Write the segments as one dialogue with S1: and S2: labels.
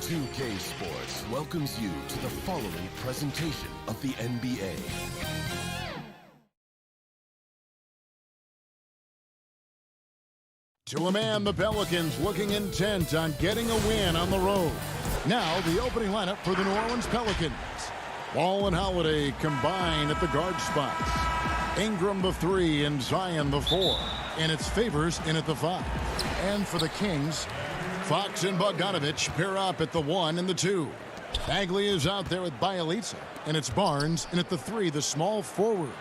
S1: 2K Sports welcomes you to the following presentation of the NBA.
S2: To a man, the Pelicans looking intent on getting a win on the road. Now, the opening lineup for the New Orleans Pelicans. Ball and Holiday combine at the guard spots. Ingram the 3 and Zion the 4. And it's Favors in at the 5. And for the Kings, Fox and Bogdanovich pair up at the 1 and the 2. Bagley is out there with Bielitsa. And it's Barnes in at the 3, the small forward.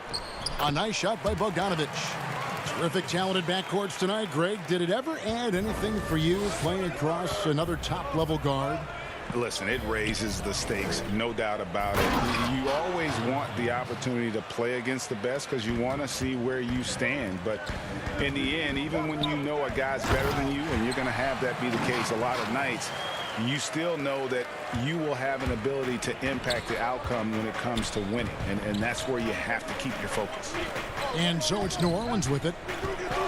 S2: A nice shot by Bogdanovich. Terrific talented backcourts tonight, Greg. Did it ever add anything for you playing across another top-level guard?
S3: Listen, it raises the stakes, no doubt about it. You always want the opportunity to play against the best because you want to see where you stand. But in the end, even when you know a guy's better than you, and you're going to have that be the case a lot of nights, you still know that you will have an ability to impact the outcome when it comes to winning. And that's where you have to keep your focus.
S2: And so it's New Orleans with it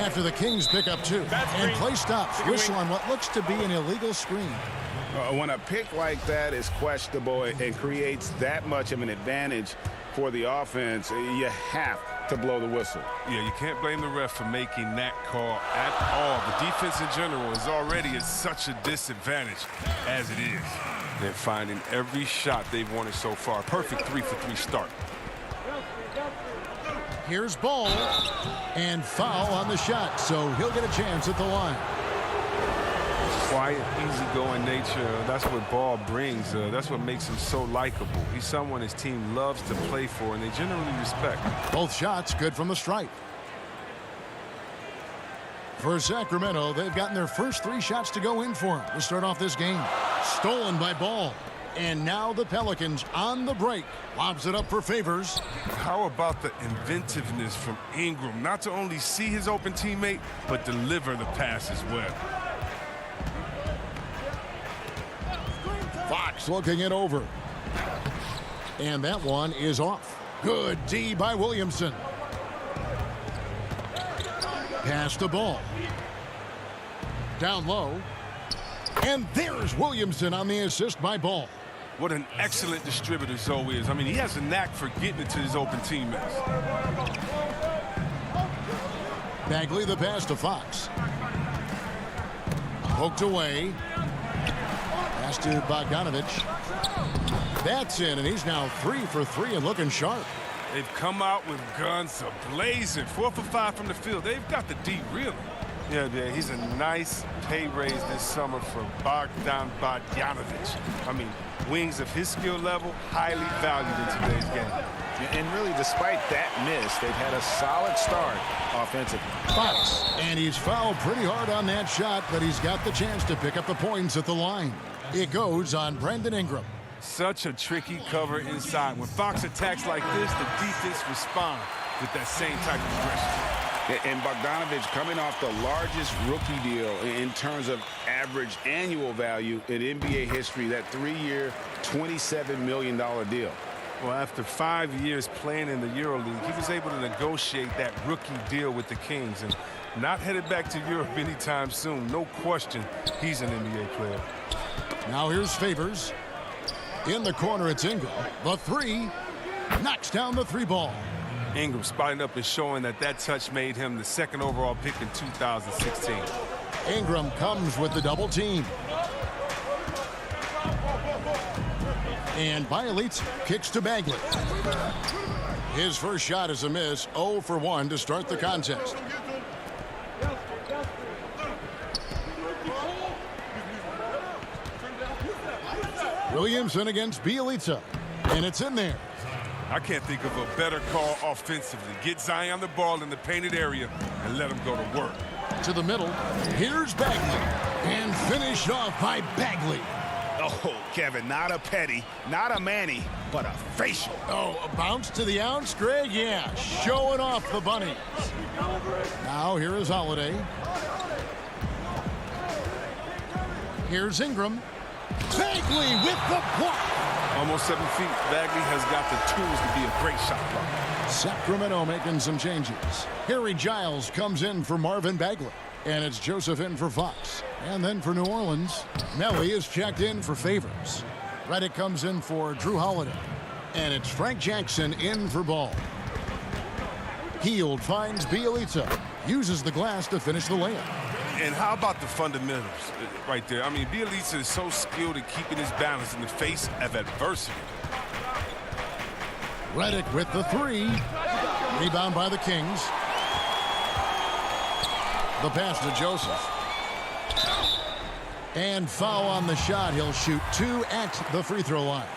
S2: after the Kings pick up 2. And play stops. Whistle on what looks to be an illegal screen.
S3: When a pick like that is questionable and creates that much of an advantage for the offense, you have to blow the whistle.
S4: Yeah, you can't blame the ref for making that call at all. The defense in general is already at such a disadvantage as it is. They're finding every shot they've wanted so far. Perfect 3-for-3 start.
S2: Here's Ball. And foul on the shot, so he'll get a chance at the line.
S4: Quiet, easygoing nature, that's what Ball brings. That's what makes him so likable. He's someone his team loves to play for, and they generally respect.
S2: Both shots good from the stripe. For Sacramento, they've gotten their first 3 shots to go in for them to start off this game. Stolen by Ball. And now the Pelicans on the break. Lobs it up for Favors.
S4: How about the inventiveness from Ingram? Not to only see his open teammate, but deliver the pass as well.
S2: Fox looking it over. And that one is off. Good D by Williamson. Pass the ball. Down low. And there's Williamson on the assist by Ball.
S4: What an excellent distributor Zoe is. I mean, he has a knack for getting it to his open teammates.
S2: Bagley the pass to Fox. Poked away. Pass to Bogdanovich. That's in, and he's now 3 for 3 and looking sharp.
S4: They've come out with guns a-blazing. 4 for 5 from the field. They've got the D really. Yeah, he's a nice pay raise this summer for Bogdan Bogdanovich. I mean, wings of his skill level, highly valued in today's game.
S3: And really, despite that miss, they've had a solid start offensively.
S2: Fox, and he's fouled pretty hard on that shot, but he's got the chance to pick up the points at the line. It goes on Brandon Ingram.
S4: Such a tricky cover inside. When Fox attacks like this, the defense responds with that same type of aggression.
S3: And Bogdanovich coming off the largest rookie deal in terms of average annual value in NBA history, that 3-year, $27 million deal.
S4: Well, after 5 years playing in the EuroLeague, he was able to negotiate that rookie deal with the Kings and not headed back to Europe anytime soon. No question, he's an NBA player.
S2: Now here's Favors. In the corner, it's Ingram. The 3 knocks down the 3 ball.
S4: Ingram spotting up and showing that touch made him the 2nd overall pick in 2016.
S2: Ingram comes with the double team. And Bielitsa kicks to Bagley. His first shot is a miss. 0 for 1 to start the contest. Williamson against Bielitsa. And it's in there.
S4: I can't think of a better call offensively. Get Zion the ball in the painted area and let him go to work.
S2: To the middle. Here's Bagley. And finished off by Bagley.
S3: Oh, Kevin, not a petty, not a Manny, but a facial.
S2: Oh, a bounce to the ounce, Greg? Yeah, showing off the bunnies. Now here is Holiday. Here's Ingram. Bagley with the block.
S4: Almost 7 feet. Bagley has got the tools to be a great shot blocker.
S2: Sacramento making some changes. Harry Giles comes in for Marvin Bagley. And it's Joseph in for Fox. And then for New Orleans, Melly is checked in for Favors. Redick comes in for Drew Holiday. And it's Frank Jackson in for Ball. Hield finds Bielitsa. Uses the glass to finish the layup.
S4: And how about the fundamentals right there? I mean, Bielitsa is so skilled at keeping his balance in the face of adversity.
S2: Redick with the three. Rebound by the Kings. The pass to Joseph. And foul on the shot. He'll shoot 2 at the free throw line.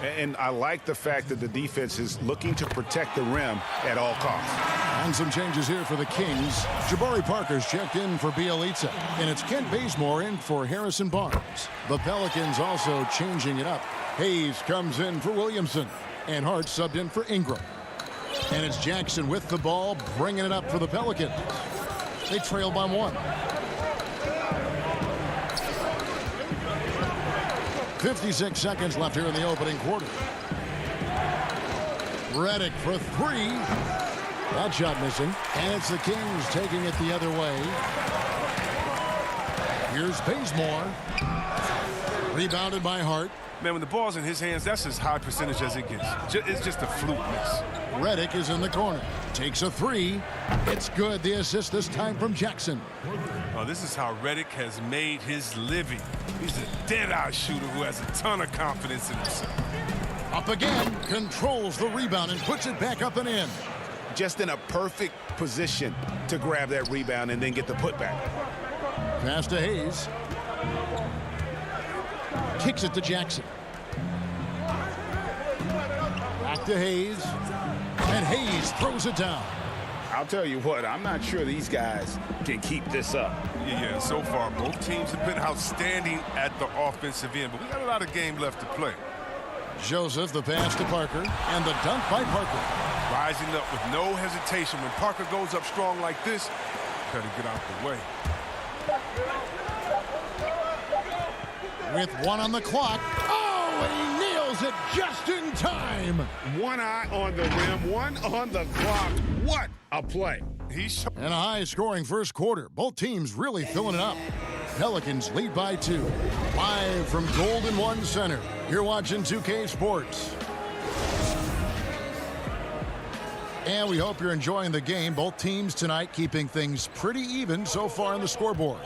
S3: And I like the fact that the defense is looking to protect the rim at all costs.
S2: And some changes here for the Kings. Jabari Parker's checked in for Bielitsa. And it's Kent Bazemore in for Harrison Barnes. The Pelicans also changing it up. Hayes comes in for Williamson. And Hart subbed in for Ingram. And it's Jackson with the ball, bringing it up for the Pelicans. They trail by 1. 56 seconds left here in the opening quarter. Redick for 3. That shot missing. And it's the Kings taking it the other way. Here's Bazemore. Rebounded by Hart.
S4: Man, when the ball's in his hands, that's as high percentage as it gets. It's just a fluke miss.
S2: Redick is in the corner. Takes a 3. It's good. The assist this time from Jackson.
S4: Oh, this is how Redick has made his living. He's a dead-eye shooter who has a ton of confidence in himself.
S2: Up again. Controls the rebound and puts it back up and in.
S3: Just in a perfect position to grab that rebound and then get the putback.
S2: Pass to Hayes. Kicks it to Jackson. Back to Hayes. And Hayes throws it down.
S3: I'll tell you what, I'm not sure these guys can keep this up.
S4: Yeah, so far both teams have been outstanding at the offensive end, but we got a lot of game left to play.
S2: Joseph, the pass to Parker, and the dunk by Parker.
S4: Rising up with no hesitation. When Parker goes up strong like this, better get out the way.
S2: With 1 on the clock. Oh, and he nails it just in time.
S3: One eye on the rim, 1 on the clock. What a play.
S2: And a high-scoring first quarter. Both teams really filling it up. Pelicans lead by 2. Live from Golden One Center. You're watching 2K Sports. And we hope you're enjoying the game. Both teams tonight keeping things pretty even so far on the scoreboard.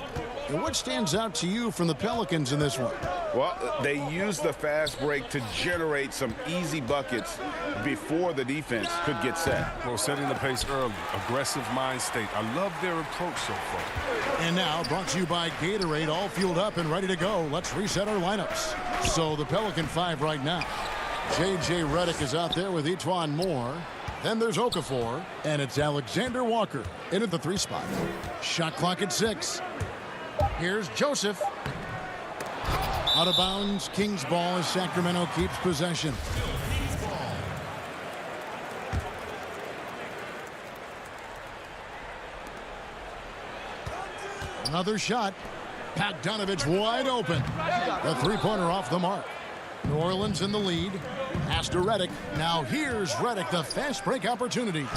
S2: And what stands out to you from the Pelicans in this one?
S3: Well, they used the fast break to generate some easy buckets before the defense could get set.
S4: Well, setting the pace early, aggressive mind state. I love their approach so far.
S2: And now, brought to you by Gatorade, all fueled up and ready to go. Let's reset our lineups. So the Pelican 5 right now. J.J. Redick is out there with Etuan Moore. Then there's Okafor, and it's Alexander Walker in at the 3 spot. Shot clock at 6. Here's Joseph. Out of bounds, Kings ball as Sacramento keeps possession. Another shot. Bogdanovich wide open. The three-pointer off the mark. New Orleans in the lead. Pass to Redick. Now here's Redick, the fast break opportunity.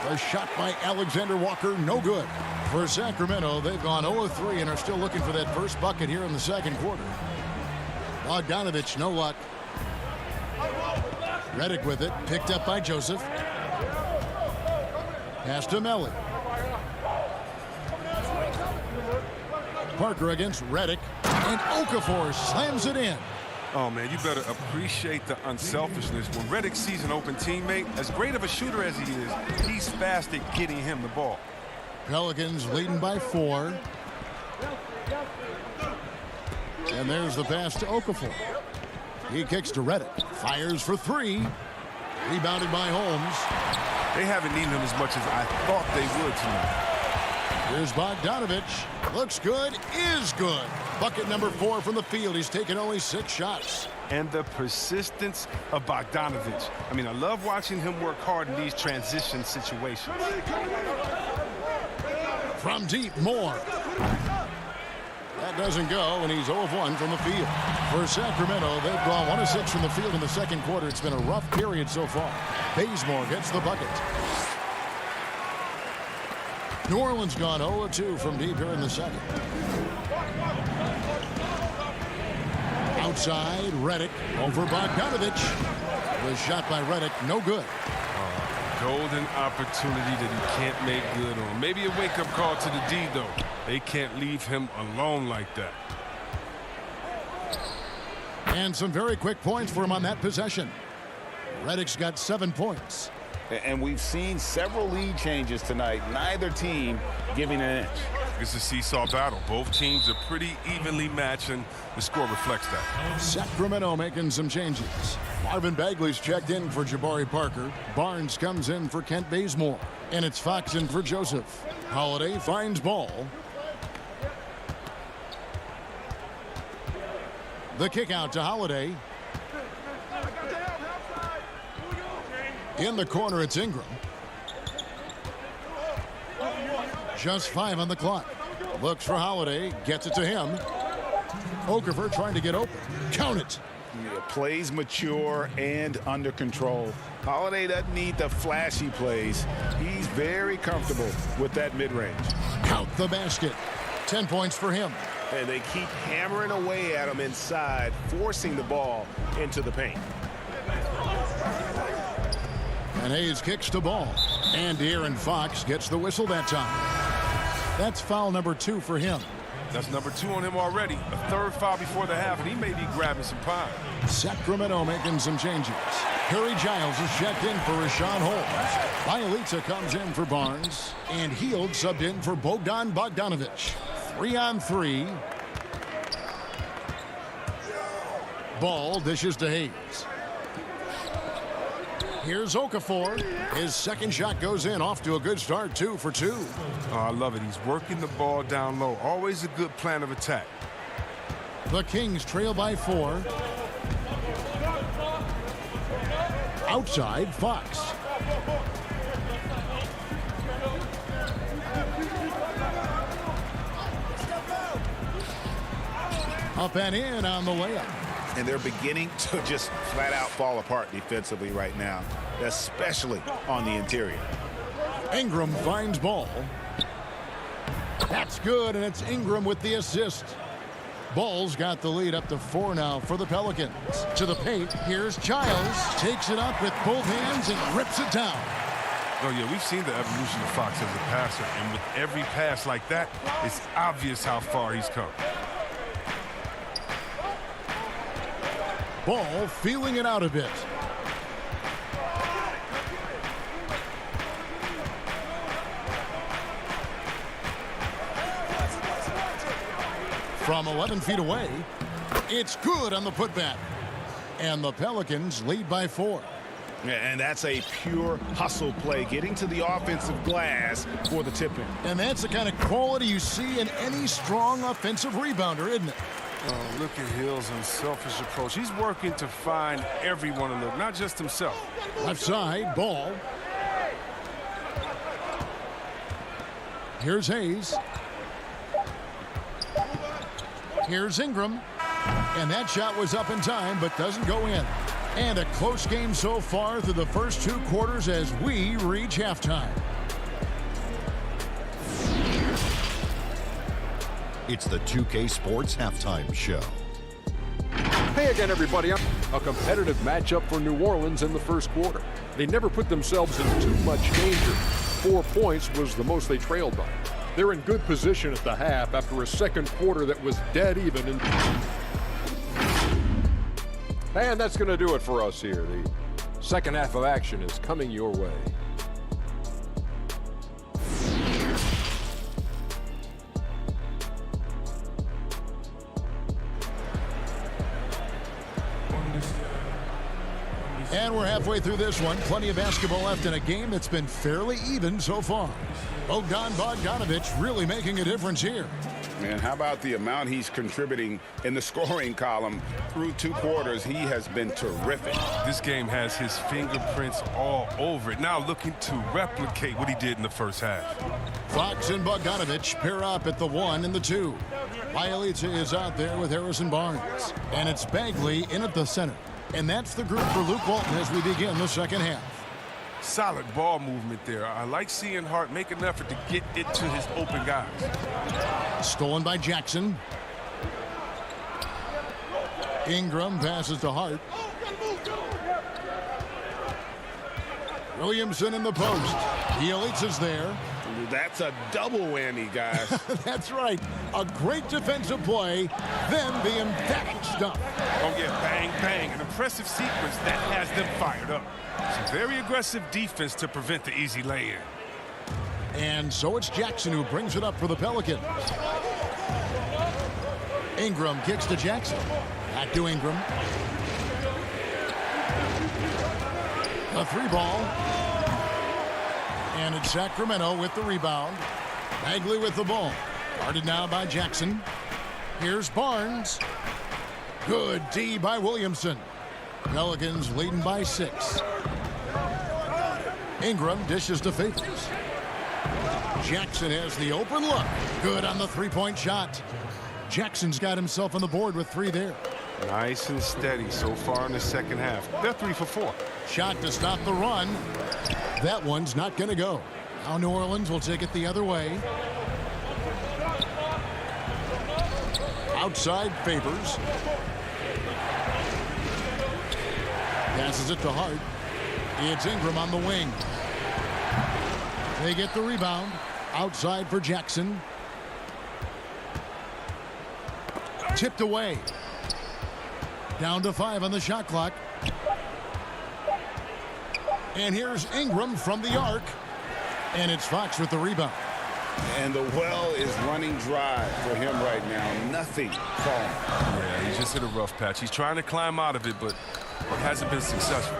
S2: The shot by Alexander Walker, no good. For Sacramento, they've gone 0-3 and are still looking for that first bucket here in the second quarter. Bogdanovich, no luck. Redick with it, picked up by Joseph. Pass to Melly. Parker against Redick, and Okafor slams it in.
S4: Oh, man, you better appreciate the unselfishness. When Redick sees an open teammate, as great of a shooter as he is, he's fast at getting him the ball.
S2: Pelicans leading by 4. And there's the pass to Okafor. He kicks to Redick. Fires for three. Rebounded by Holmes.
S4: They haven't needed him as much as I thought they would tonight.
S2: Here's Bogdanovich. Looks good. Is good. Bucket number 4 from the field. He's taken only 6 shots.
S4: And the persistence of Bogdanovich. I mean, I love watching him work hard in these transition situations.
S2: From deep, Moore. That doesn't go, and he's 0 of 1 from the field. For Sacramento, they've gone 1 of 6 from the field in the second quarter. It's been a rough period so far. Bazemore gets the bucket. New Orleans gone 0 of 2 from deep here in the second. Outside, Redick over Bogdanovich. The shot by Redick, no good.
S4: Golden opportunity that he can't make good on. Maybe a wake-up call to the D, though. They can't leave him alone like that.
S2: And some very quick points for him on that possession. Redick's got 7 points.
S3: And we've seen several lead changes tonight. Neither team giving an inch.
S4: It's a seesaw battle. Both teams are pretty evenly matched, and the score reflects that.
S2: Sacramento making some changes. Marvin Bagley's checked in for Jabari Parker. Barnes comes in for Kent Bazemore. And it's Fox in for Joseph. Holiday finds Ball. The kick out to Holiday. In the corner, it's Ingram. Just 5 on the clock. Looks for Holiday. Gets it to him. Okafor trying to get open. Count it.
S3: Yeah, plays mature and under control. Holiday doesn't need the flashy plays. He's very comfortable with that mid-range.
S2: Count the basket. 10 points for him.
S5: And they keep hammering away at him inside, forcing the ball into the paint.
S2: And Hayes kicks to Ball. And De'Aaron Fox gets the whistle that time. That's foul number 2 for him.
S4: That's number 2 on him already. A third foul before the half, and he may be grabbing some pine.
S2: Sacramento making some changes. Harry Giles is checked in for Rashawn Holmes. Bielitsa comes in for Barnes. And Hield subbed in for Bogdan Bogdanovich. 3-on-3. Ball dishes to Hayes. Here's Okafor. His second shot goes in, off to a good start, 2 for 2.
S4: Oh, I love it. He's working the ball down low. Always a good plan of attack.
S2: The Kings trail by 4. Outside, Fox. Up and in on the layup.
S5: And they're beginning to just flat out fall apart defensively right now, especially on the interior.
S2: Ingram finds Ball. That's good, and it's Ingram with the assist. Ball's got the lead up to 4 now for the Pelicans. To the paint, here's Giles. Takes it up with both hands and rips it down.
S4: Oh, yeah, we've seen the evolution of Fox as a passer, and with every pass like that, it's obvious how far he's come.
S2: Ball feeling it out a bit. From 11 feet away, it's good on the putback. And the Pelicans lead by 4.
S5: And that's a pure hustle play, getting to the offensive glass for the tip-in.
S2: And that's the kind of quality you see in any strong offensive rebounder, isn't it?
S4: Oh, look at Hill's unselfish approach. He's working to find everyone to look, not just himself.
S2: Left side, Ball. Here's Hayes. Here's Ingram. And that shot was up in time, but doesn't go in. And a close game so far through the first 2 quarters as we reach halftime.
S6: It's the 2K Sports Halftime Show.
S7: Hey again, everybody. A competitive matchup for New Orleans in the first quarter. They never put themselves in too much danger. 4 points was the most they trailed by. They're in good position at the half after a second quarter that was dead even. And that's going to do it for us here. The second half of action is coming your way.
S2: And we're halfway through this one. Plenty of basketball left in a game that's been fairly even so far. Bogdanovich really making a difference here.
S3: Man, how about the amount he's contributing in the scoring column through 2 quarters? He has been terrific.
S4: This game has his fingerprints all over it. Now looking to replicate what he did in the first half.
S2: Fox and Bogdanovich pair up at the 1 and the 2. Bielitsa is out there with Harrison Barnes. And it's Bagley in at the center. And that's the group for Luke Walton as we begin the second half.
S4: Solid ball movement there. I like seeing Hart make an effort to get it to his open guys.
S2: Stolen by Jackson. Ingram passes to Hart. Williamson in the post. Bielitsa's there.
S3: That's a double whammy, guys.
S2: That's right. A great defensive play, then the emphatic stuff.
S4: Don't get bang, bang. An impressive sequence that has them fired up. Some very aggressive defense to prevent the easy lay-in.
S2: And so it's Jackson who brings it up for the Pelicans. Ingram kicks to Jackson. Back to Ingram. A 3-ball. And it's Sacramento with the rebound. Bagley with the ball. Guarded now by Jackson. Here's Barnes. Good D by Williamson. Pelicans leading by 6. Ingram dishes to Favors. Jackson has the open look. Good on the 3-point shot. Jackson's got himself on the board with 3 there.
S4: Nice and steady so far in the second half. They're 3 for 4.
S2: Shot to stop the run. That one's not going to go. Now New Orleans will take it the other way. Outside Favors. Passes it to Hart. It's Ingram on the wing. They get the rebound. Outside for Jackson. Tipped away. Down to 5 on the shot clock. And here's Ingram from the arc. And it's Fox with the rebound.
S3: And the well is running dry for him right now. Nothing falling.
S4: Yeah, he's just hit a rough patch. He's trying to climb out of it, but it hasn't been successful.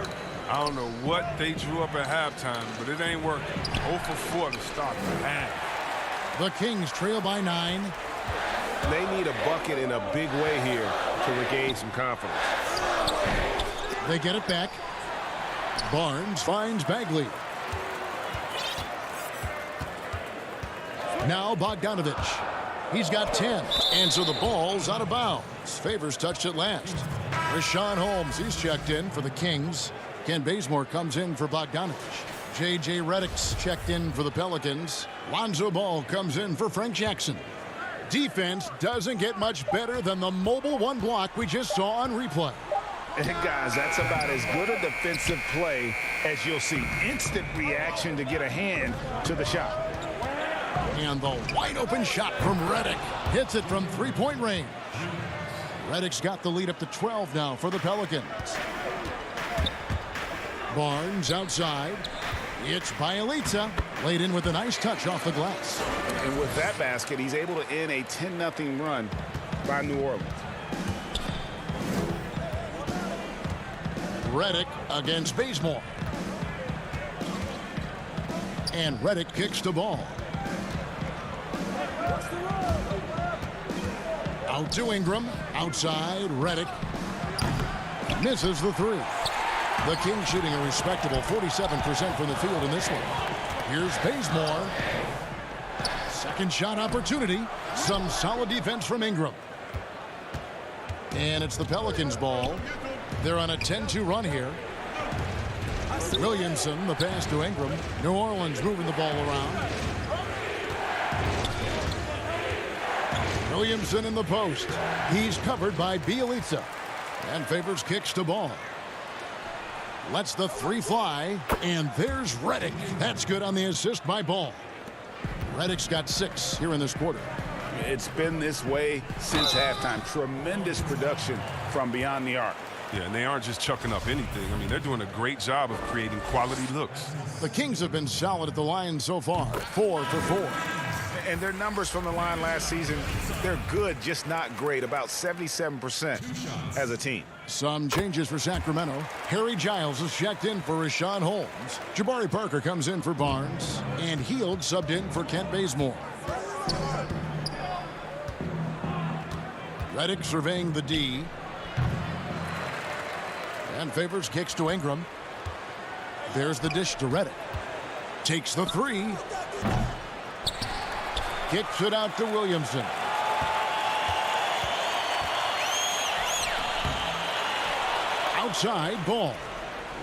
S4: I don't know what they drew up at halftime, but it ain't working. 0 for 4 to start the half.
S2: The Kings trail by 9.
S5: They need a bucket in a big way here to regain some confidence.
S2: They get it back. Barnes finds Bagley. Now Bogdanovich. He's got 10. And so the ball's out of bounds. Favors touched it last. Rashawn Holmes, he's checked in for the Kings. Ken Bazemore comes in for Bogdanovich. J.J. Redick's checked in for the Pelicans. Lonzo Ball comes in for Frank Jackson. Defense doesn't get much better than the mobile 1 block we just saw on replay.
S3: And guys, that's about as good a defensive play as you'll see. Instant reaction to get a hand to the shot.
S2: And the wide open shot from Redick. Hits it from 3-point range. Redick's got the lead up to 12 now for the Pelicans. Barnes outside. It's Bielitsa. Laid in with a nice touch off the glass.
S3: And with that basket, he's able to end a 10-0 run by New Orleans.
S2: Redick against Bazemore. And Redick kicks the ball. Out to Ingram. Outside, Redick. Misses the 3. The Kings shooting a respectable 47% from the field in this one. Here's Bazemore. Second shot opportunity. Some solid defense from Ingram. And it's the Pelicans' ball. They're on a 10-2 run here. Williamson, the pass to Ingram. New Orleans moving the ball around. Williamson in the post. He's covered by Bielitsa. And Favors kicks to ball. Lets the 3 fly. And there's Redick. That's good on the assist by Ball. Redick's got 6 here in this quarter.
S3: It's been this way since halftime. Tremendous production from beyond the arc.
S4: Yeah, and they aren't just chucking up anything. I mean, they're doing a great job of creating quality looks.
S2: The Kings have been solid at the line so far. 4 for 4.
S3: And their numbers from the line last season, they're good, just not great, about 77% as a team.
S2: Some changes for Sacramento. Harry Giles is checked in for Rashawn Holmes. Jabari Parker comes in for Barnes. And Hield subbed in for Kent Bazemore. Redick surveying the D. And Favors kicks to Ingram. There's the dish to Redick. Takes the three. Kicks it out to Williamson. Outside ball.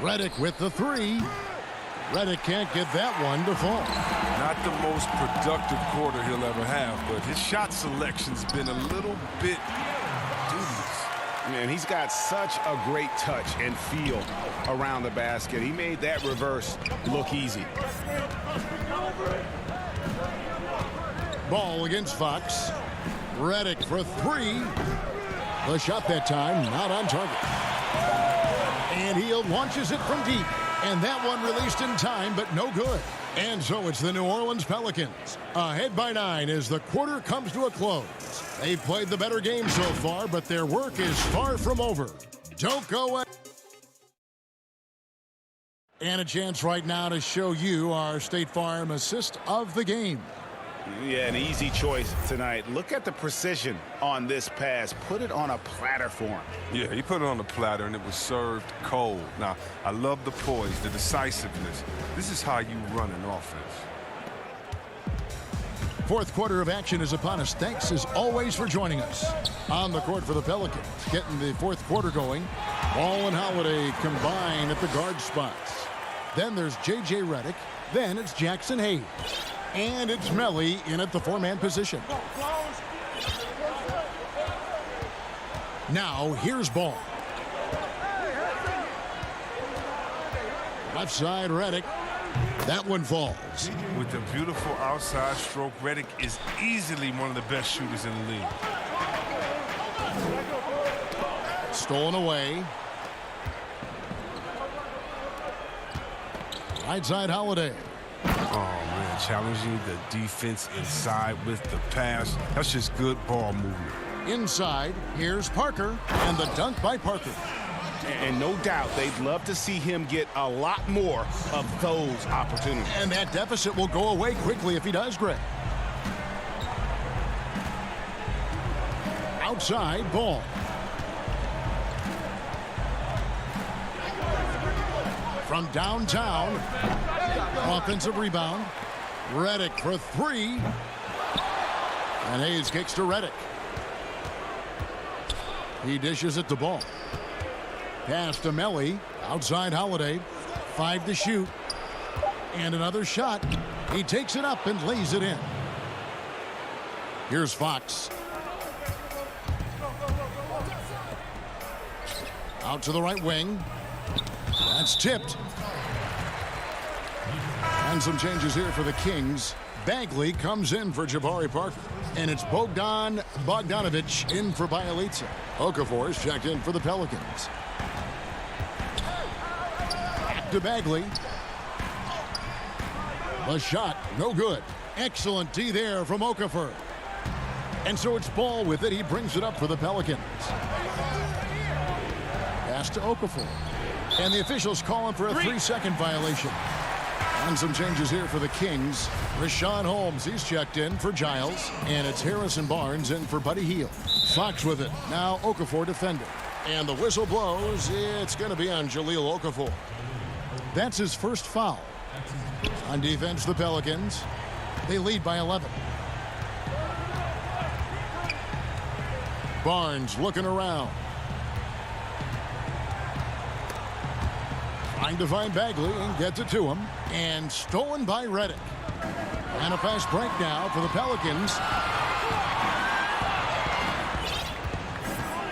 S2: Redick with the three. Redick can't get that one to fall.
S4: Not the most productive quarter he'll ever have, but his shot selection's been a little bit dubious.
S3: Man, he's got such a great touch and feel around the basket. He made that reverse look easy.
S2: Ball against Fox. Redick for three. The shot that time not on target. And he launches it from deep. And that one released in time, but no good. And so it's the New Orleans Pelicans, ahead by 9 as the quarter comes to a close. They've played the better game so far, but their work is far from over. Don't go away. And a chance right now to show you our State Farm assist of the game.
S3: Yeah, an easy choice tonight. Look at the precision on this pass. Put it on a platter for him.
S4: Yeah, he put it on the platter, and it was served cold. Now, I love the poise, the decisiveness. This is how you run an offense.
S2: Fourth quarter of action is upon us. Thanks, as always, for joining us. On the court for the Pelicans, getting the fourth quarter going. Ball and Holiday combine at the guard spots. Then there's J.J. Redick. Then it's Jackson Hayes. And it's Melly in at the four-man position. Now, here's Ball. Left side, Redick. That one falls.
S4: With the beautiful outside stroke, Redick is easily one of the best shooters in the league.
S2: Stolen away. Right side, Holiday.
S4: Oh, man, challenging the defense inside with the pass. That's just good ball movement.
S2: Inside, here's Parker, and the dunk by Parker.
S3: And no doubt they'd love to see him get a lot more of those opportunities.
S2: And that deficit will go away quickly if he does, Greg. Outside, Ball. From downtown, offensive rebound. Redick for three. And Hayes kicks to Redick. He dishes it to Ball. Pass to Melly. Outside Holiday. 5 to shoot. And another shot. He takes it up and lays it in. Here's Fox. Out to the right wing. That's tipped. And some changes here for the Kings. Bagley comes in for Jabari Parker. And it's Bogdan Bogdanovic in for Bielitsa. Okafor is checked in for the Pelicans. Back to Bagley. A shot, no good. Excellent D there from Okafor. And so it's Ball with it. He brings it up for the Pelicans. Pass to Okafor. And the officials calling for a 3-second violation. And some changes here for the Kings. Rashawn Holmes, he's checked in for Giles. And it's Harrison Barnes in for Buddy Hield. Fox with it. Now Okafor defending. And the whistle blows. It's going to be on Jahlil Okafor. That's his first foul. On defense, the Pelicans. They lead by 11. Barnes looking around. Trying to find Bagley and gets it to him. And stolen by Redick. And a fast break now for the Pelicans.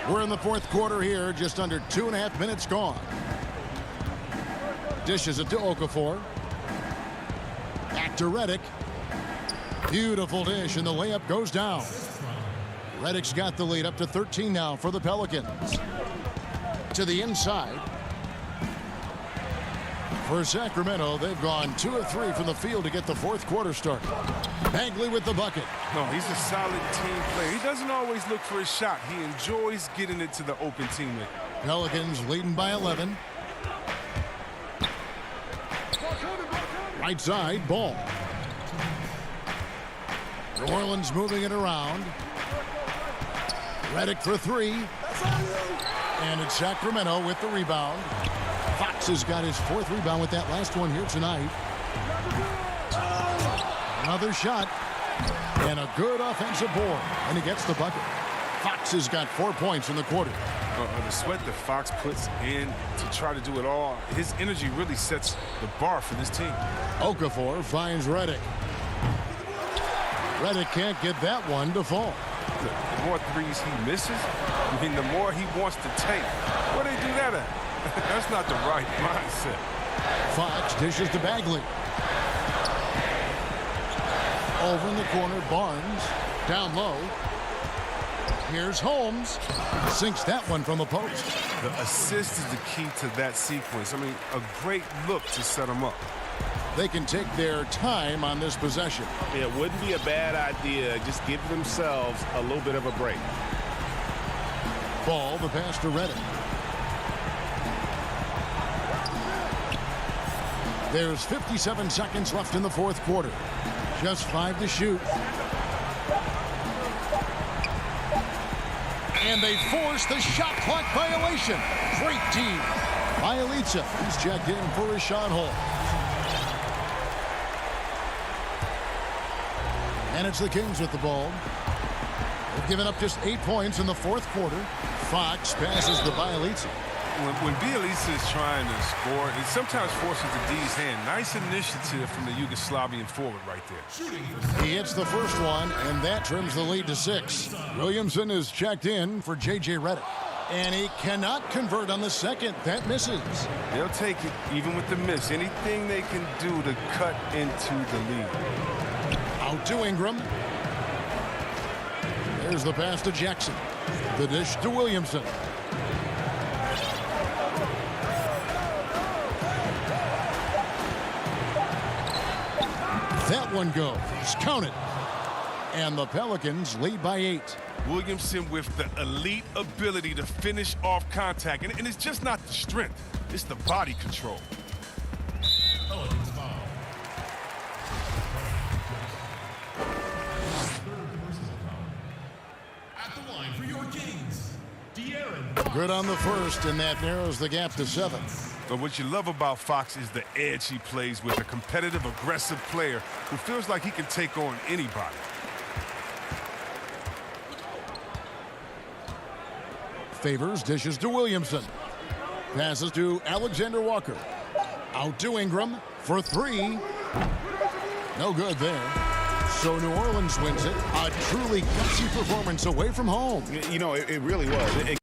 S2: We're in the fourth quarter here. Just under 2.5 minutes gone. Dishes it to Okafor. Back to Redick. Beautiful dish, and the layup goes down. Redick's got the lead up to 13 now for the Pelicans. To the inside. For Sacramento, they've gone 2 of 3 from the field to get the fourth quarter started. Bagley with the bucket.
S4: No, he's a solid team player. He doesn't always look for a shot. He enjoys getting it to the open teammate.
S2: Pelicans leading by 11. Right side, Ball. New Orleans moving it around. Redick for 3. And it's Sacramento with the rebound. Fox has got his 4th rebound with that last one here tonight. Another shot. And a good offensive board. And he gets the bucket. Fox has got 4 points in the quarter.
S4: The sweat that Fox puts in to try to do it all, his energy really sets the bar for this team.
S2: Okafor finds Redick. Redick can't get that one to fall.
S4: The more threes he misses, I mean, the more he wants to take. Where they do that at? That's not the right mindset.
S2: Fox dishes to Bagley. Over in the corner, Barnes. Down low. Here's Holmes. Sinks that one from the post.
S4: The assist is the key to that sequence. I mean, a great look to set him up.
S2: They can take their time on this possession.
S5: It wouldn't be a bad idea. Just give themselves a little bit of a break.
S2: Ball, the pass to Redick. There's 57 seconds left in the fourth quarter. Just 5 to shoot. And they force the shot clock violation. Great team. Bielitsa, he's checked in for a shot hole. And it's the Kings with the ball. They've given up just 8 points in the fourth quarter. Fox passes to Bielitsa.
S4: When Bielitsa is trying to score, it sometimes forces the D's hand. Nice initiative from the Yugoslavian forward right there.
S2: He hits the first one, and that trims the lead to 6. Williamson is checked in for J.J. Redick. And he cannot convert on the second. That misses.
S4: They'll take it even with the miss. Anything they can do to cut into the lead.
S2: Out to Ingram. There's the pass to Jackson. The dish to Williamson. That one goes. Count it. And the Pelicans lead by 8.
S4: Williamson with the elite ability to finish off contact. And it's just not the strength. It's the body control.
S1: At the line for your Kings,
S2: Good on the first, and that narrows the gap to 7.
S4: But what you love about Fox is the edge he plays with, a competitive, aggressive player who feels like he can take on anybody.
S2: Favors dishes to Williamson. Passes to Alexander Walker. Out to Ingram for 3. No good there. So New Orleans wins it. A truly gutsy performance away from home.
S5: You know, it really was.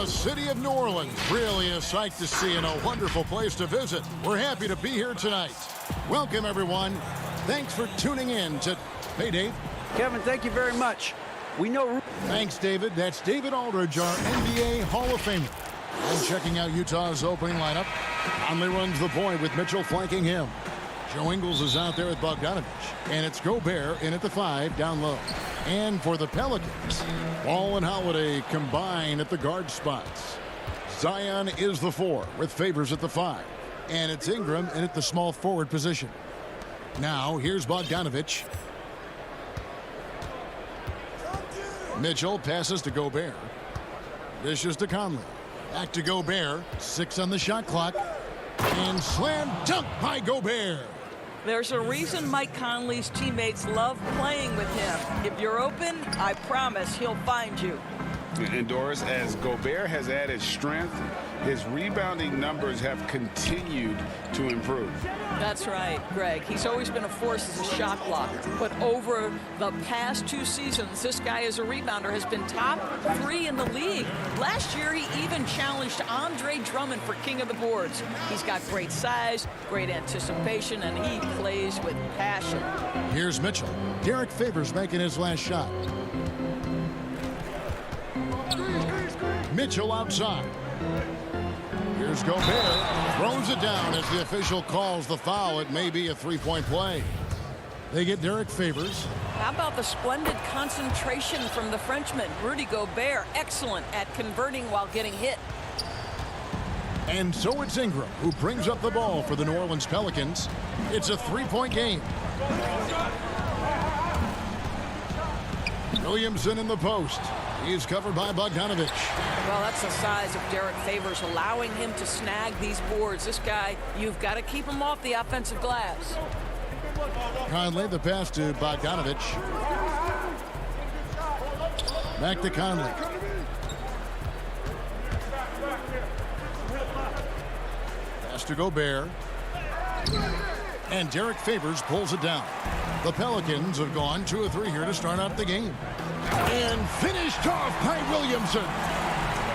S2: The city of New Orleans, really a sight to see and a wonderful place to visit. We're happy to be here tonight. Welcome, everyone. Thanks for tuning in to... Hey, Dave.
S8: Kevin, thank you very much. We know...
S2: Thanks, David. That's David Aldridge, our NBA Hall of Famer. And checking out Utah's opening lineup. Conley runs the point with Mitchell flanking him. Joe Ingles is out there with Bogdanovich. And it's Gobert in at the 5, down low. And for the Pelicans, Ball and Holiday combine at the guard spots. Zion is the 4 with Favors at the 5. And it's Ingram in at the small forward position. Now, here's Bogdanovich. Mitchell passes to Gobert. Dishes to Conley. Back to Gobert. 6 on the shot clock. And slam dunk by Gobert.
S9: There's a reason Mike Conley's teammates love playing with him. If you're open, I promise he'll find you.
S3: And Doris, as Gobert has added strength, his rebounding numbers have continued to improve.
S9: That's right, Greg. He's always been a force as a shot blocker. But over the past 2 seasons, this guy as a rebounder has been top 3 in the league. Last year, he even challenged Andre Drummond for king of the boards. He's got great size, great anticipation, and he plays with passion.
S2: Here's Mitchell. Derek Favors making his last shot. Mitchell outside. Here's Gobert. Throws it down as the official calls the foul. It may be a 3-point play. They get Derek Favors.
S9: How about the splendid concentration from the Frenchman, Rudy Gobert? Excellent at converting while getting hit.
S2: And so it's Ingram who brings up the ball for the New Orleans Pelicans. It's a 3-point game. Williamson in the post. He's covered by Bogdanovich.
S9: Well, that's the size of Derek Favors, allowing him to snag these boards. This guy, you've got to keep him off the offensive glass.
S2: Conley, the pass to Bogdanovich. Back to Conley. Pass to Gobert. And Derek Favors pulls it down. The Pelicans have gone 2 of 3 here to start out the game. And finished off by Williamson.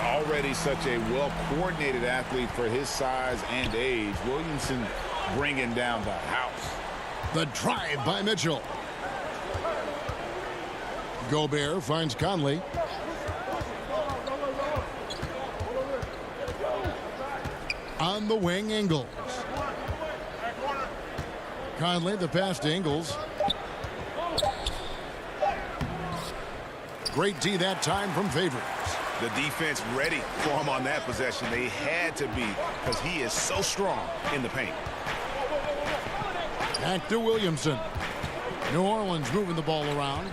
S3: Already such a well-coordinated athlete for his size and age. Williamson bringing down the house.
S2: The drive by Mitchell. Gobert finds Conley. On the wing, Ingles. Conley, the pass to Ingles. Great D that time from Favors.
S5: The defense ready for him on that possession. They had to be, because he is so strong in the paint.
S2: Back to Williamson. New Orleans moving the ball around.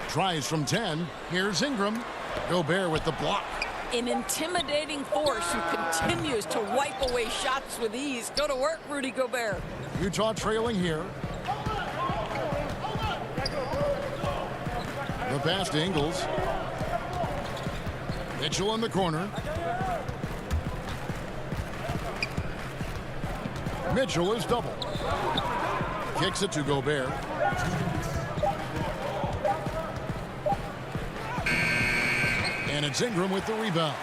S2: Tries from 10. Here's Ingram. Gobert with the block.
S9: An intimidating force who continues to wipe away shots with ease. Go to work, Rudy Gobert.
S2: Utah trailing here. The pass to Ingles. Mitchell in the corner. Mitchell is double. Kicks it to Gobert. And it's Ingram with the rebound.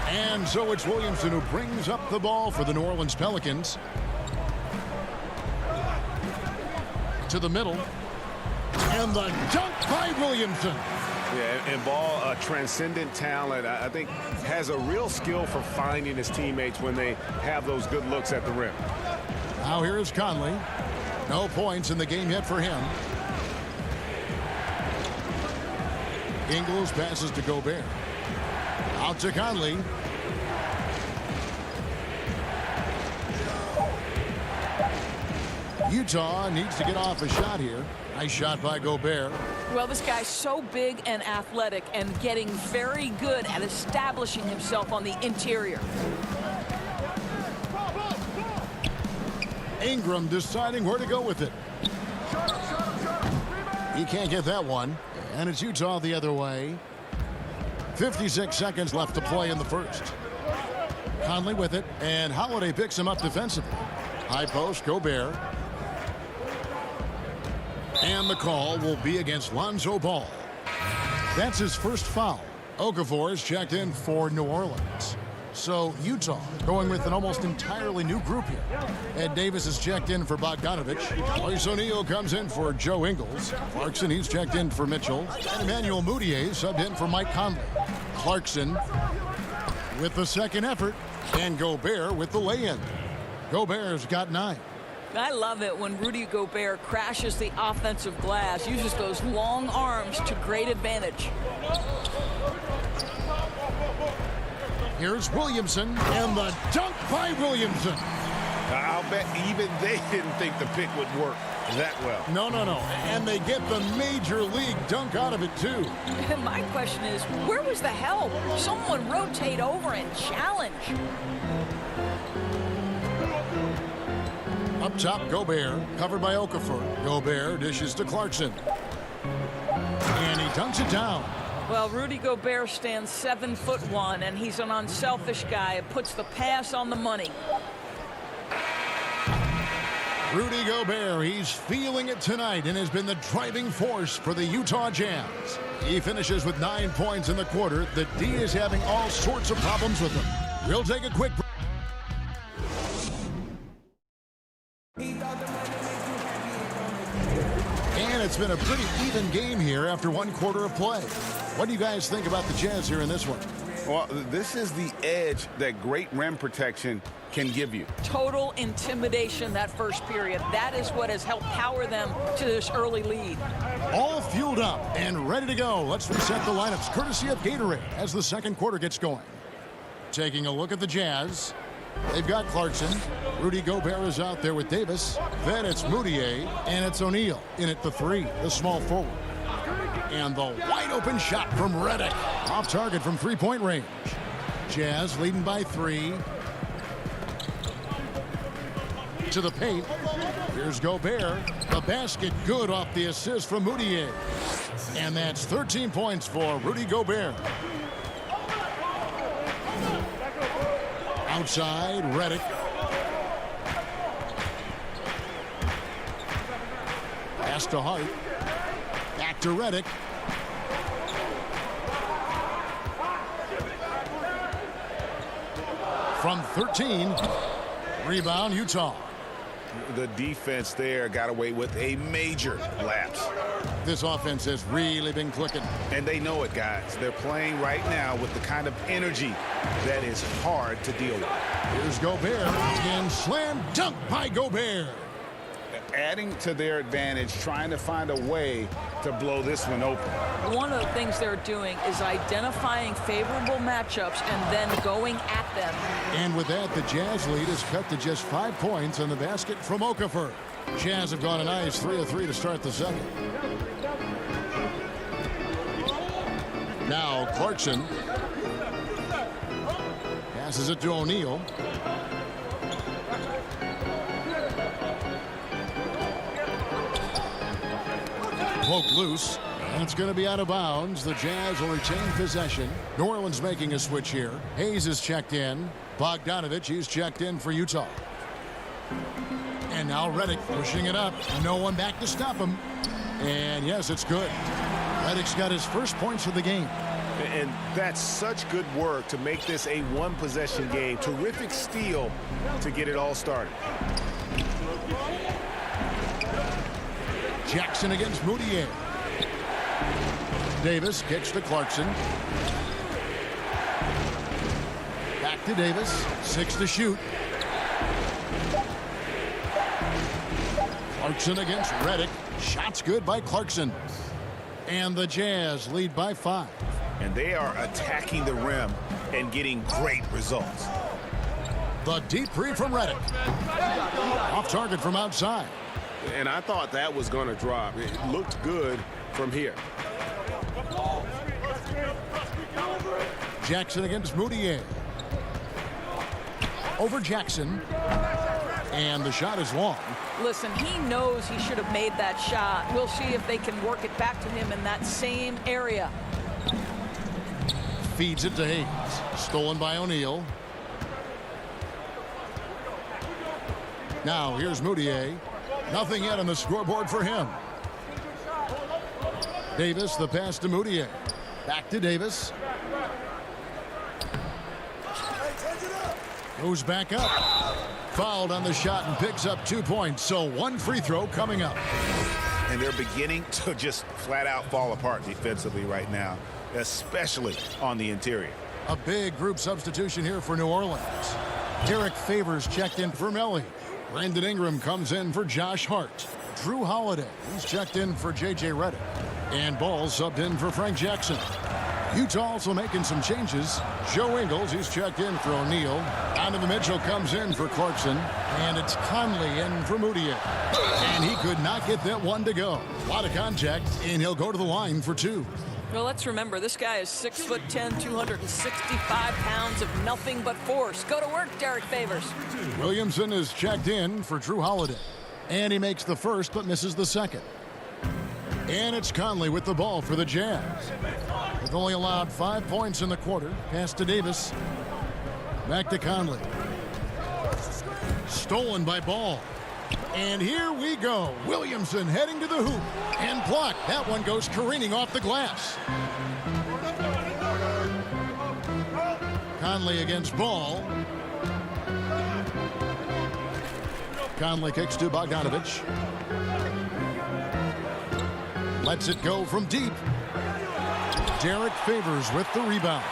S2: And so it's Williamson who brings up the ball for the New Orleans Pelicans. To the middle. And the dunk by Williamson.
S5: Yeah, and Ball, a transcendent talent, I think has a real skill for finding his teammates when they have those good looks at the rim.
S2: Now here is Conley. No points in the game yet for him. Ingles passes to Gobert. Out to Conley. Utah needs to get off a shot here. Nice shot by Gobert.
S9: Well, this guy's so big and athletic and getting very good at establishing himself on the interior.
S2: Ingram deciding where to go with it. He can't get that one. And it's Utah the other way. 56 seconds left to play in the first. Conley with it. And Holiday picks him up defensively. High post, Gobert. And the call will be against Lonzo Ball. That's his first foul. Okafor is checked in for New Orleans. So Utah going with an almost entirely new group here. Ed Davis is checked in for Bogdanovich. Royce O'Neal comes in for Joe Ingles. Clarkson, he's checked in for Mitchell. And Emmanuel Mudiay subbed in for Mike Conley. Clarkson with the second effort. And Gobert with the lay-in. Gobert's got 9.
S9: I love it when Rudy Gobert crashes the offensive glass, uses those long arms to great advantage.
S2: Here's Williamson, and the dunk by Williamson.
S3: I'll bet even they didn't think the pick would work that well.
S2: No. And they get the major league dunk out of it, too.
S9: My question is, where was the help? Someone rotate over and challenge.
S2: Up top, Gobert, covered by Okafor. Gobert dishes to Clarkson. And he dunks it down.
S9: Well, Rudy Gobert stands 7'1", and he's an unselfish guy. It puts the pass on the money.
S2: Rudy Gobert, he's feeling it tonight and has been the driving force for the Utah Jazz. He finishes with 9 points in the quarter. The D is having all sorts of problems with him. We'll take a quick break. And it's been a pretty even game here after 1 quarter of play. What do you guys think about the Jazz here in this one?
S3: Well, this is the edge that great rim protection can give you.
S9: Total intimidation that first period. That is what has helped power them to this early lead.
S2: All fueled up and ready to go. Let's reset the lineups courtesy of Gatorade as the second quarter gets going. Taking a look at the Jazz. They've got Clarkson. Rudy Gobert is out there with Davis. Then it's Mudiay, and it's O'Neal in at the 3, the small forward. And the wide open shot from Redick. Off target from 3-point range. Jazz leading by 3. To the paint. Here's Gobert. The basket good off the assist from Mudiay. And that's 13 points for Rudy Gobert. Outside, Redick. Pass to Hart. Back to Redick. From 13. Rebound, Utah.
S3: The defense there got away with a major lapse.
S2: This offense has really been clicking.
S3: And they know it, guys. They're playing right now with the kind of energy that is hard to deal with.
S2: Here's Gobert. And slam dunk by Gobert.
S3: Adding to their advantage, trying to find a way to blow this one open.
S9: One of the things they're doing is identifying favorable matchups and then going at them.
S2: And with that, the Jazz lead is cut to just 5 points on the basket from Okafor. Jazz have gone a nice 3 of 3 to start the second. Now Clarkson passes it to O'Neal. Poked loose, and it's going to be out of bounds. The Jazz will retain possession. New Orleans making a switch here. Hayes is checked in. Bogdanovich, he's checked in for Utah. And now Redick pushing it up. No one back to stop him. And yes, it's good. Redick's got his first points of the game.
S5: And that's such good work to make this a one-possession game. Terrific steal to get it all started.
S2: Jackson against Mudiay. Davis kicks to Clarkson. Back to Davis. 6 to shoot. Clarkson against Redick. Shots good by Clarkson. And the Jazz lead by 5.
S3: And they are attacking the rim and getting great results.
S2: The deep three from Redick. Off target from outside.
S5: And I thought that was going to drop. It looked good from here.
S2: Jackson against Mudiay. Over Jackson. And the shot is long.
S9: Listen, he knows he should have made that shot. We'll see if they can work it back to him in that same area.
S2: Feeds it to Hayes. Stolen by O'Neal. Now here's Mudiay. Nothing yet on the scoreboard for him. Davis, the pass to Mudiay. Back to Davis. Goes back up. Fouled on the shot and picks up 2 points. So 1 free throw coming up.
S3: And they're beginning to just flat out fall apart defensively right now, especially on the interior.
S2: A big group substitution here for New Orleans. Derek Favors checked in for Melly. Brandon Ingram comes in for Josh Hart. Drew Holiday, he's checked in for J.J. Redick. And Ball subbed in for Frank Jackson. Utah also making some changes. Joe Ingles, he's checked in for O'Neal. Donovan Mitchell comes in for Clarkson. And it's Conley in for Moutier. And he could not get that one to go. A lot of contact, and he'll go to the line for 2.
S9: Well, let's remember, this guy is 6'10", 265 pounds of nothing but force. Go to work, Derek Favors.
S2: Williamson is checked in for Drew Holiday. And he makes the first but misses the second. And it's Conley with the ball for the Jazz. They've only allowed 5 points in the quarter. Pass to Davis. Back to Conley. Stolen by Ball. And here we go. Williamson heading to the hoop. And blocked. That one goes careening off the glass. Conley against Ball. Conley kicks to Bogdanovich. Lets it go from deep. Derek Favors with the rebound.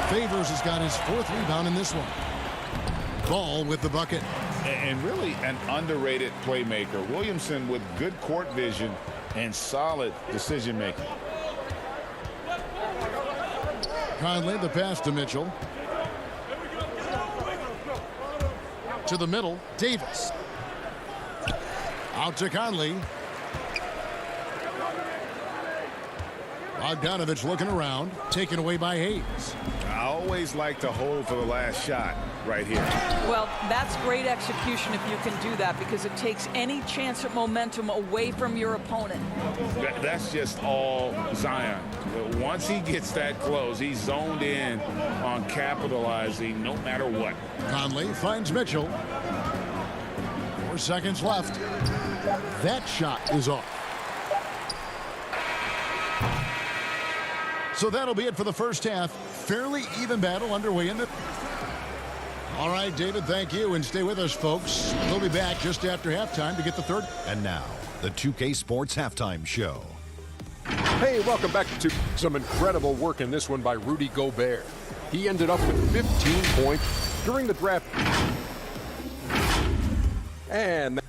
S2: Favors has got his 4th rebound in this one. Ball with the bucket.
S3: And really an underrated playmaker. Williamson with good court vision and solid decision making.
S2: Conley, the pass to Mitchell. To the middle, Davis. Out to Conley. Bogdanovich looking around, taken away by Hayes.
S3: I always like to hold for the last shot right here.
S9: Well, that's great execution if you can do that, because it takes any chance at momentum away from your opponent.
S3: That's just all Zion. Once he gets that close, he's zoned in on capitalizing no matter what.
S2: Conley finds Mitchell. 4 seconds left. That shot is off. So that'll be it for the first half. Fairly even battle underway in the... All right, David, thank you. And stay with us, folks. We'll be back just after halftime to get the third.
S6: And now, the 2K Sports Halftime Show.
S7: Hey, welcome back to some incredible work in this one by Rudy Gobert. He ended up with 15 points during the draft. And...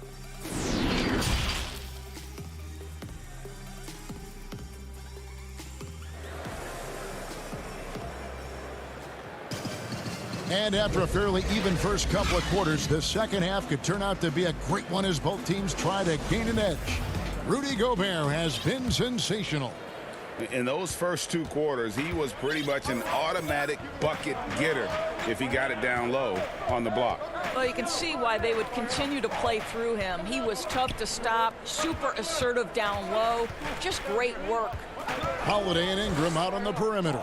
S2: And after a fairly even first couple of quarters, the second half could turn out to be a great one as both teams try to gain an edge. Rudy Gobert has been sensational.
S3: In those first 2 quarters, he was pretty much an automatic bucket getter if he got it down low on the block.
S9: Well, you can see why they would continue to play through him. He was tough to stop, super assertive down low, just great work.
S2: Holiday and Ingram out on the perimeter.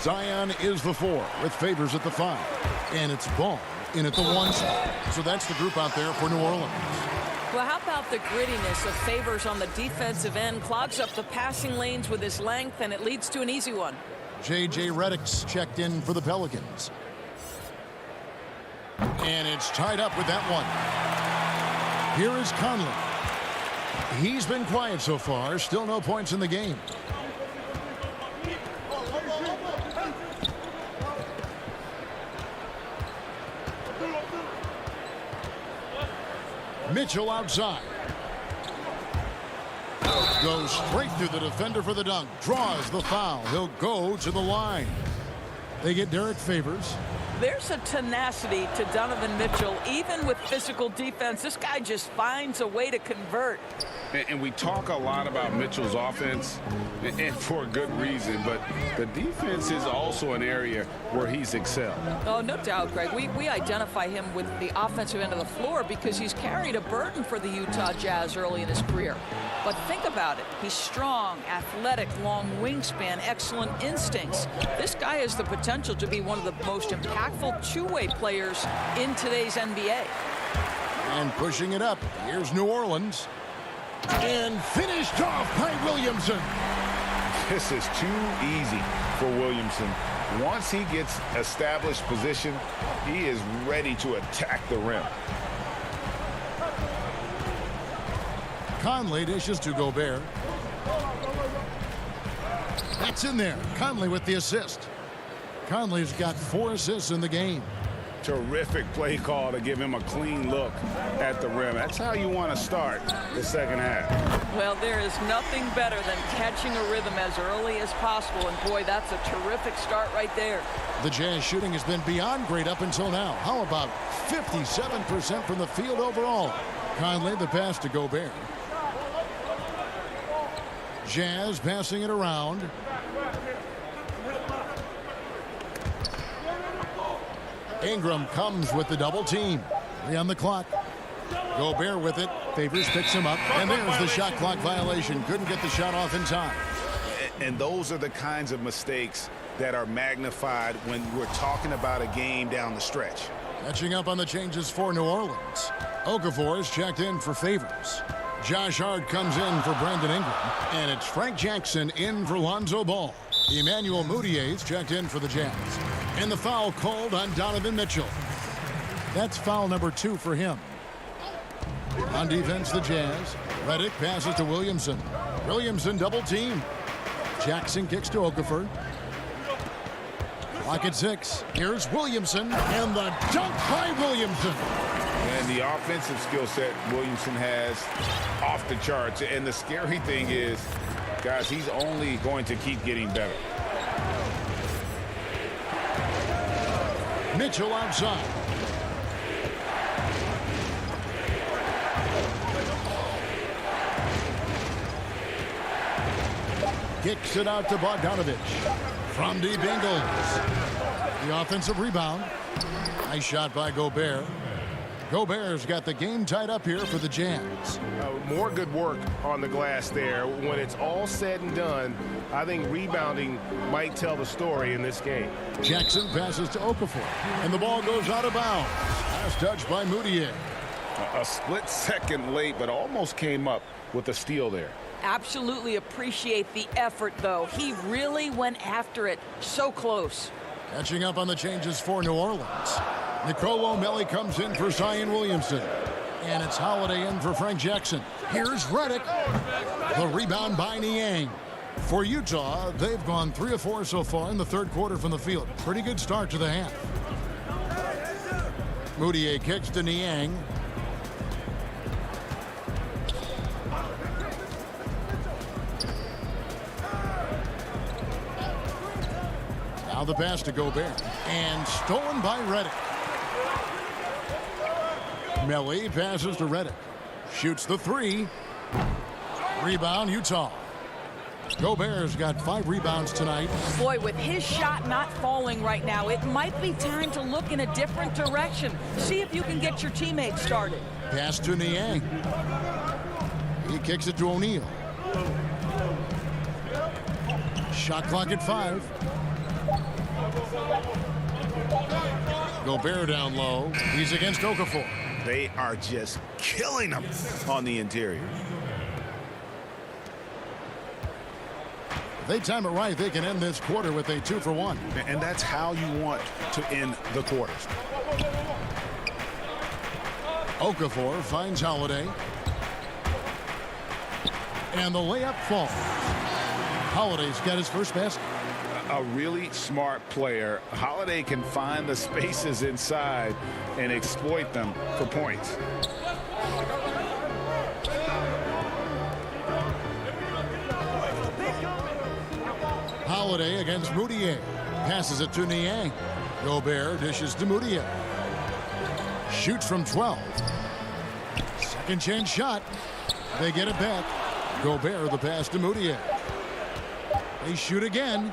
S2: Zion is the 4 with Favors at the 5. And it's Ball in at the 1 spot. So that's the group out there for New Orleans.
S9: Well, how about the grittiness of Favors on the defensive end? Clogs up the passing lanes with his length, and it leads to an easy one.
S2: J.J. Redick's checked in for the Pelicans. And it's tied up with that one. Here is Conley. He's been quiet so far. Still no points in the game. Mitchell outside. Goes straight through the defender for the dunk. Draws the foul. He'll go to the line. They get Derek Favors.
S9: There's a tenacity to Donovan Mitchell. Even with physical defense, this guy just finds a way to convert.
S3: And we talk a lot about Mitchell's offense, and for a good reason, but the defense is also an area where he's excelled.
S9: Oh, no doubt, Greg. We identify him with the offensive end of the floor because he's carried a burden for the Utah Jazz early in his career. But think about it. He's strong, athletic, long wingspan, excellent instincts. This guy has the potential to be one of the most impactful two-way players in today's NBA.
S2: And pushing it up. Here's New Orleans. And finished off by Williamson.
S3: This is too easy for Williamson. Once he gets established position, he is ready to attack the rim.
S2: Conley dishes to Gobert. That's in there. Conley with the assist. Conley's got 4 assists in the game.
S3: Terrific play call to give him a clean look at the rim. That's how you want to start the second half.
S9: Well, there is nothing better than catching a rhythm as early as possible. And, boy, that's a terrific start right there.
S2: The Jazz shooting has been beyond great up until now. How about 57% from the field overall? Conley the pass to Gobert. Jazz passing it around. Ingram comes with the double team. 3 on the clock. Gobert with it. Favors picks him up. And there's the shot clock violation. Couldn't get the shot off in time.
S3: And those are the kinds of mistakes that are magnified when we're talking about a game down the stretch.
S2: Catching up on the changes for New Orleans. Okafor is checked in for Favors. Josh Hart comes in for Brandon Ingram. And it's Frank Jackson in for Lonzo Ball. Emmanuel Mudiay's checked in for the Jazz. And the foul called on Donovan Mitchell. That's foul number 2 for him. On defense, the Jazz. Redick passes to Williamson. Williamson double team. Jackson kicks to Okafor. Clock at 6. Here's Williamson. And the dunk by Williamson.
S3: And the offensive skill set Williamson has off the charts. And the scary thing is, guys, he's only going to keep getting better.
S2: Mitchell outside. Kicks it out to Bogdanovich. From deep Ingles. The offensive rebound. Nice shot by Gobert. Gobert's got the game tied up here for the Jazz.
S5: More good work on the glass there. When it's all said and done, I think rebounding might tell the story in this game.
S2: Jackson passes to Okafor. And the ball goes out of bounds. Last touch by Mudiay.
S3: A split second late, but almost came up with a steal there.
S9: Absolutely appreciate the effort, though. He really went after it. So close.
S2: Catching up on the changes for New Orleans. Nicolo Melli comes in for Zion Williamson. And it's Holiday in for Frank Jackson. Here's Redick. The rebound by Niang. For Utah, they've gone 3 of 4 so far in the third quarter from the field. Pretty good start to the half. Mudiay kicks to Niang. Now the pass to Gobert. And stolen by Redick. Melli passes to Redick. Shoots the 3. Rebound, Utah. Gobert's got 5 rebounds tonight.
S9: Boy, with his shot not falling right now, it might be time to look in a different direction. See if you can get your teammates started.
S2: Pass to Niang. He kicks it to O'Neal. Shot clock at 5. Gobert down low. He's against Okafor.
S3: They are just killing them on the interior.
S2: If they time it right, they can end this quarter with a 2 for 1.
S3: And that's how you want to end the quarters.
S2: Okafor finds Holiday. And the layup falls. Holiday's got his first basket.
S3: A really smart player. Holiday can find the spaces inside and exploit them for points.
S2: Holiday against Mudiay. Passes it to Niang. Gobert dishes to Mudiay. Shoots from 12. Second chance shot. They get it back. Gobert the pass to Mudiay. They shoot again.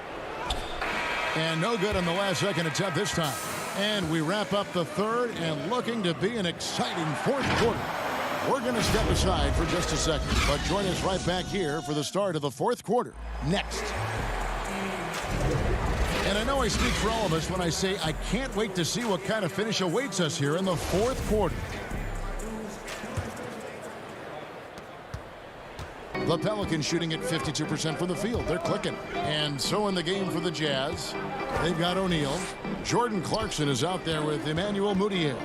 S2: And no good on the last second attempt this time. And we wrap up the third and looking to be an exciting fourth quarter. We're going to step aside for just a second, but join us right back here for the start of the fourth quarter next. And I know I speak for all of us when I say I can't wait to see what kind of finish awaits us here in the fourth quarter. The Pelicans shooting at 52% from the field. They're clicking. And so in the game for the Jazz, they've got O'Neal. Jordan Clarkson is out there with Emmanuel Mudiay.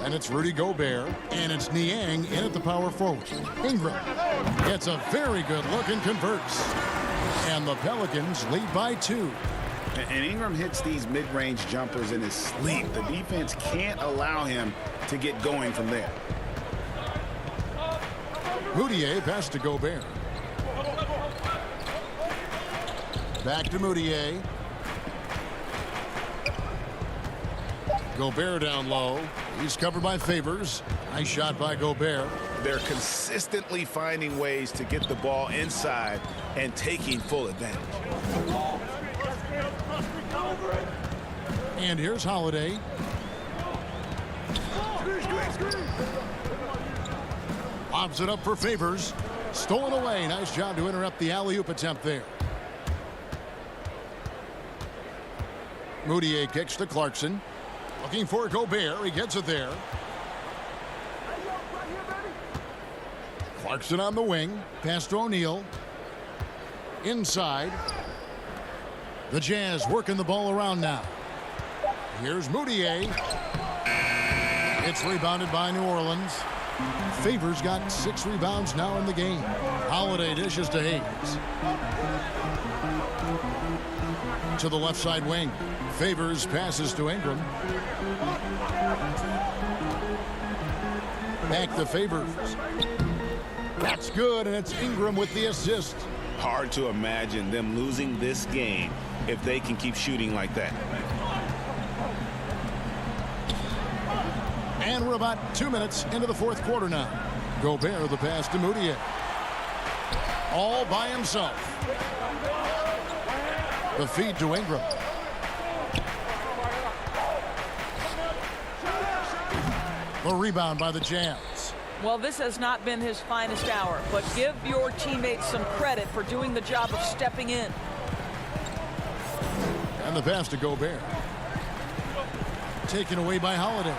S2: And it's Rudy Gobert. And it's Niang in at the power forward. Ingram gets a very good look and converts. And the Pelicans lead by 2.
S3: And Ingram hits these mid-range jumpers in his sleep. The defense can't allow him to get going from there.
S2: Mudiay pass to Gobert. Back to Mudiay. Gobert down low. He's covered by Favors. Nice shot by Gobert.
S3: They're consistently finding ways to get the ball inside and taking full advantage.
S2: And here's Holiday. Lobs it up for Favors. Stolen away. Nice job to interrupt the alley-oop attempt there. Mudiay kicks to Clarkson. Looking for Gobert. He gets it there. Clarkson on the wing. Pass to O'Neal. Inside. The Jazz working the ball around now. Here's Mudiay. It's rebounded by New Orleans. Favors got 6 rebounds now in the game. Holiday dishes to Hayes. To the left side wing. Favors passes to Ingram. Back to Favors. That's good, and it's Ingram with the assist.
S3: Hard to imagine them losing this game if they can keep shooting like that.
S2: And we're about 2 minutes into the fourth quarter now. Gobert the pass to Mudiay. All by himself. The feed to Ingram. The rebound by the Jazz.
S9: Well, this has not been his finest hour, but give your teammates some credit for doing the job of stepping in.
S2: And the pass to Gobert. Taken away by Holiday.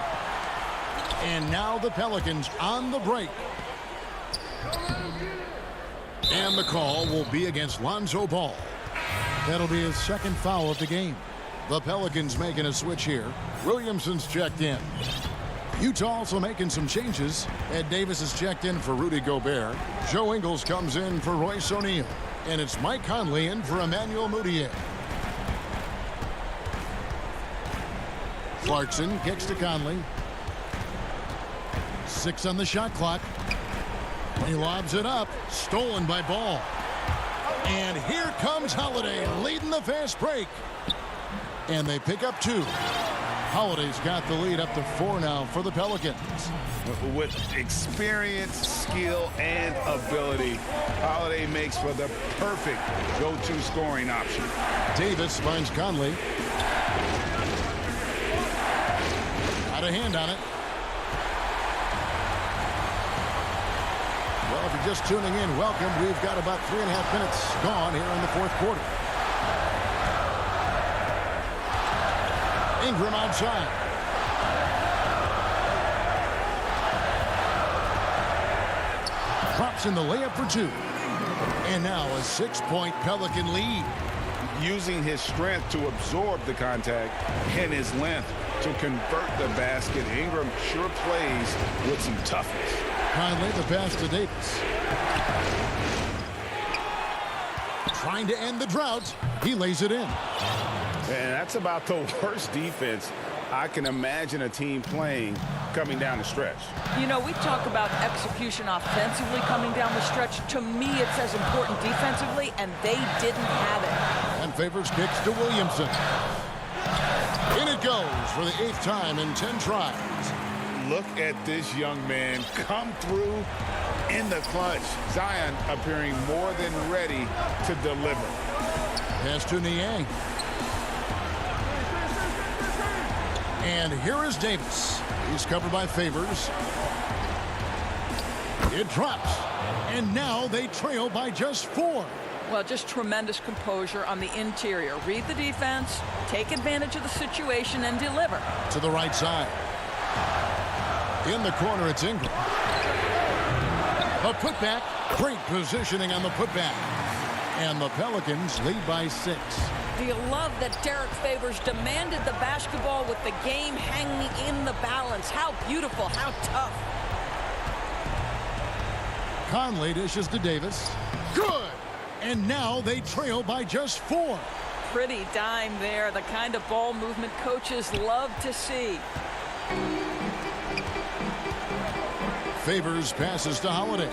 S2: And now the Pelicans on the break. And the call will be against Lonzo Ball. That'll be his second foul of the game. The Pelicans making a switch here. Williamson's checked in. Utah also making some changes. Ed Davis is checked in for Rudy Gobert. Joe Ingles comes in for Royce O'Neal. And it's Mike Conley in for Emmanuel Mudiay. Clarkson kicks to Conley. 6 on the shot clock. He lobs it up. Stolen by Ball. And here comes Holiday leading the fast break. And they pick up 2. Holiday's got the lead up to 4 now for the Pelicans.
S3: With experience, skill, and ability, Holiday makes for the perfect go-to scoring option.
S2: Davis finds Conley. Got a hand on it. Well, if you're just tuning in, welcome. We've got about 3.5 minutes gone here in the fourth quarter. Ingram outside. Drops in the layup for 2. And now a 6-point Pelican lead.
S3: Using his strength to absorb the contact and his length to convert the basket. Ingram sure plays with some toughness.
S2: Conley the pass to Davis. Trying to end the drought. He lays it in.
S3: And that's about the worst defense I can imagine a team playing coming down the stretch.
S9: You know, we talk about execution offensively coming down the stretch. To me, it's as important defensively, and they didn't have it.
S2: And Favors kicks to Williamson. In it goes for the 8th time in 10 tries.
S3: Look at this young man come through in the clutch. Zion appearing more than ready to deliver.
S2: Pass to Niang. And here is Davis. He's covered by Favors. It drops. And now they trail by just 4.
S9: Well, just tremendous composure on the interior. Read the defense, take advantage of the situation, and deliver.
S2: To the right side. In the corner, it's Ingram. A putback, Great positioning on the putback. And the Pelicans lead by 6.
S9: Do you love that Derek Favors demanded the basketball with the game hanging in the balance? How beautiful, how tough.
S2: Conley dishes to Davis. Good! And now they trail by just 4.
S9: Pretty dime there, the kind of ball movement coaches love to see.
S2: Favors passes to Holiday.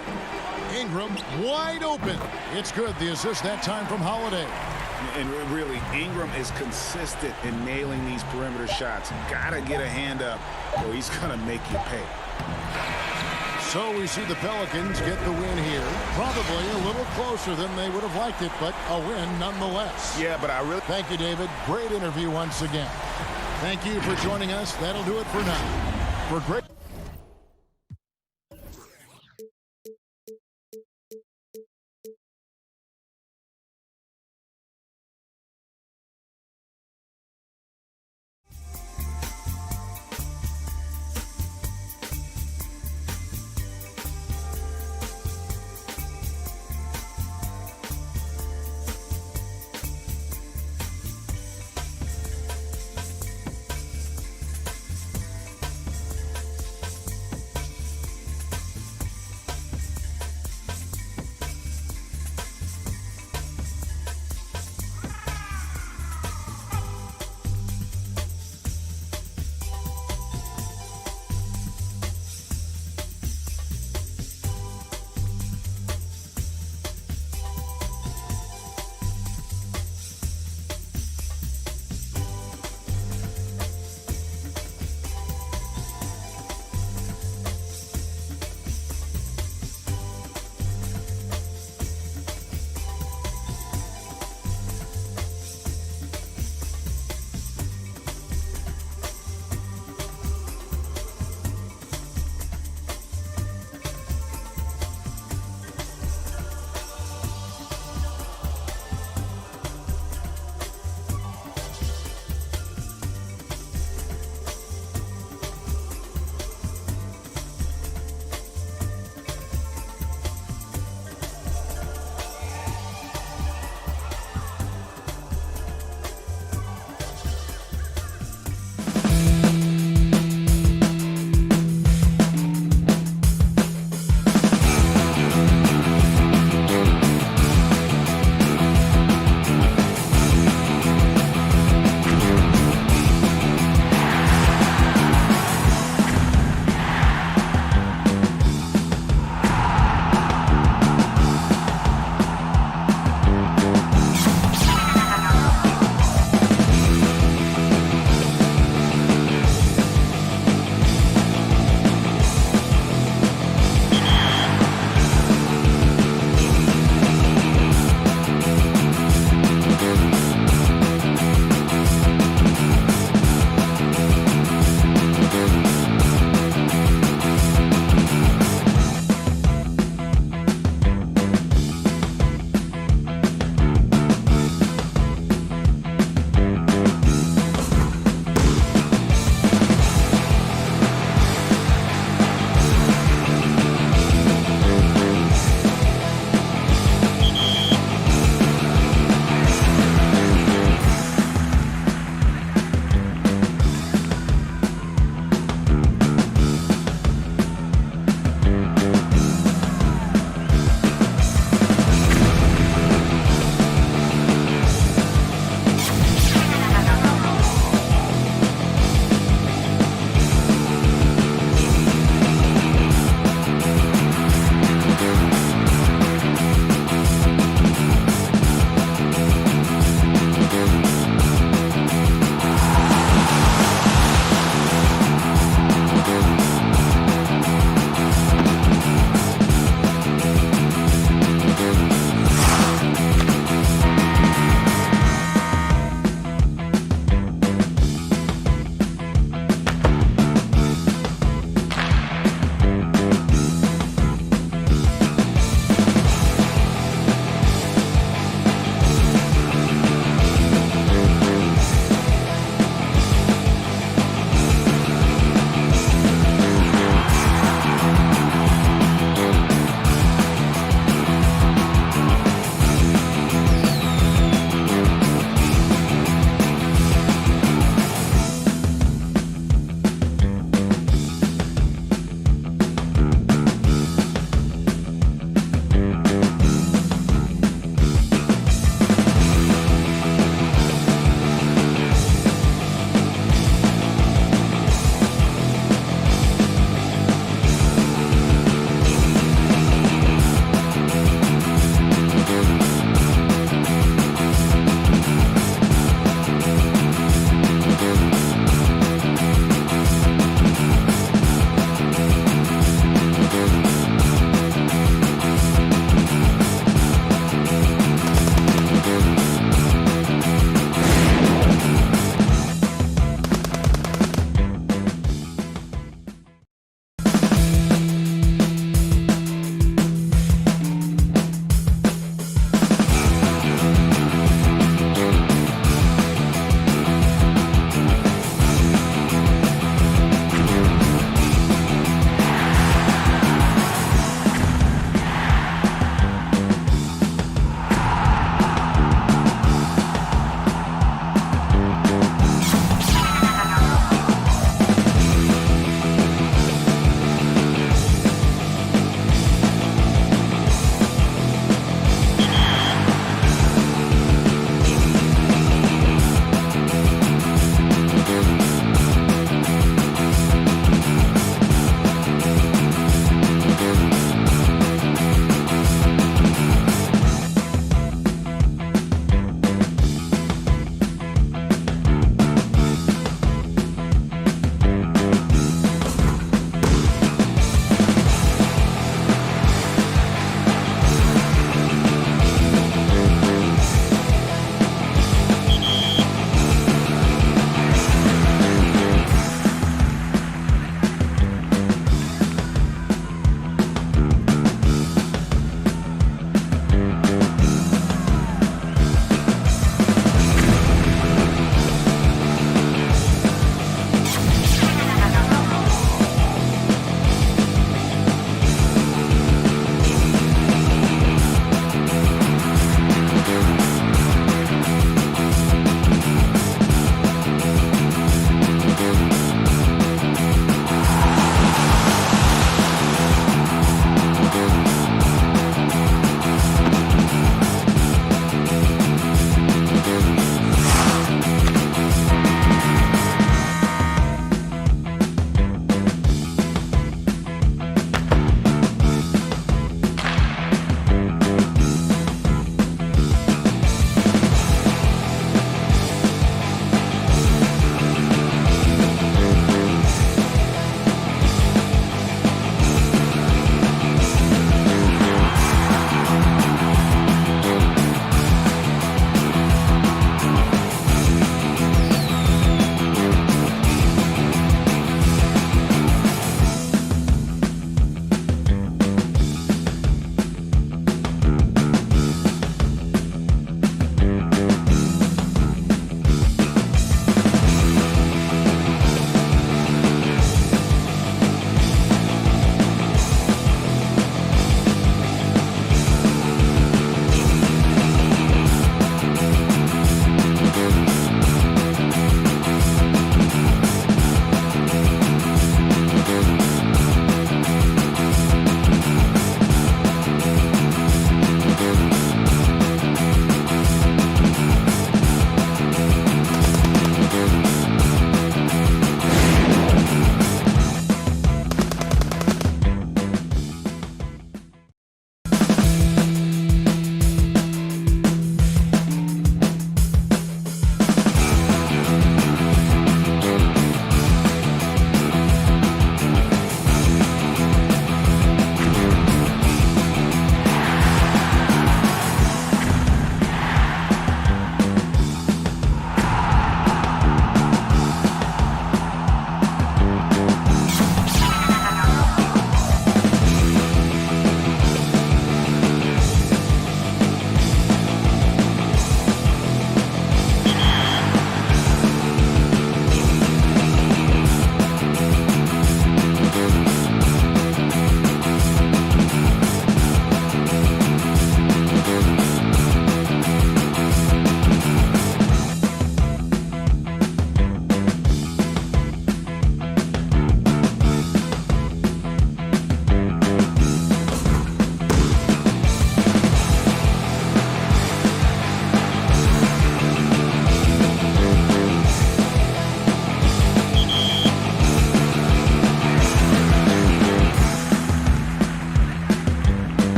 S2: Ingram wide open. It's good. The assist that time from Holiday.
S3: And really, Ingram is consistent in nailing these perimeter shots. Gotta get a hand up or he's gonna make you pay.
S2: So we see the Pelicans get the win here. Probably a little closer than they would have liked it, but a win nonetheless.
S3: Yeah, but I really...
S2: Thank you, David. Great interview once again. Thank you for joining us. That'll do it for now. For great...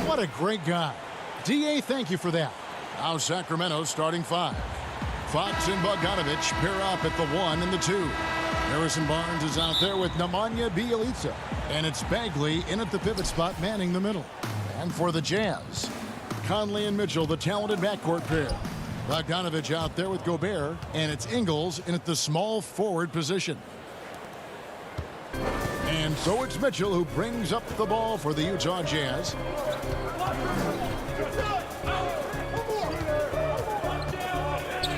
S2: What a great guy. D.A., thank you for that. Now Sacramento starting 5. Fox and Bogdanovich pair up at the 1 and the 2. Harrison Barnes is out there with Nemanja Bjelica. And it's Bagley in at the pivot spot manning the middle. And for the Jazz, Conley and Mitchell, the talented backcourt pair. Bogdanovich out there with Gobert. And it's Ingles in at the small forward position. And so it's Mitchell who brings up the ball for the Utah Jazz.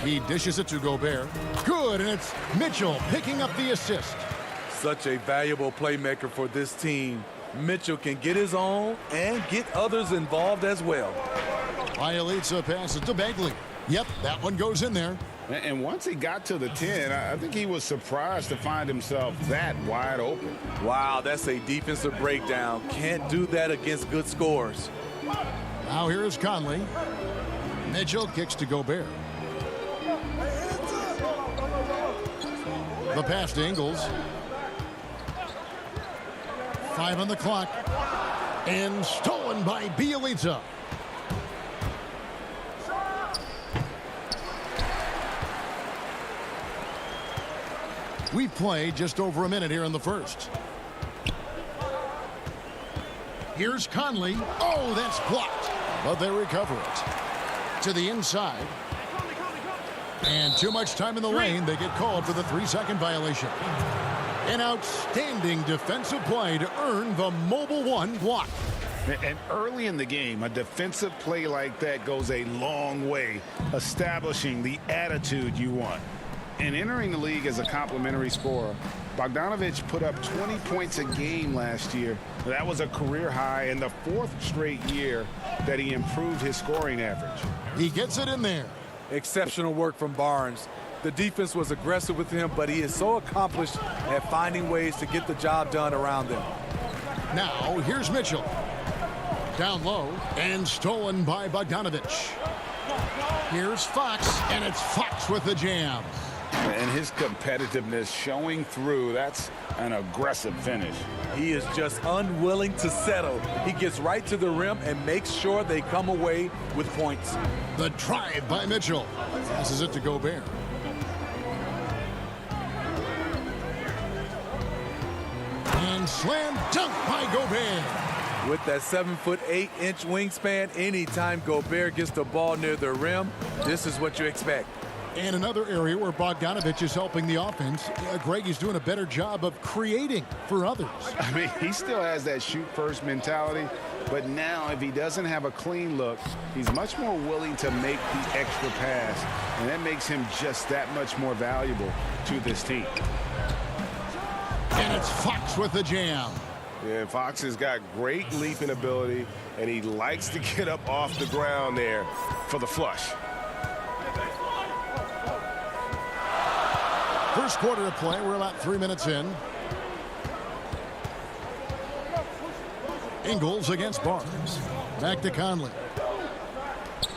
S2: He dishes it to Gobert. Good, and it's Mitchell picking up the assist.
S10: Such a valuable playmaker for this team. Mitchell can get his own and get others involved as well.
S2: Bjelica passes to Bagley. Yep, that one goes in there.
S3: And once he got to the 10, I think he was surprised to find himself that wide open.
S10: Wow, that's a defensive breakdown. Can't do that against good scores.
S2: Now here is Conley. Mitchell kicks to Gobert. The pass to Ingles. 5 on the clock. And stolen by Bjelica. We play just over a minute here in the first. Here's Conley. Oh, that's blocked. But they recover it. To the inside. And too much time in the lane. They get called for the 3-second violation. An outstanding defensive play to earn the mobile 1 block.
S3: And early in the game, a defensive play like that goes a long way, establishing the attitude you want. And entering the league as a complimentary scorer, Bogdanovich put up 20 points a game last year. That was a career high in the 4th straight year that he improved his scoring average.
S2: He gets it in there.
S10: Exceptional work from Barnes. The defense was aggressive with him, but he is so accomplished at finding ways to get the job done around them.
S2: Now, here's Mitchell. Down low and stolen by Bogdanovich. Here's Fox, and it's Fox with the jam.
S3: And his competitiveness showing through. That's an aggressive finish.
S10: He is just unwilling to settle. He gets right to the rim and makes sure they come away with points.
S2: The drive by Mitchell. Passes it to Gobert. And slam dunk by Gobert.
S10: With that 7'8" wingspan, anytime Gobert gets the ball near the rim, this is what you expect.
S2: And another area where Bogdanovich is helping the offense. Greg is doing a better job of creating for others.
S3: I mean, he still has that shoot-first mentality, but now if he doesn't have a clean look, he's much more willing to make the extra pass, and that makes him just that much more valuable to this team.
S2: And it's Fox with the jam.
S5: Yeah, Fox has got great leaping ability, and he likes to get up off the ground there for the flush.
S2: First quarter of play. We're about 3 minutes in. Ingles against Barnes. Back to Conley.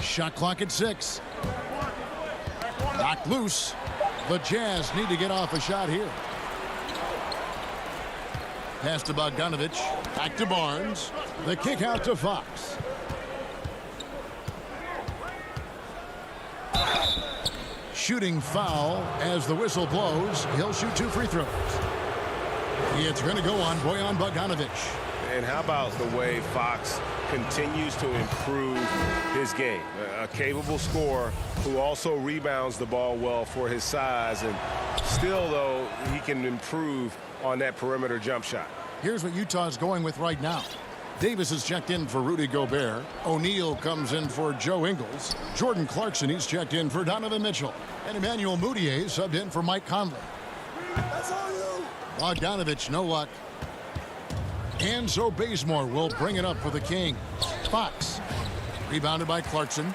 S2: Shot clock at 6. Knocked loose. The Jazz need to get off a shot here. Pass to Bogdanovich. Back to Barnes. The kick out to Fox. Shooting foul as the whistle blows. He'll shoot 2 free throws. It's going to go on Bojan Bogdanovich.
S5: And how about the way Fox continues to improve his game? A capable scorer who also rebounds the ball well for his size. And still, though, he can improve on that perimeter jump shot.
S2: Here's what Utah's going with right now. Davis is checked in for Rudy Gobert. O'Neal comes in for Joe Ingles. Jordan Clarkson, he's checked in for Donovan Mitchell. And Emmanuel Mudiay subbed in for Mike Conley. That's all you. Bogdanovich, no luck. And so Bazemore will bring it up for the Kings. Fox, rebounded by Clarkson.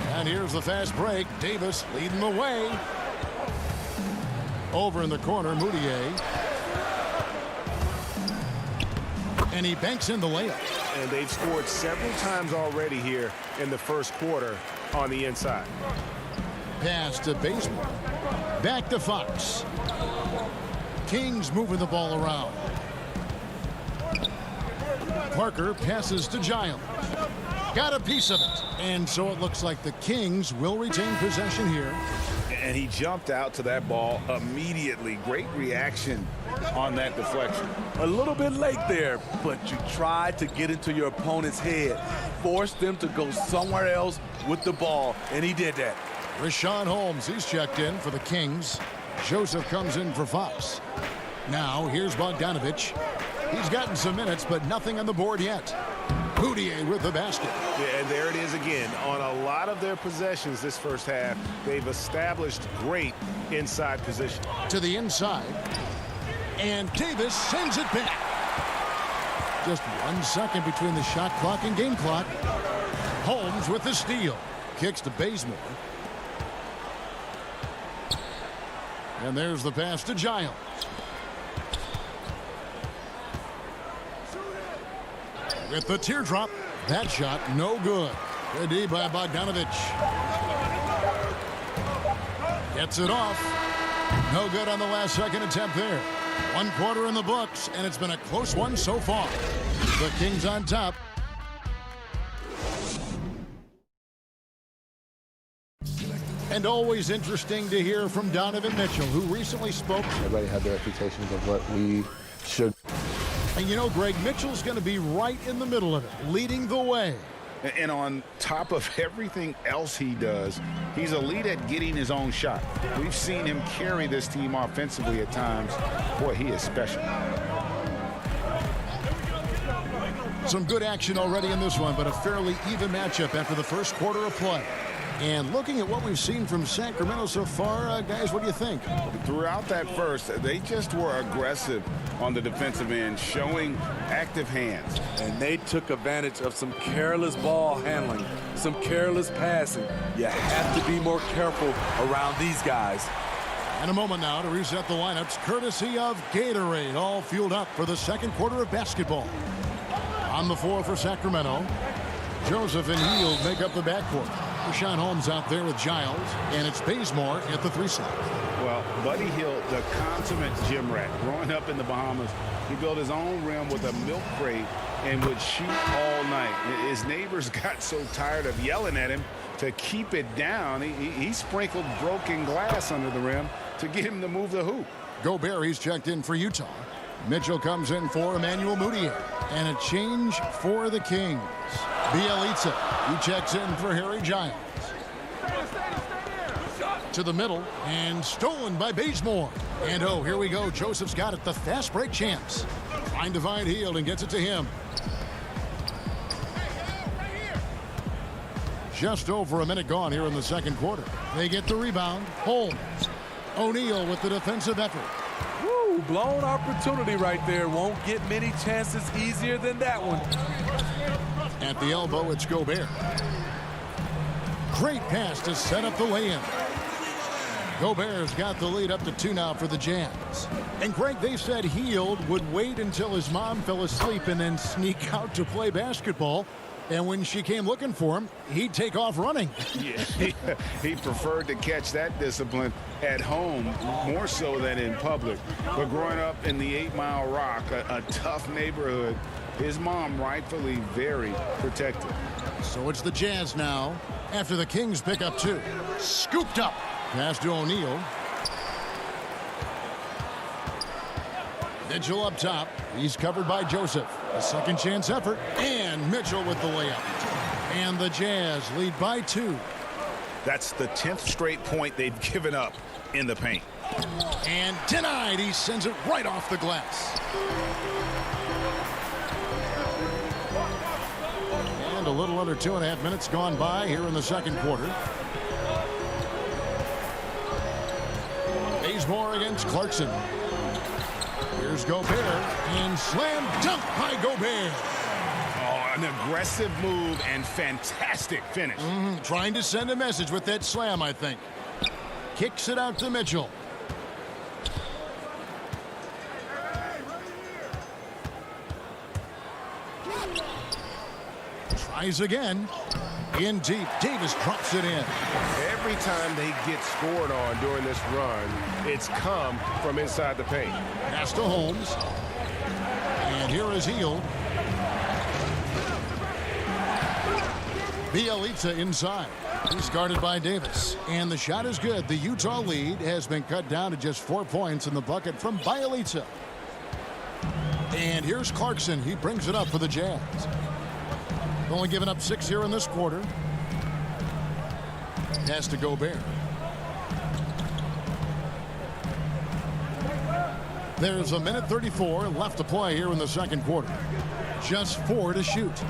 S2: And here's the fast break. Davis leading the way. Over in the corner, Mudiay. And he banks in the layup.
S5: And they've scored several times already here in the first quarter on the inside.
S2: Pass to Bazemore. Back to Fox. Kings moving the ball around. Parker passes to Giles. Got a piece of it. And so it looks like the Kings will retain possession here.
S3: And he jumped out to that ball immediately. Great reaction on that deflection.
S10: A little bit late there, but you tried to get into your opponent's head. Force them to go somewhere else with the ball, and he did that.
S2: Rashawn Holmes, he's checked in for the Kings. Joseph comes in for Fox. Now, here's Bogdanovich. He's gotten some minutes, but nothing on the board yet. Boudier with the basket.
S3: Yeah, and there it is again. On a lot of their possessions this first half, they've established great inside position.
S2: To the inside. And Davis sends it back. Just 1 second between the shot clock and game clock. Holmes with the steal. Kicks to Bazemore. And there's the pass to Giles. With the teardrop. That shot no good. Good D by Bogdanovich. Gets it off. No good on the last second attempt there. 1 quarter in the books, and it's been a close one so far. The Kings on top. And always interesting to hear from Donovan Mitchell, who recently spoke.
S11: Everybody had their expectations of what we should.
S2: And you know, Greg, Mitchell's going to be right in the middle of it, leading the way.
S3: And on top of everything else he does, he's elite at getting his own shot. We've seen him carry this team offensively at times. Boy, he is special.
S2: Some good action already in this one, but a fairly even matchup after the first quarter of play. And looking at what we've seen from Sacramento so far, guys, what do you think?
S3: Throughout that first, they just were aggressive on the defensive end, showing active hands.
S10: And they took advantage of some careless ball handling, some careless passing. You have to be more careful around these guys.
S2: And a moment now to reset the lineups, courtesy of Gatorade, all fueled up for the second quarter of basketball. On the floor for Sacramento, Joseph and Hield make up the backcourt. Rashawn Holmes out there with Giles, and it's Bazemore at the 3 slot.
S3: Well, Buddy Hield, the consummate gym rat. Growing up in the Bahamas, he built his own rim with a milk crate and would shoot all night. His neighbors got so tired of yelling at him to keep it down. He sprinkled broken glass under the rim to get him to move the hoop.
S2: Gobert, he's checked in for Utah. Mitchell comes in for Emmanuel Mudiay. And a change for the Kings. Bielitsa, he checks in for Harry Giles. To the middle, and stolen by Bazemore. And oh, here we go. Joseph's got it. The fast break champs. Trying to find Hield and gets it to him. Just over a minute gone here in the second quarter. They get the rebound. Holmes. O'Neal with the defensive effort.
S10: Woo, blown opportunity right there. Won't get many chances easier than that one.
S2: At the elbow, it's Gobert. Great pass to set up the lay-in. Gobert's got the lead up to 2 now for the Jazz. And Greg, they said Hield would wait until his mom fell asleep and then sneak out to play basketball. And when she came looking for him, he'd take off running.
S3: Yeah, he preferred to catch that discipline at home more so than in public. But growing up in the 8 Mile Rock, a tough neighborhood, his mom rightfully very protective.
S2: So it's the Jazz now after the Kings pick up 2. Scooped up. Pass to O'Neal. Mitchell up top. He's covered by Joseph. A second chance effort. And Mitchell with the layup. And the Jazz lead by 2.
S3: That's the 10th straight point they've given up in the paint.
S2: And denied. He sends it right off the glass. And a little under 2.5 minutes gone by here in the second quarter. Bazemore against Clarkson. Here's Gobert, and slam dunk by Gobert.
S3: Oh, an aggressive move and fantastic finish.
S2: Trying to send a message with that slam, I think. Kicks it out to Mitchell. Tries again. In deep. Davis drops it in.
S5: Every time they get scored on during this run, it's come from inside the paint.
S2: Pass to Holmes. And here is Hield. Bielitsa inside. He's guarded by Davis. And the shot is good. The Utah lead has been cut down to just 4 points in the bucket from Bielitsa. And here's Clarkson. He brings it up for the Jazz. Only given up 6 here in this quarter. Has to Gobert. There's a minute 34 left to play here in the second quarter. Just 4 to shoot.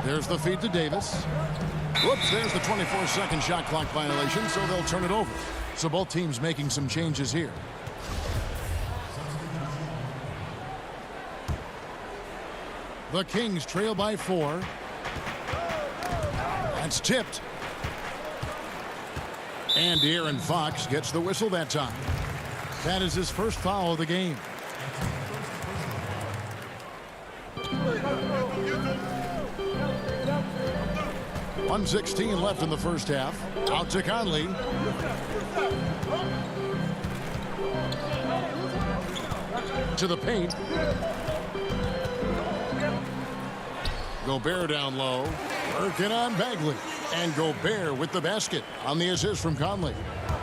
S2: There's the feed to Davis. Whoops, there's the 24-second shot clock violation, so they'll turn it over. So both teams making some changes here. The Kings trail by 4. That's tipped. And De'Aaron Fox gets the whistle that time. That is his first foul of the game. .116 left in the first half. Out to Conley. To the paint. Gobert down low. Working on Bagley. And Gobert with the basket on the assist from Conley.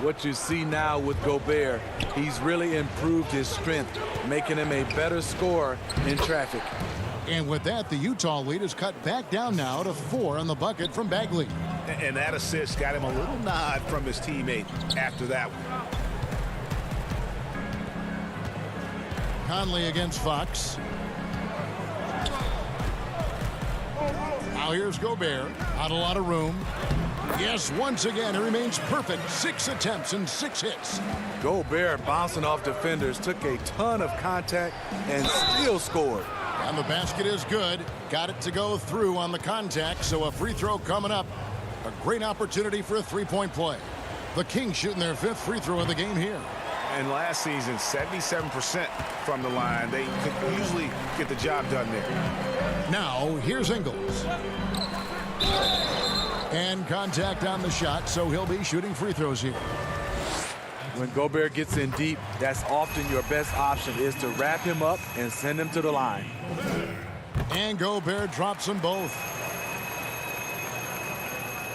S10: What you see now with Gobert, he's really improved his strength, making him a better scorer in traffic.
S2: And with that, the Utah lead is cut back down now to 4 on the bucket from Bagley.
S3: And that assist got him a little nod from his teammate after that one.
S2: Conley against Fox. Now here's Gobert. Not a lot of room. Yes, once again, he remains perfect. 6 attempts and 6 hits.
S10: Gobert bouncing off defenders, took a ton of contact and still scored.
S2: And the basket is good. Got it to go through on the contact, so a free throw coming up. A great opportunity for a three-point play. The Kings shooting their 5th free throw of the game here.
S3: And last season, 77% from the line. They could usually get the job done there.
S2: Now, here's Ingles. And contact on the shot, so he'll be shooting free throws here.
S10: When Gobert gets in deep, that's often your best option, is to wrap him up and send him to the line.
S2: And Gobert drops them both.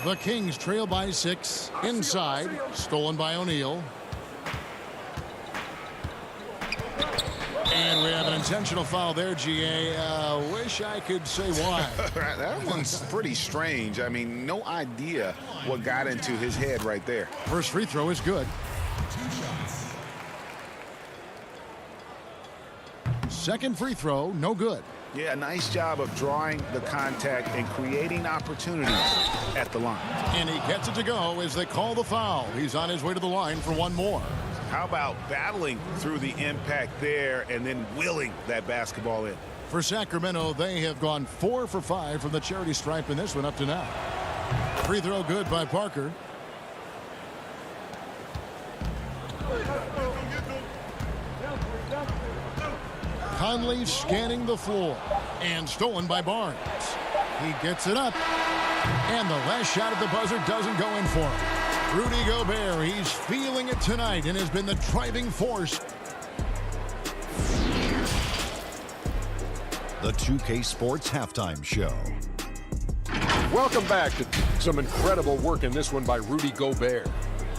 S2: The Kings trail by 6. Inside, stolen by O'Neal. And we have an intentional foul there, GA. Wish I could say why.
S3: That one's pretty strange. I mean, no idea what got into his head right there.
S2: First free throw is good. Second free throw, no good.
S3: Yeah, nice job of drawing the contact and creating opportunities at the line.
S2: And he gets it to go as they call the foul. He's on his way to the line for one more.
S3: How about battling through the impact there and then willing that basketball in?
S2: For Sacramento, they have gone 4 for 5 from the charity stripe in this one up to now. Free throw good by Parker. Conley scanning the floor and stolen by Barnes. He gets it up, and the last shot at the buzzer doesn't go in for him. Rudy Gobert, he's feeling it tonight and has been the driving force.
S6: The 2K Sports Halftime Show.
S7: Welcome back to some incredible work in this one by Rudy Gobert.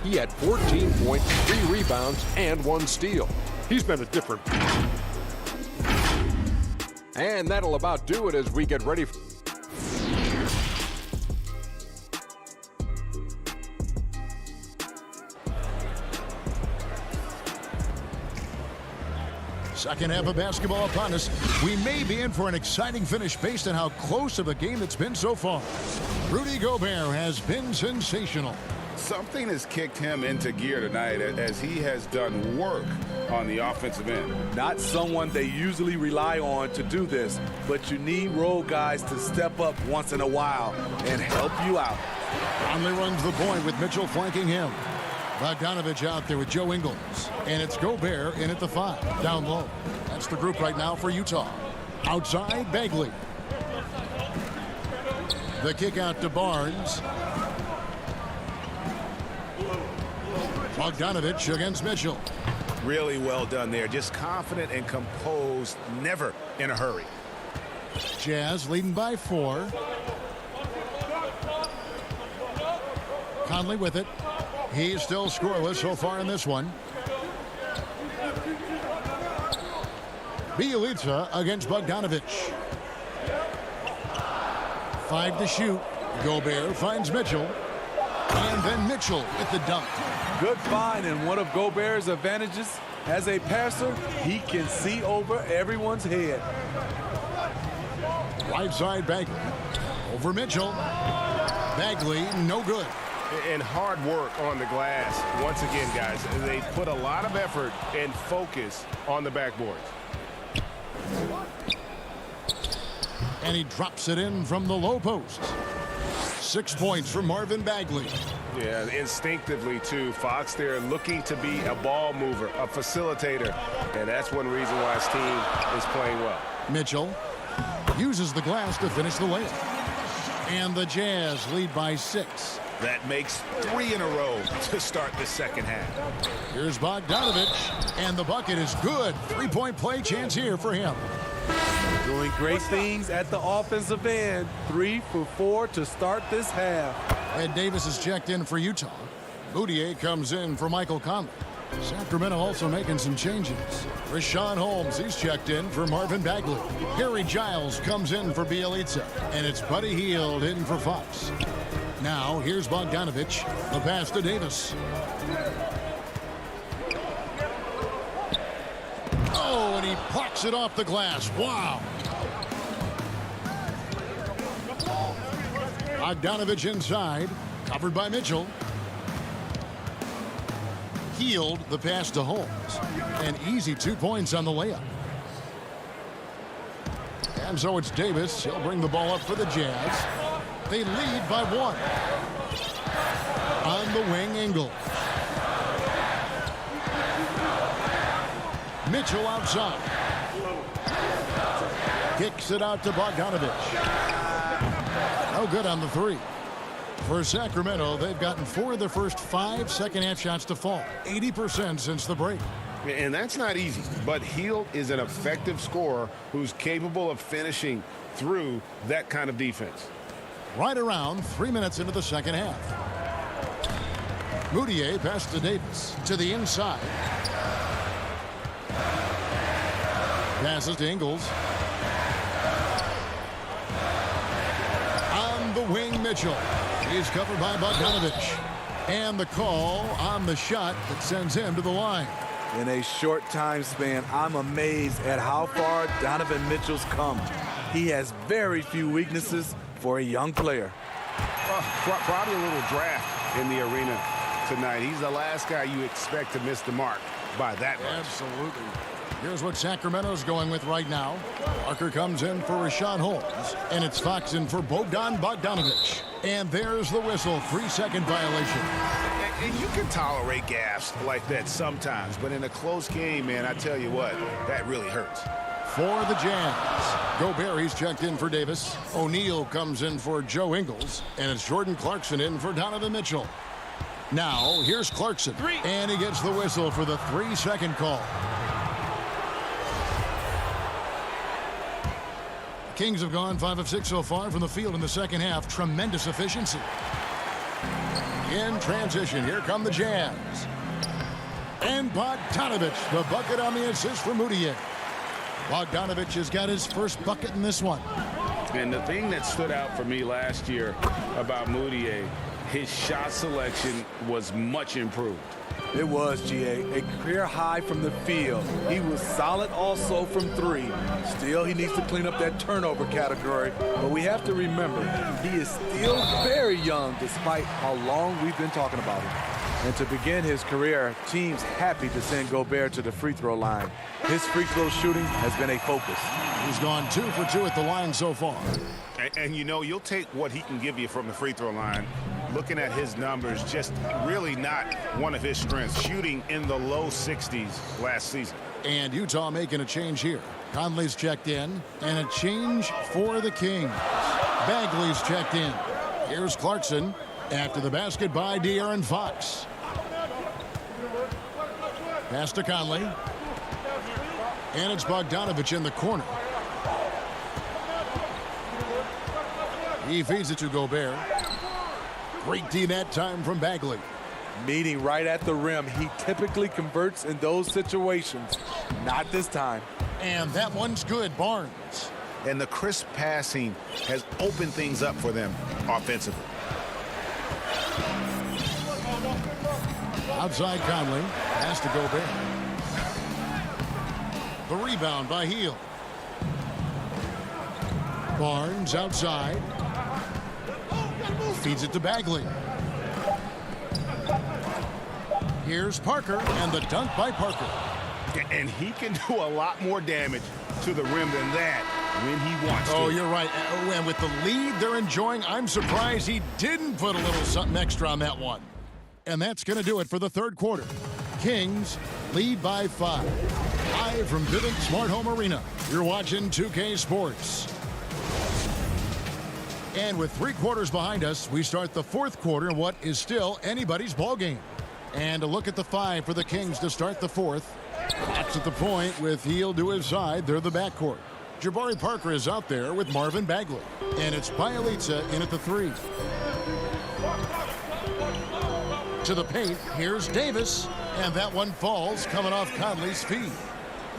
S7: He had 14 points, 3 rebounds, and 1 steal. He's been a different. And that'll about do it as we get ready.
S2: Second half of basketball upon us. We may be in for an exciting finish based on how close of a game it's been so far. Rudy Gobert has been sensational.
S3: Something has kicked him into gear tonight as he has done work on the offensive end.
S10: Not someone they usually rely on to do this, but you need role guys to step up once in a while and help you out.
S2: Conley runs the point with Mitchell flanking him. Bogdanovich out there with Joe Ingles. And it's Gobert in at the 5, down low. That's the group right now for Utah. Outside, Bagley. The kick out to Barnes. Bogdanovich against Mitchell.
S3: Really well done there. Just confident and composed, never in a hurry.
S2: Jazz leading by 4. Conley with it. He's still scoreless so far in this one. Bielitsa against Bogdanovich. 5 to shoot. Gobert finds Mitchell. And then Mitchell with the dunk.
S10: Good find, and one of Gobert's advantages as a passer, he can see over everyone's head.
S2: Right side Bagley. Over Mitchell. Bagley, no good.
S3: And hard work on the glass. Once again, guys, they put a lot of effort and focus on the backboard.
S2: And he drops it in from the low post. 6 points for Marvin Bagley.
S3: Yeah, instinctively, too. Fox there looking to be a ball mover, a facilitator. And that's one reason why his team is playing well.
S2: Mitchell uses the glass to finish the layup. And the Jazz lead by 6.
S3: That makes 3 in a row to start the second half.
S2: Here's Bogdanovich, and the bucket is good. 3-point play chance here for him.
S10: Doing great things at the offensive end. 3 for 4 to start this half.
S2: Ed Davis is checked in for Utah. Moutier comes in for Michael Conley. Sacramento also making some changes. Rashawn Holmes, he's checked in for Marvin Bagley. Harry Giles comes in for Bielitsa. And it's Buddy Hield in for Fox. Now, here's Bogdanovich. The pass to Davis. Oh, and he plucks it off the glass. Wow. Bogdanovich inside. Covered by Mitchell. Hield the pass to Holmes. An easy 2 points on the layup. And so it's Davis. He'll bring the ball up for the Jazz. They lead by 1. On the wing, Ingles. Mitchell outside. Kicks it out to Bogdanovich. No good on the 3. For Sacramento, they've gotten 4 of their first 5 second-half shots to fall. 80% since the break.
S3: And that's not easy. But Hield is an effective scorer who's capable of finishing through that kind of defense.
S2: Right around 3 minutes into the second half. Moutier passes to Davis. To the inside. Passes to Ingles. On the wing, Mitchell. He's covered by Bogdanovich. And the call on the shot that sends him to the line.
S10: In a short time span, I'm amazed at how far Donovan Mitchell's come. He has very few weaknesses for a young player.
S3: Probably a little draft in the arena tonight. He's the last guy you expect to miss the mark by that much.
S2: Absolutely. Here's what Sacramento's going with right now. Parker comes in for Rashawn Holmes. And it's Fox in for Bogdanovich. And there's the whistle. 3-second violation.
S3: And you can tolerate gaffes like that sometimes. But in a close game, man, I tell you what, that really hurts.
S2: For the Jazz. Gobert, he's checked in for Davis. O'Neal comes in for Joe Ingles. And it's Jordan Clarkson in for Donovan Mitchell. Now, here's Clarkson. And he gets the whistle for the 3-second call. Kings have gone 5 of 6 so far from the field in the second half. Tremendous efficiency. In transition, here come the Jazz. And Bogdanovich, the bucket on the assist for Moutier. Bogdanovich has got his first bucket in this one.
S3: And the thing that stood out for me last year about Moutier, his shot selection was much improved.
S10: It was, GA, a career high from the field. He was solid also from 3. Still, he needs to clean up that turnover category. But we have to remember, he is still very young despite how long we've been talking about him. And to begin his career, teams happy to send Gobert to the free throw line. His free throw shooting has been a focus.
S2: He's gone 2 for 2 at the line so far.
S3: And you know, you'll take what he can give you from the free throw line. Looking at his numbers, just really not one of his strengths. Shooting in the low 60s last season.
S2: And Utah making a change here. Conley's checked in. And a change for the Kings. Bagley's checked in. Here's Clarkson. After the basket by De'Aaron Fox. Pass to Conley. And it's Bogdanovich in the corner. He feeds it to Gobert. Great D that time from Bagley.
S10: Meeting right at the rim. He typically converts in those situations. Not this time.
S2: And that one's good, Barnes.
S3: And the crisp passing has opened things up for them offensively.
S2: Outside Conley has to go back. The rebound by Hield. Barnes outside. Feeds it to Bagley. Here's Parker, and the dunk by Parker.
S3: And he can do a lot more damage to the rim than that when he wants to.
S2: Oh, you're right. And with the lead they're enjoying, I'm surprised he didn't put a little something extra on that one. And that's going to do it for the third quarter. Kings lead by 5. Live from Vivint Smart Home Arena, you're watching 2K Sports. And with 3 quarters behind us, we start the fourth quarter in what is still anybody's ball game. And a look at the 5 for the Kings to start the fourth. That's at the point with Hield to his side. They're the backcourt. Jabari Parker is out there with Marvin Bagley. And it's Bielitsa in at the 3. To the paint, here's Davis. And that one falls coming off Conley's feet.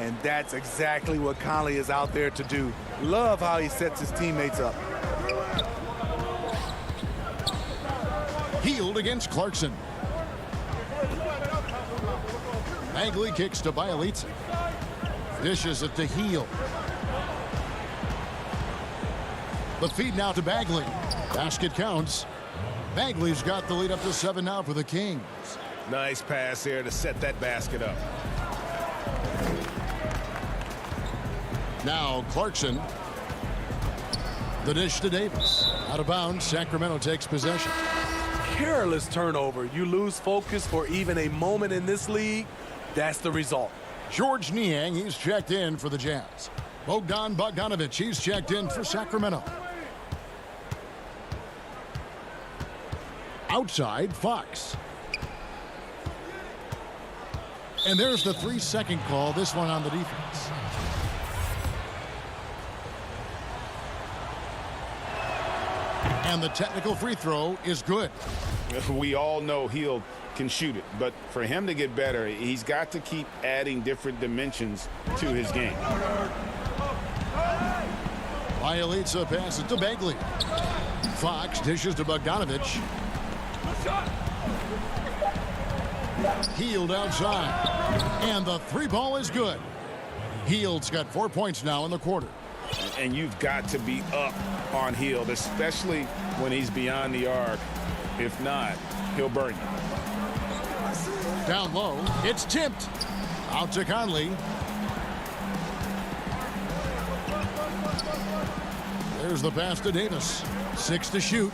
S10: And that's exactly what Conley is out there to do. Love how he sets his teammates up.
S2: Hield against Clarkson. Bagley kicks to Bielitsa. Dishes it to Hield. The feed now to Bagley. Basket counts. Bagley's got the lead up to 7 now for the Kings.
S5: Nice pass there to set that basket up.
S2: Now Clarkson. The dish to Davis. Out of bounds, Sacramento takes possession.
S10: Careless turnover. You lose focus for even a moment in this league. That's the result.
S2: George Niang, he's checked in for the Jazz. Bogdan Bogdanovic, he's checked in for Sacramento. Outside, Fox. And there's the 3-second call, this one on the defense. And the technical free throw is good.
S3: We all know Hield can shoot it, but for him to get better, he's got to keep adding different dimensions to his game.
S2: Bielitsa passes to Bagley. Fox dishes to Bogdanovic. Hield outside. And the 3-ball is good. Hield's got 4 points now in the quarter.
S3: And you've got to be up on Hield, especially when he's beyond the arc. If not, he'll burn you.
S2: Down low, it's tipped. Out to Conley. There's the pass to Davis. 6 to shoot.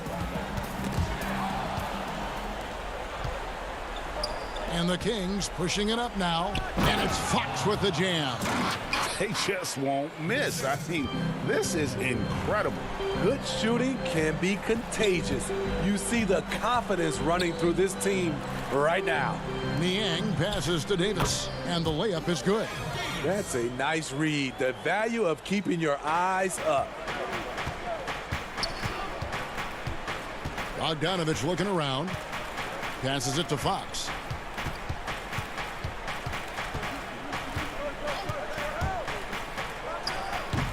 S2: And the Kings pushing it up now. And it's Fox with the jam.
S3: They just won't miss. I mean, this is incredible.
S10: Good shooting can be contagious. You see the confidence running through this team right now.
S2: Niang passes to Davis, and the layup is good.
S10: That's a nice read. The value of keeping your eyes up.
S2: Bogdanovic looking around. Passes it to Fox.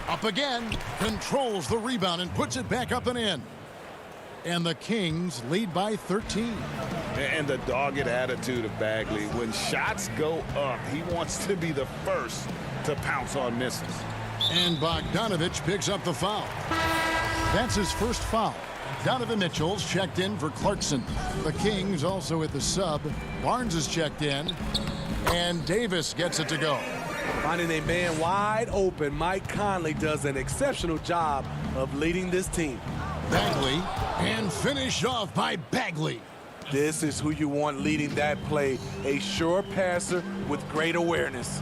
S2: Up again, controls the rebound and puts it back up and in. And the Kings lead by 13.
S3: And the dogged attitude of Bagley. When shots go up, he wants to be the first to pounce on misses.
S2: And Bogdanovic picks up the foul. That's his first foul. Donovan Mitchell's checked in for Clarkson. The Kings also at the sub. Barnes is checked in. And Davis gets it to go.
S10: Finding a man wide open, Mike Conley does an exceptional job of leading this team.
S2: Bagley, and finished off by Bagley.
S10: This is who you want leading that play, a sure passer with great awareness.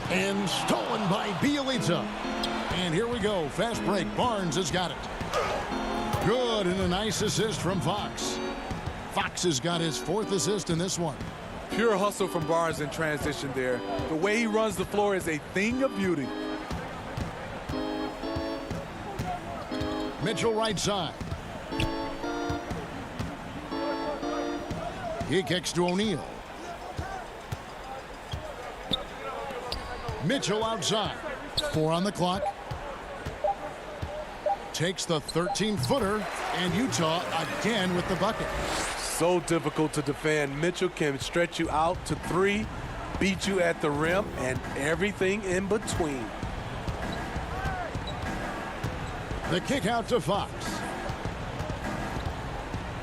S2: And stolen by Bielitsa. And here we go, fast break. Barnes has got it. Good, and a nice assist from Fox. Fox has got his 4th assist in this one.
S10: Pure hustle from Barnes in transition there. The way he runs the floor is a thing of beauty.
S2: Mitchell right side. He kicks to O'Neal. Mitchell outside. 4 on the clock. Takes the 13-footer, and Utah again with the bucket.
S10: So difficult to defend. Mitchell can stretch you out to 3, beat you at the rim, and everything in between.
S2: The kick out to Fox.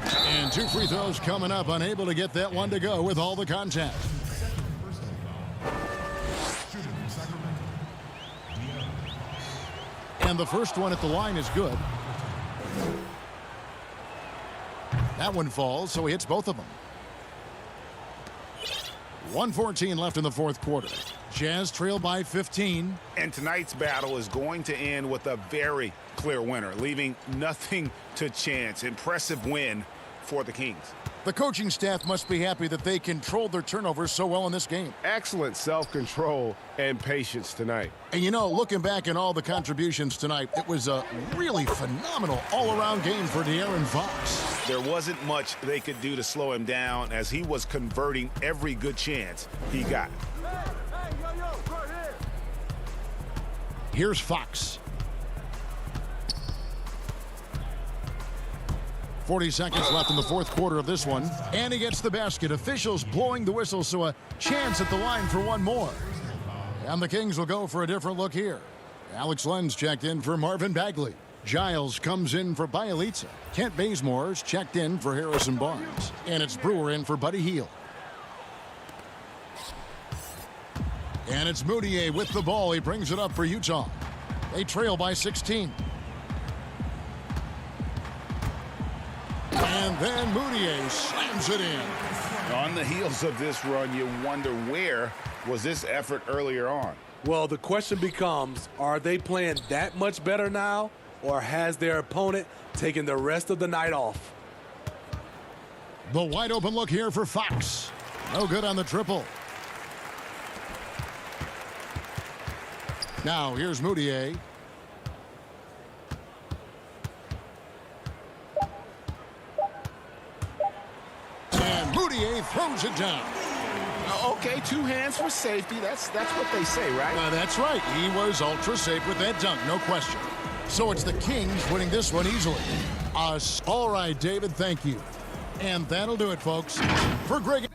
S2: And 2 free throws coming up, unable to get that one to go with all the contact. And the first one at the line is good. That one falls, so he hits both of them. 1:14 left in the fourth quarter. Jazz trail by 15.
S3: And tonight's battle is going to end with a very clear winner, leaving nothing to chance. Impressive win for the Kings.
S2: The coaching staff must be happy that they controlled their turnovers so well in this game.
S5: Excellent self-control and patience tonight.
S2: And you know, looking back at all the contributions tonight, it was a really phenomenal all-around game for De'Aaron Fox.
S3: There wasn't much they could do to slow him down as he was converting every good chance he got.
S2: Here's Fox. 40 seconds left in the fourth quarter of this one. And he gets the basket. Officials blowing the whistle, so a chance at the line for one more. And the Kings will go for a different look here. Alex Lenz checked in for Marvin Bagley. Giles comes in for Bielitsa. Kent Bazemore's checked in for Harrison Barnes. And it's Brewer in for Buddy Hield. And it's Moutier with the ball. He brings it up for Utah. They trail by 16. And then Moutier slams it in.
S3: On the heels of this run, you wonder where was this effort earlier on?
S10: Well, the question becomes, are they playing that much better now, or has their opponent taken the rest of the night off?
S2: The wide open look here for Fox. No good on the triple. Now here's Moutier. And Moutier throws it down.
S3: Okay, 2 hands for safety. That's what they say, right?
S2: That's right. He was ultra safe with that dunk, no question. So it's the Kings winning this one easily. All right, David, thank you. And that'll do it, folks. For Greg.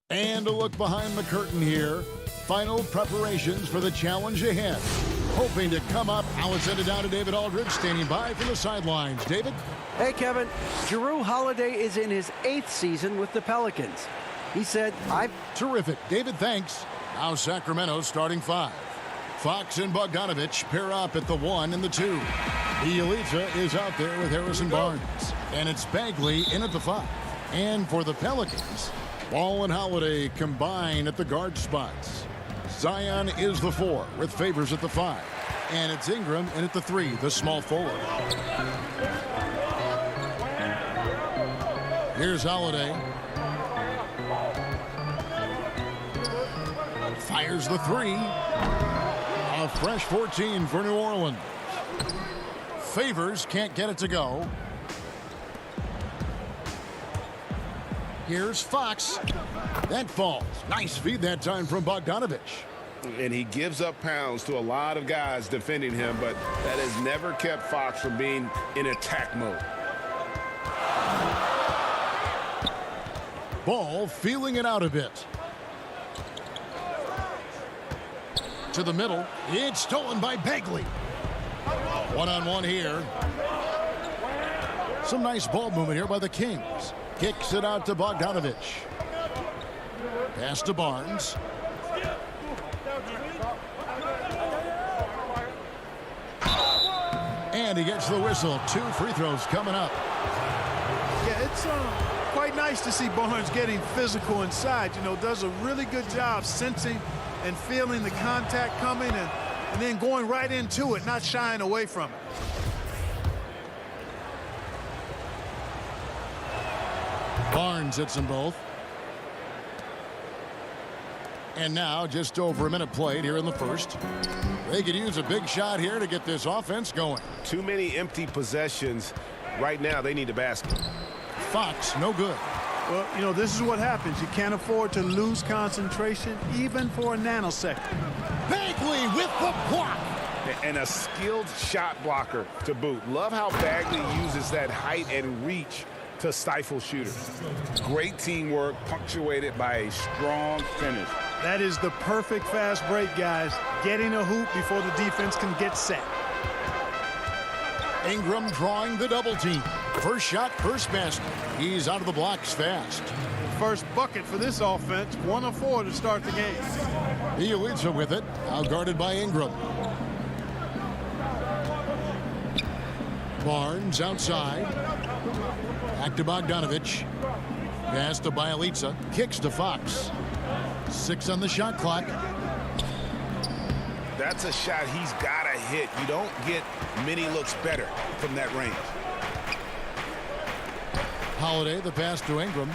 S2: And a look behind the curtain here. Final preparations for the challenge ahead. Hoping to come up, now let's send it down to David Aldridge, standing by from the sidelines. David?
S8: Hey, Kevin. Jrue Holiday is in his 8th season with the Pelicans. He said,
S2: Terrific. David, thanks. Now Sacramento starting 5. Fox and Bogdanovich pair up at the 1 and the 2. Bielitsa is out there with Harrison Barnes. And it's Bagley in at the 5. And for the Pelicans, Ball and Holiday combine at the guard spots. Zion is the 4 with Favors at the 5. And it's Ingram in at the 3, the small forward. Here's Holiday. Fires the 3. A fresh 14 for New Orleans. Favors can't get it to go. Here's Fox. That falls. Nice feed that time from Bogdanovich.
S5: And he gives up pounds to a lot of guys defending him, but that has never kept Fox from being in attack mode.
S2: Ball feeling it out a bit. To the middle. It's stolen by Bagley. One-on-one here. Some nice ball movement here by the Kings. Kicks it out to Bogdanovich. Pass to Barnes. And he gets the whistle. 2 free throws coming up.
S12: Yeah, it's quite nice to see Barnes getting physical inside. You know, does a really good job sensing and feeling the contact coming and then going right into it, not shying away from it.
S2: Barnes hits them both. And now just over a minute played here in the first. They could use a big shot here to get this offense going.
S5: Too many empty possessions. Right now they need a basket.
S2: Fox, no good.
S12: Well, you know, this is what happens. You can't afford to lose concentration even for a nanosecond.
S2: Bagley with the block.
S5: And a skilled shot blocker to boot. Love how Bagley uses that height and reach to stifle shooters. Great teamwork punctuated by a strong finish.
S12: That is the perfect fast break, guys. Getting a hoop before the defense can get set.
S2: Ingram drawing the double team. First shot, first basket. He's out of the blocks fast.
S12: First bucket for this offense. 1 of 4 to start the game.
S2: Bielitsa with it. Out guarded by Ingram. Barnes outside. Back to Bogdanovich. Pass to Bielitsa. Kicks to Fox. 6 on the shot clock.
S5: That's a shot he's got to hit. You don't get many looks better from that range.
S2: Holiday, the pass to Ingram.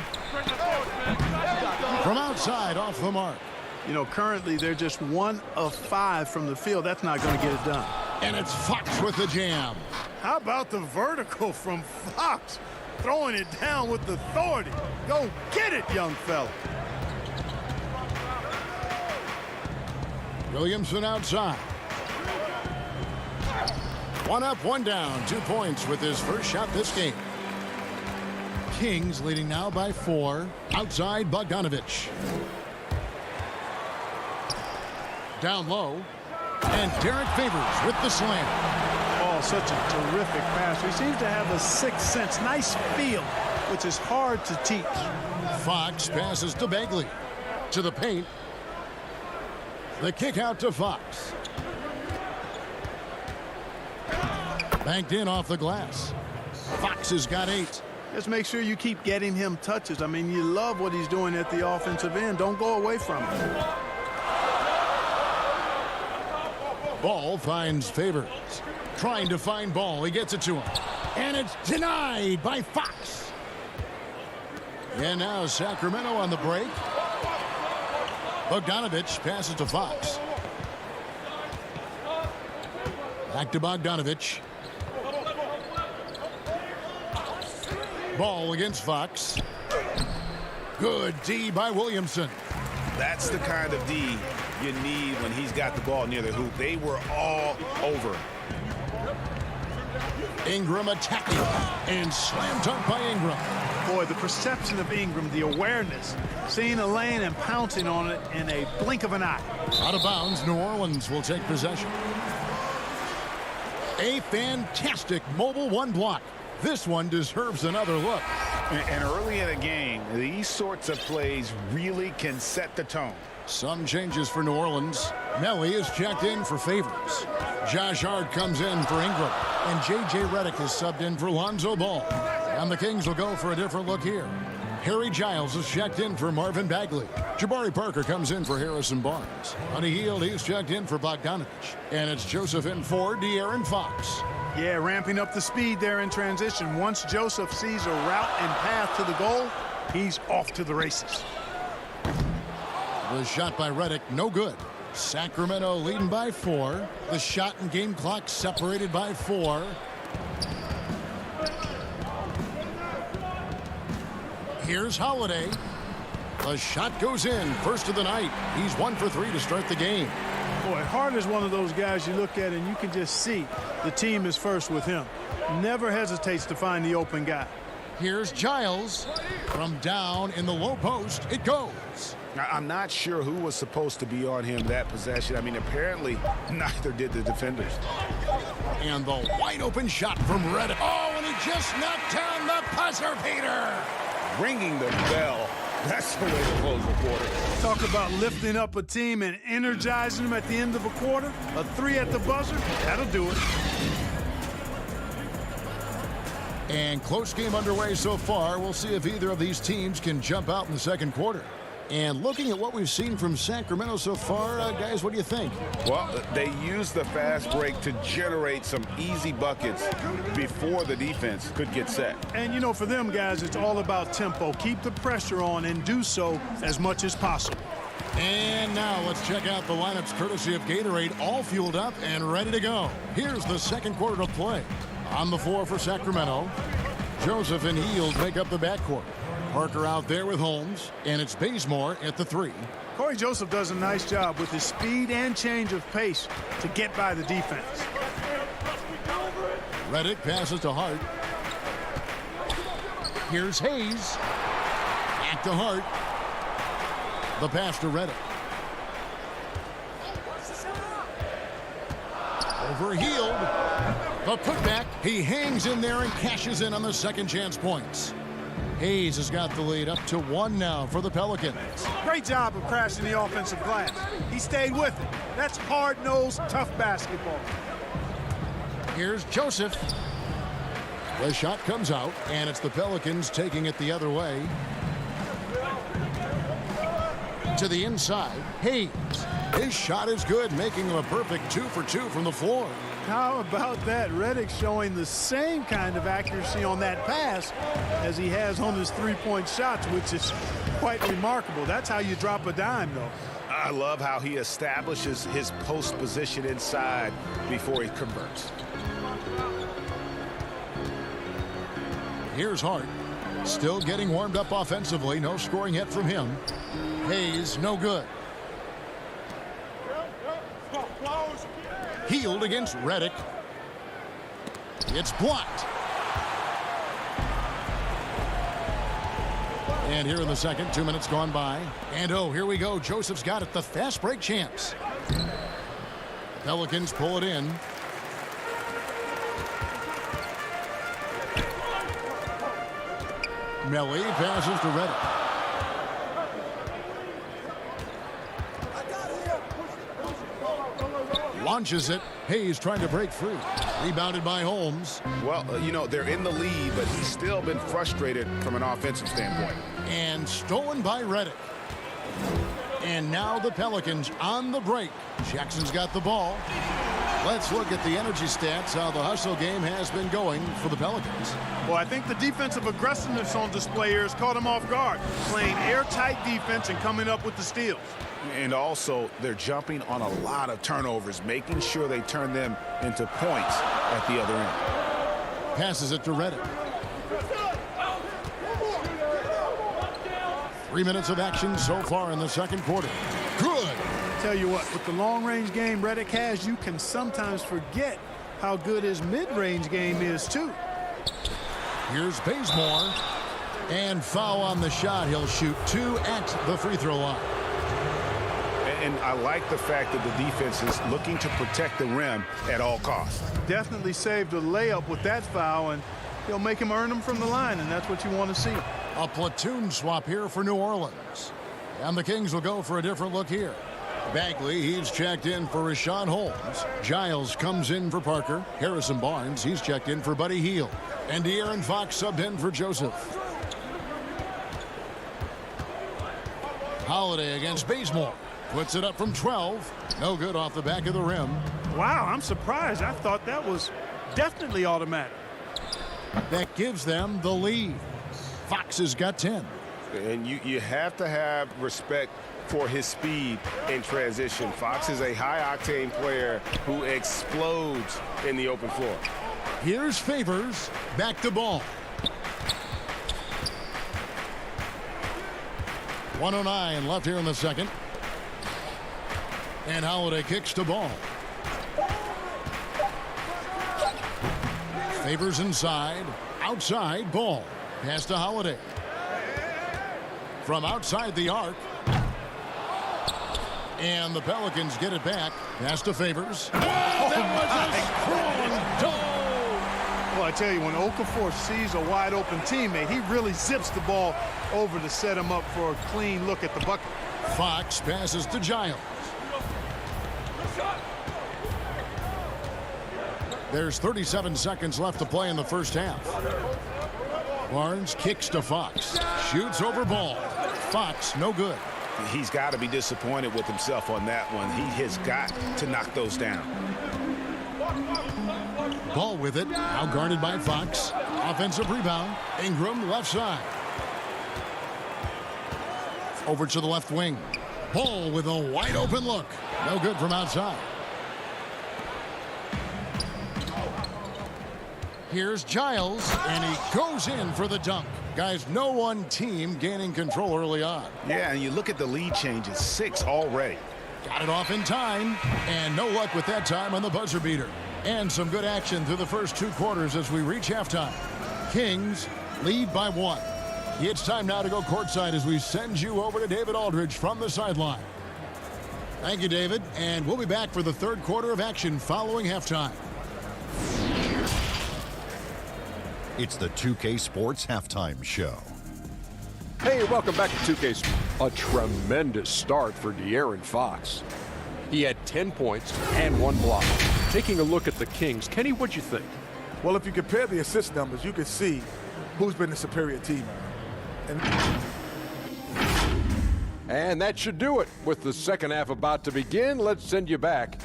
S2: From outside, off the mark.
S12: You know, currently they're just 1 of 5 from the field. That's not going to get it done.
S2: And it's Fox with the jam.
S12: How about the vertical from Fox? Throwing it down with authority. Go get it, young fella.
S2: Williamson outside. 1 up, 1 down. 2 points with his first shot this game. Kings leading now by 4. Outside, Bogdanovich. Down low. And Derek Favors with the slam.
S12: Oh, such a terrific passer. He seems to have a sixth sense. Nice feel, which is hard to teach.
S2: Fox passes to Bagley. To the paint. The kick out to Fox. Banked in off the glass. Fox has got 8.
S12: Just make sure you keep getting him touches. I mean, you love what he's doing at the offensive end. Don't go away from it.
S2: Ball finds Favors. Trying to find Ball. He gets it to him. And it's denied by Fox. And now Sacramento on the break. Bogdanovich passes to Fox. Back to Bogdanovich. Ball against Fox. Good D by Williamson.
S5: That's the kind of D you need when he's got the ball near the hoop. They were all over.
S2: Ingram attacking. And slam dunk by Ingram.
S12: Boy, the perception of Ingram, the awareness, seeing a lane and pouncing on it in a blink of an eye.
S2: Out of bounds, New Orleans will take possession. A fantastic mobile one block. This one deserves another look.
S3: And early in a game, these sorts of plays really can set the tone.
S2: Some changes for New Orleans. Melly is checked in for Favors. Josh Hart comes in for Ingram. And J.J. Redick is subbed in for Lonzo Ball. And the Kings will go for a different look here. Harry Giles is checked in for Marvin Bagley. Jabari Parker comes in for Harrison Barnes. Honey Hield, he's checked in for Bogdanovich. And it's Joseph in for De'Aaron Fox.
S12: Yeah, ramping up the speed there in transition. Once Joseph sees a route and path to the goal, he's off to the races.
S2: The shot by Redick, no good. Sacramento leading by 4. The shot and game clock separated by 4. Here's Holiday. The shot goes in. First of the night. He's 1 for 3 to start the game.
S12: Boy, Hart is one of those guys you look at and you can just see the team is first with him. Never hesitates to find the open guy.
S2: Here's Giles. From down in the low post, it goes.
S3: I'm not sure who was supposed to be on him that possession. I mean, apparently neither did the defenders.
S2: And the wide open shot from Redick. Oh, and he just knocked down the buzzer beater.
S3: Ringing the bell. That's the way to close the quarter.
S12: Talk about lifting up a team and energizing them at the end of a quarter. A 3 at the buzzer, that'll do it.
S2: And close game underway so far. We'll see if either of these teams can jump out in the second quarter. And looking at what we've seen from Sacramento so far, guys, what do you think?
S3: Well, they used the fast break to generate some easy buckets before the defense could get set.
S12: And, you know, for them guys, it's all about tempo. Keep the pressure on and do so as much as possible.
S2: And now let's check out the lineups courtesy of Gatorade, all fueled up and ready to go. Here's the second quarter of play. On the floor for Sacramento, Joseph and Hield make up the backcourt. Parker out there with Holmes, and it's Bazemore at the 3.
S12: Corey Joseph does a nice job with his speed and change of pace to get by the defense.
S2: Redick passes to Hart. Here's Hayes. Back to Hart. The pass to Redick. Over Hield. The putback. He hangs in there and cashes in on the second chance points. Hayes has got the lead up to 1 now for the Pelicans.
S12: Great job of crashing the offensive glass. He stayed with it. That's hard-nosed, tough basketball.
S2: Here's Joseph. The shot comes out, and it's the Pelicans taking it the other way. To the inside, Hayes. His shot is good, making him a perfect 2 for 2 from the floor.
S12: How about that? Redick showing the same kind of accuracy on that pass as he has on his three-point shots, which is quite remarkable. That's how you drop a dime, though.
S3: I love how he establishes his post position inside before he converts.
S2: Here's Hart. Still getting warmed up offensively. No scoring yet from him. Hayes, no good. Hield against Redick. It's blocked. And here in the second, 2 minutes gone by. And oh, here we go. Joseph's got it. The fast break chance. Pelicans pull it in. Melly passes to Redick. Launches it. Hayes trying to break free. Rebounded by Holmes.
S3: Well, you know, they're in the lead, but he's still been frustrated from an offensive standpoint.
S2: And stolen by Redick. And now the Pelicans on the break. Jackson's got the ball. Let's look at the energy stats, how the hustle game has been going for the Pelicans.
S12: Well, I think the defensive aggressiveness on display here has caught them off guard, playing airtight defense and coming up with the steals.
S3: And also, they're jumping on a lot of turnovers, making sure they turn them into points at the other end.
S2: Passes it to Redick. 3 minutes of action so far in the second quarter. Good.
S12: Tell you what, with the long-range game Redick has, you can sometimes forget how good his mid-range game is, too.
S2: Here's Bazemore. And foul on the shot. He'll shoot 2 at the free throw line.
S3: And I like the fact that the defense is looking to protect the rim at all costs.
S12: Definitely saved a layup with that foul, and he'll make him earn them from the line, and that's what you want to see.
S2: A platoon swap here for New Orleans. And the Kings will go for a different look here. Bagley, he's checked in for Rashawn Holmes. Giles comes in for Parker. Harrison Barnes, he's checked in for Buddy Hield. And De'Aaron Fox subbed in for Joseph. Holiday against Bazemore. Puts it up from 12. No good off the back of the rim.
S12: Wow, I'm surprised. I thought that was definitely automatic.
S2: That gives them the lead. Fox has got 10.
S5: And you have to have respect for his speed in transition. Fox is a high-octane player who explodes in the open floor.
S2: Here's Favors. Back to ball. 1:09 left here in the second. And Holiday kicks to ball. Favors inside. Outside ball. Pass to Holiday. From outside the arc. And the Pelicans get it back. Pass to Favors. Oh, that was a strong toe.
S12: Well, I tell you, when Okafor sees a wide open teammate, he really zips the ball over to set him up for a clean look at the bucket.
S2: Fox passes to Giles. There's 37 seconds left to play in the first half. Barnes kicks to Fox. Shoots over ball. Fox, no good.
S3: He's got to be disappointed with himself on that one. He has got to knock those down.
S2: Ball with it. Now guarded by Fox. Offensive rebound. Ingram left side. Over to the left wing. Ball with a wide open look. No good from outside. Here's Giles, and he goes in for the dunk. Guys, no one team gaining control early on.
S3: Yeah, and you look at the lead changes, 6 already.
S2: Got it off in time, and no luck with that time on the buzzer beater. And some good action through the first 2 quarters as we reach halftime. Kings lead by 1. It's time now to go courtside as we send you over to David Aldridge from the sideline. Thank you, David, and we'll be back for the 3rd quarter of action following halftime.
S6: It's the 2K Sports Halftime Show.
S7: Hey, welcome back to 2K Sports. A tremendous start for De'Aaron Fox. He had 10 points and 1 block. Taking a look at the Kings, Kenny, what'd you think?
S10: Well, if you compare the assist numbers, you can see who's been the superior team.
S7: And that should do it. With the second half about to begin, let's send you back.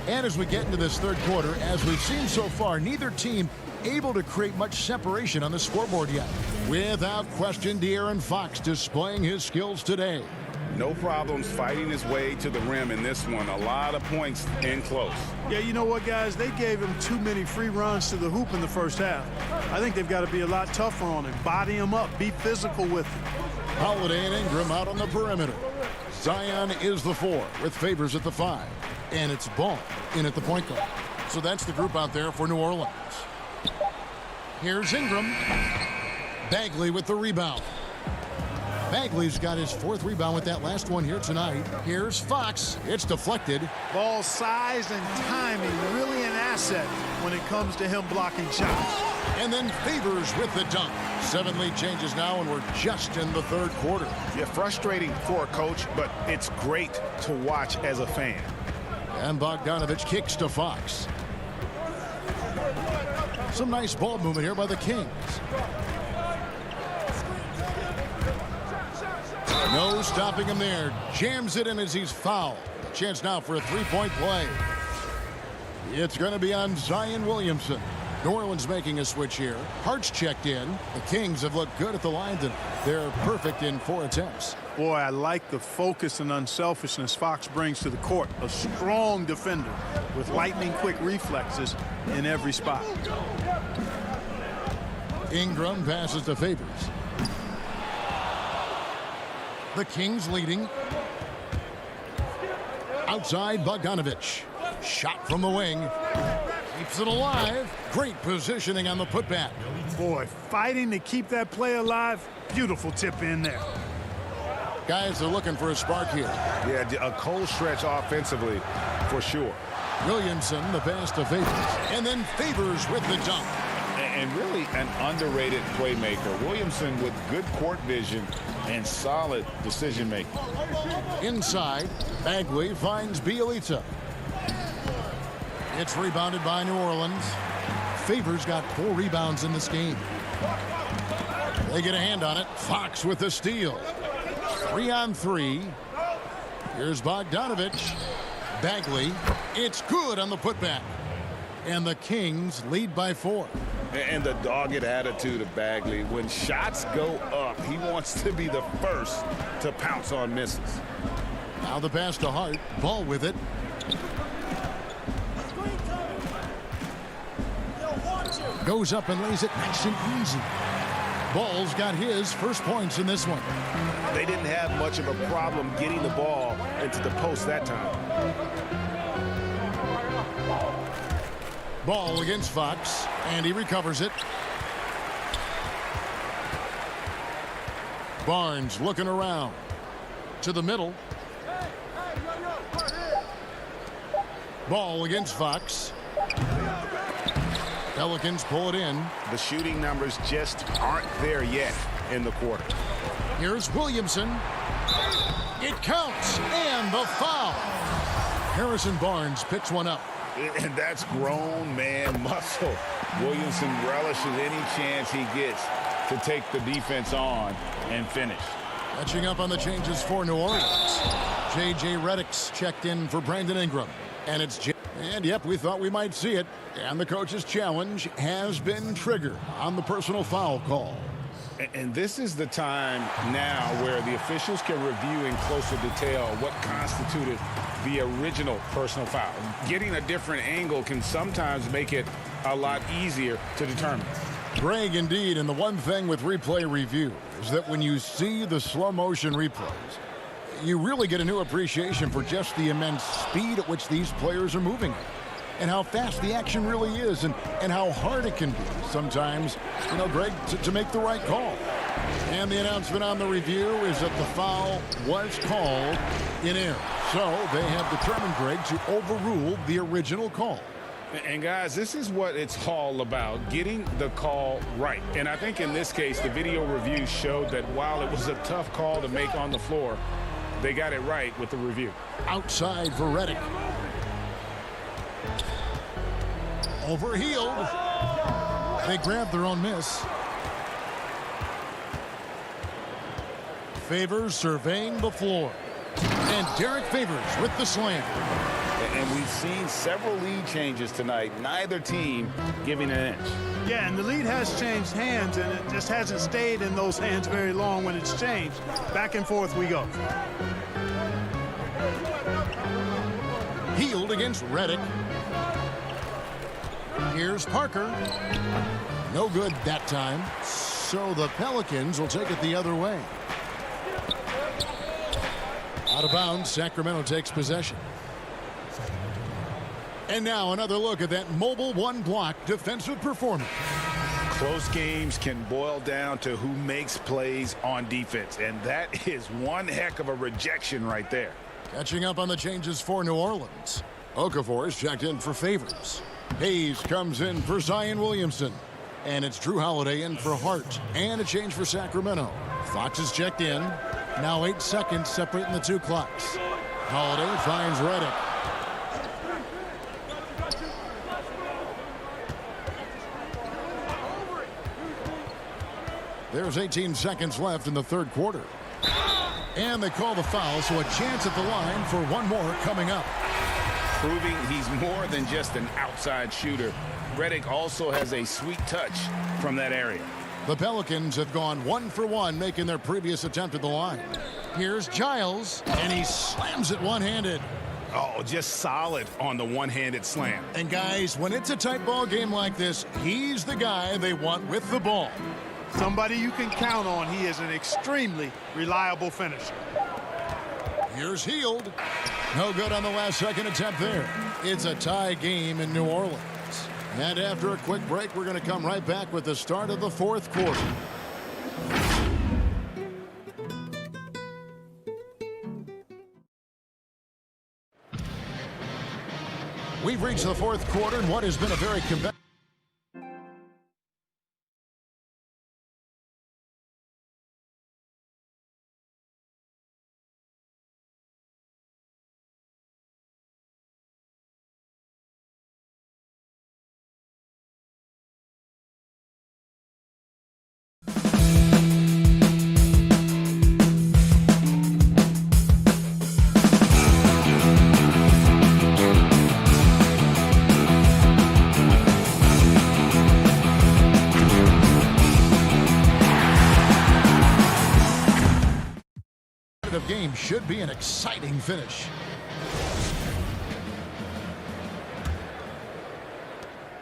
S2: And as we get into this 3rd quarter, as we've seen so far, neither team able to create much separation on the scoreboard yet. Without question, De'Aaron Fox displaying his skills today.
S3: No problems fighting his way to the rim in this one. A lot of points in close.
S12: Yeah, you know what, guys? They gave him too many free runs to the hoop in the first half. I think they've got to be a lot tougher on him. Body him up. Be physical with him.
S2: Holiday and Ingram out on the perimeter. Zion is the 4 with Favors at the 5. And it's Ball in at the point guard. So that's the group out there for New Orleans. Here's Ingram. Bagley with the rebound. Bagley's got his 4th rebound with that last one here tonight. Here's Fox. It's deflected.
S12: Ball size and timing, really an asset when it comes to him blocking shots.
S2: And then Favors with the dunk. 7 lead changes now, and we're just in the 3rd quarter.
S3: Yeah, frustrating for a coach, but it's great to watch as a fan.
S2: And Bogdanovich kicks to Fox. Some nice ball movement here by the Kings. No stopping him there. Jams it in as he's fouled. A chance now for a 3-point play. It's going to be on Zion Williamson. New Orleans making a switch here. Hart's checked in. The Kings have looked good at the line tonight. They're perfect in 4 attempts.
S12: Boy, I like the focus and unselfishness Fox brings to the court. A strong defender with lightning-quick reflexes in every spot.
S2: Ingram passes to Favors. The Kings leading. Outside Bogdanovich. Shot from the wing. Keeps it alive. Great positioning on the putback.
S12: Boy, fighting to keep that play alive. Beautiful tip in there.
S2: Guys are looking for a spark here.
S3: Yeah, a cold stretch offensively for sure.
S2: Williamson, the pass to Favors. And then Favors with the dunk.
S3: And really an underrated playmaker. Williamson with good court vision and solid decision making.
S2: Inside, Bagley finds Bielitsa. It's rebounded by New Orleans. Favors got 4 rebounds in this game. They get a hand on it. Fox with the steal. 3-on-3. Here's Bogdanovich. Bagley. It's good on the putback. And the Kings lead by 4.
S3: And the dogged attitude of Bagley. When shots go up, he wants to be the first to pounce on misses.
S2: Now the pass to Hart. Ball with it. Goes up and lays it nice and easy. Ball's got his first points in this one.
S3: They didn't have much of a problem getting the ball into the post that time.
S2: Ball against Fox, and he recovers it. Barnes looking around. To the middle. Ball against Fox. Pelicans pull it in.
S3: The shooting numbers just aren't there yet in the quarter.
S2: Here's Williamson. It counts, and the foul. Harrison Barnes picks one up.
S3: And that's grown man muscle. Williamson relishes any chance he gets to take the defense on and finish.
S2: Catching up on the changes for New Orleans. J.J. Redick's checked in for Brandon Ingram. And it's And yep, we thought we might see it. And the coach's challenge has been triggered on the personal foul call.
S3: And this is the time now where the officials can review in closer detail what constituted the original personal foul. Getting a different angle can sometimes make it a lot easier to determine.
S2: Greg, indeed, and the one thing with replay review is that when you see the slow motion replays, you really get a new appreciation for just the immense speed at which these players are moving and how fast the action really is and how hard it can be sometimes, Greg, to make the right call. And the announcement on the review is that the foul was called in error. So they have determined, Greg, to overrule the original call.
S3: And guys, this is what it's all about, getting the call right. And I think in this case, the video review showed that while it was a tough call to make on the floor, they got it right with the review.
S2: Outside for Redick. Overhealed. They grab their own miss. Favors surveying the floor. And Derek Favors with the slam.
S3: And we've seen several lead changes tonight. Neither team giving an inch.
S12: Yeah, and the lead has changed hands, and it just hasn't stayed in those hands very long when it's changed. Back and forth we go.
S2: Healed against Redick. Here's Parker. No good that time. So the Pelicans will take it the other way. Out of bounds, Sacramento takes possession. And now another look at that mobile one-block defensive performance.
S3: Close games can boil down to who makes plays on defense, and that is one heck of a rejection right there.
S2: Catching up on the changes for New Orleans. Okafor is checked in for Favors. Hayes comes in for Zion Williamson. And it's Drew Holiday in for Hart. And a change for Sacramento. Fox is checked in. Now 8 seconds separating the two clocks. Holiday finds Redick. There's 18 seconds left in the third quarter. And they call the foul, so a chance at the line for one more coming up.
S3: Proving he's more than just an outside shooter. Redick also has a sweet touch from that area.
S2: The Pelicans have gone 1 for 1, making their previous attempt at the line. Here's Giles, and he slams it one-handed.
S3: Oh, just solid on the one-handed slam.
S2: And guys, when it's a tight ball game like this, he's the guy they want with the ball.
S12: Somebody you can count on. He is an extremely reliable finisher.
S2: Here's Hield. No good on the last second attempt there. It's a tie game in New Orleans. And after a quick break, we're going to come right back with the start of the fourth quarter. We've reached the fourth quarter in what has been a very competitive. Game should be an exciting finish.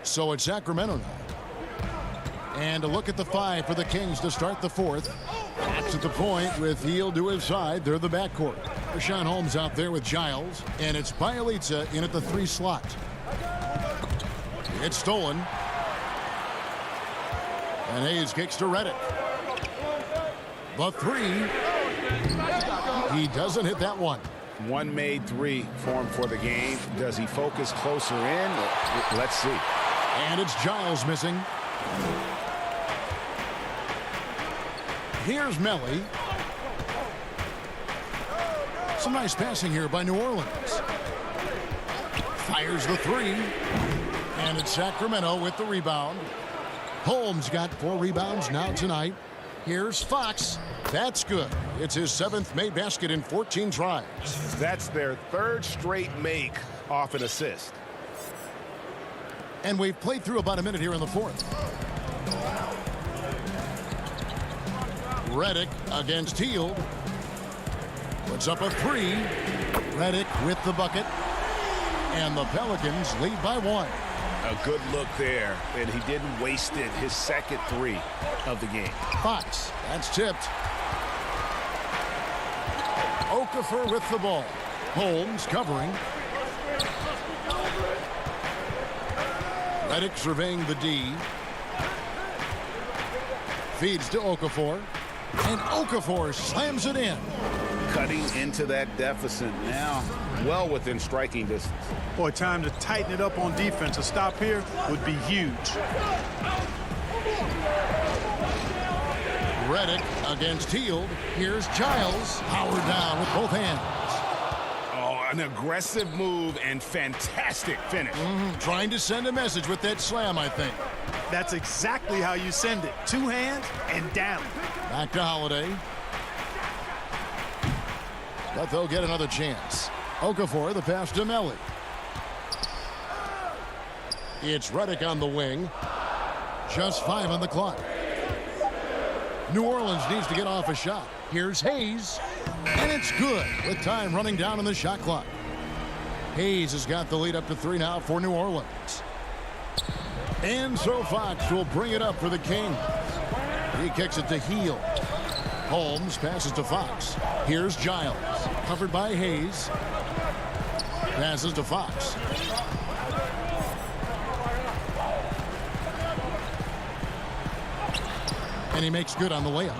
S2: So it's Sacramento now. And a look at the 5 for the Kings to start the fourth. That's at the point with Hield to his side. They're the backcourt. Rashawn Holmes out there with Giles. And it's Bielitsa in at the 3 slot. It's stolen. And Hayes kicks to Redick. The 3. He doesn't hit that one.
S3: One made 3 for him for the game. Does he focus closer in? Let's see.
S2: And it's Giles missing. Here's Melly. Some nice passing here by New Orleans. Fires the 3. And it's Sacramento with the rebound. Holmes got 4 rebounds now tonight. Here's Fox. That's good. It's his 7th made basket in 14 tries.
S5: That's their 3rd straight make off an assist.
S2: And we've played through about a minute here in the fourth. Redick against Hield. Puts up a 3. Redick with the bucket. And the Pelicans lead by 1.
S3: A good look there, and he didn't waste it. His second 3 of the game.
S2: Fox, that's tipped. Okafor with the ball. Holmes covering. Redick surveying the D. Feeds to Okafor. And Okafor slams it in.
S3: Cutting into that deficit now. Well within striking distance.
S12: Boy, time to tighten it up on defense. A stop here would be huge.
S2: Redick against Hield. Here's Giles. Powered down with both hands.
S3: Oh, an aggressive move and fantastic finish.
S2: Trying to send a message with that slam, I think.
S12: That's exactly how you send it. 2 hands and down.
S2: Back to Holiday. But they'll get another chance. Okafor, the pass to Melly. It's Redick on the wing. Just 5 on the clock. New Orleans needs to get off a shot. Here's Hayes. And it's good with time running down on the shot clock. Hayes has got the lead up to 3 now for New Orleans. And so Fox will bring it up for the Kings. He kicks it to Hield. Holmes passes to Fox. Here's Giles. Covered by Hayes. Passes to Fox. And he makes good on the layup.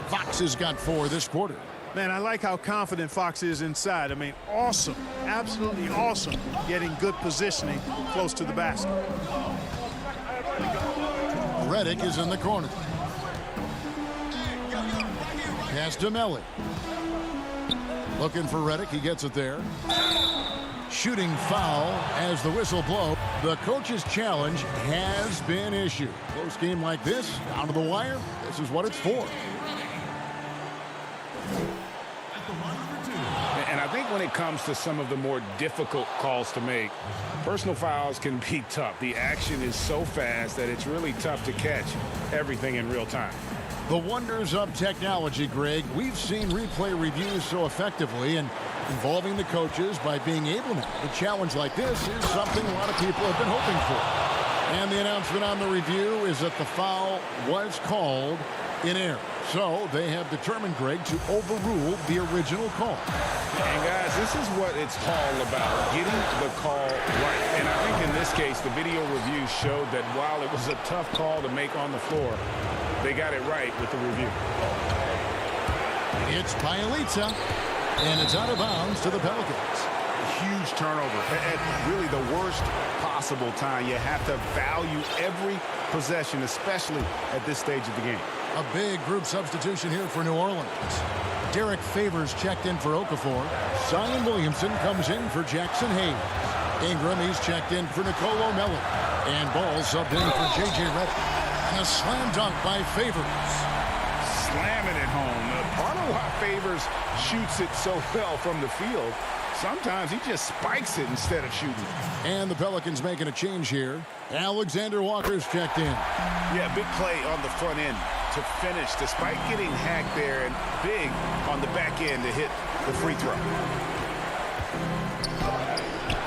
S2: Fox has got 4 this quarter.
S12: Man, I like how confident Fox is inside. I mean, awesome. Absolutely awesome. Getting good positioning close to the basket.
S2: Redick is in the corner. Pass to Melly. Looking for Redick. He gets it there. Shooting foul as the whistle blows. The coach's challenge has been issued. Close game like this, down to the wire, this is what it's for.
S3: And I think when it comes to some of the more difficult calls to make, personal fouls can be tough. The action is so fast that it's really tough to catch everything in real time.
S2: The wonders of technology, Greg. We've seen replay reviews so effectively, and involving the coaches by being able to. A challenge like this is something a lot of people have been hoping for. And the announcement on the review is that the foul was called in air. So they have determined, Greg, to overrule the original call.
S3: And guys, this is what it's all about, getting the call right. And I think in this case, the video review showed that while it was a tough call to make on the floor, they got it right with the review.
S2: It's Pialitza, and it's out of bounds to the Pelicans.
S3: Huge turnover at really the worst possible time. You have to value every possession, especially at this stage of the game.
S2: A big group substitution here for New Orleans. Derek Favors checked in for Okafor. Zion Williamson comes in for Jackson Hayes. Ingram, he's checked in for Nicolo Melli. And Ball subbed in for J.J. Redick. And a slam dunk by Favors.
S3: Slamming it home. Part of why Favors shoots it so well from the field, sometimes he just spikes it instead of shooting.
S2: And the Pelicans making a change here. Alexander Walker's checked in.
S3: Yeah, big play on the front end to finish, despite getting hacked there, and big on the back end to hit the free throw.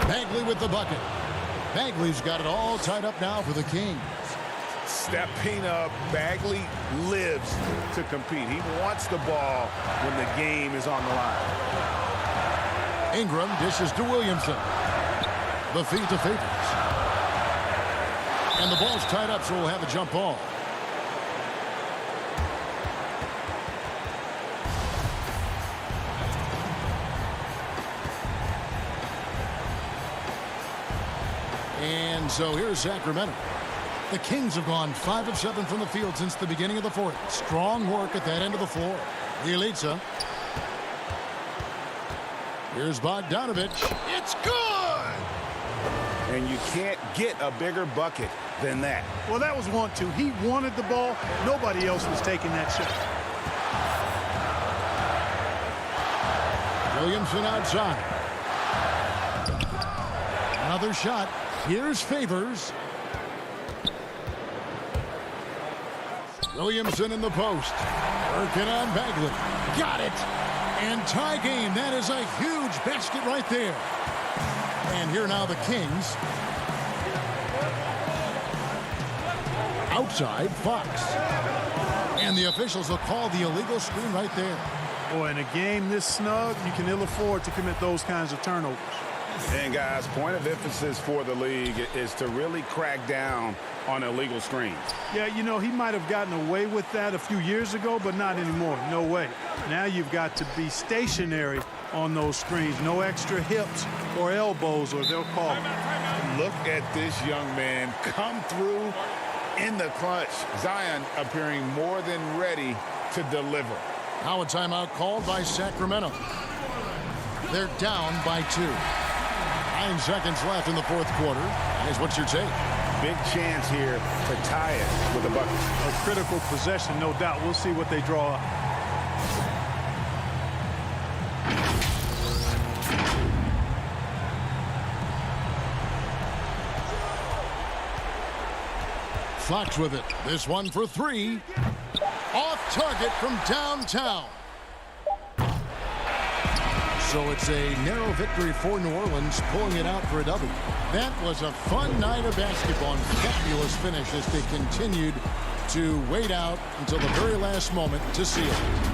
S2: Bagley with the bucket. Bagley's got it all tied up now for the Kings.
S3: Stepping up, Bagley lives to compete. He wants the ball when the game is on the line.
S2: Ingram dishes to Williamson. The feed to Favors. And the ball's tied up, so we'll have a jump ball. And so here's Sacramento. The Kings have gone 5 of 7 from the field since the beginning of the fourth. Strong work at that end of the floor. Bielitsa. Here's Bogdanovich. It's good!
S3: And you can't get a bigger bucket than that.
S12: Well, that was 1-2. He wanted the ball. Nobody else was taking that shot.
S2: Williamson outside. Another shot. Here's Favors. Williamson in the post. Working on Bagley. Got it. And tie game. That is a huge basket right there. And here now the Kings. Outside, Fox. And the officials will call the illegal screen right there.
S12: Boy, in a game this snug, you can ill afford to commit those kinds of turnovers.
S3: And guys, point of emphasis for the league is to really crack down on illegal screens.
S12: Yeah, you know, he might have gotten away with that a few years ago, but not anymore. No way. Now you've got to be stationary on those screens. No extra hips or elbows, or they'll call it.
S3: Look at this young man come through in the clutch. Zion appearing more than ready to deliver.
S2: Now a timeout called by Sacramento. They're down by 2. 9 seconds left in the fourth quarter. Guys, what's your take?
S3: Big chance here to tie it with a bucket.
S12: A critical possession, no doubt. We'll see what they draw up.
S2: Fox with it. This one for 3. Off target from downtown. So it's a narrow victory for New Orleans, pulling it out for a W. That was a fun night of basketball and fabulous finish as they continued to wait out until the very last moment to seal it.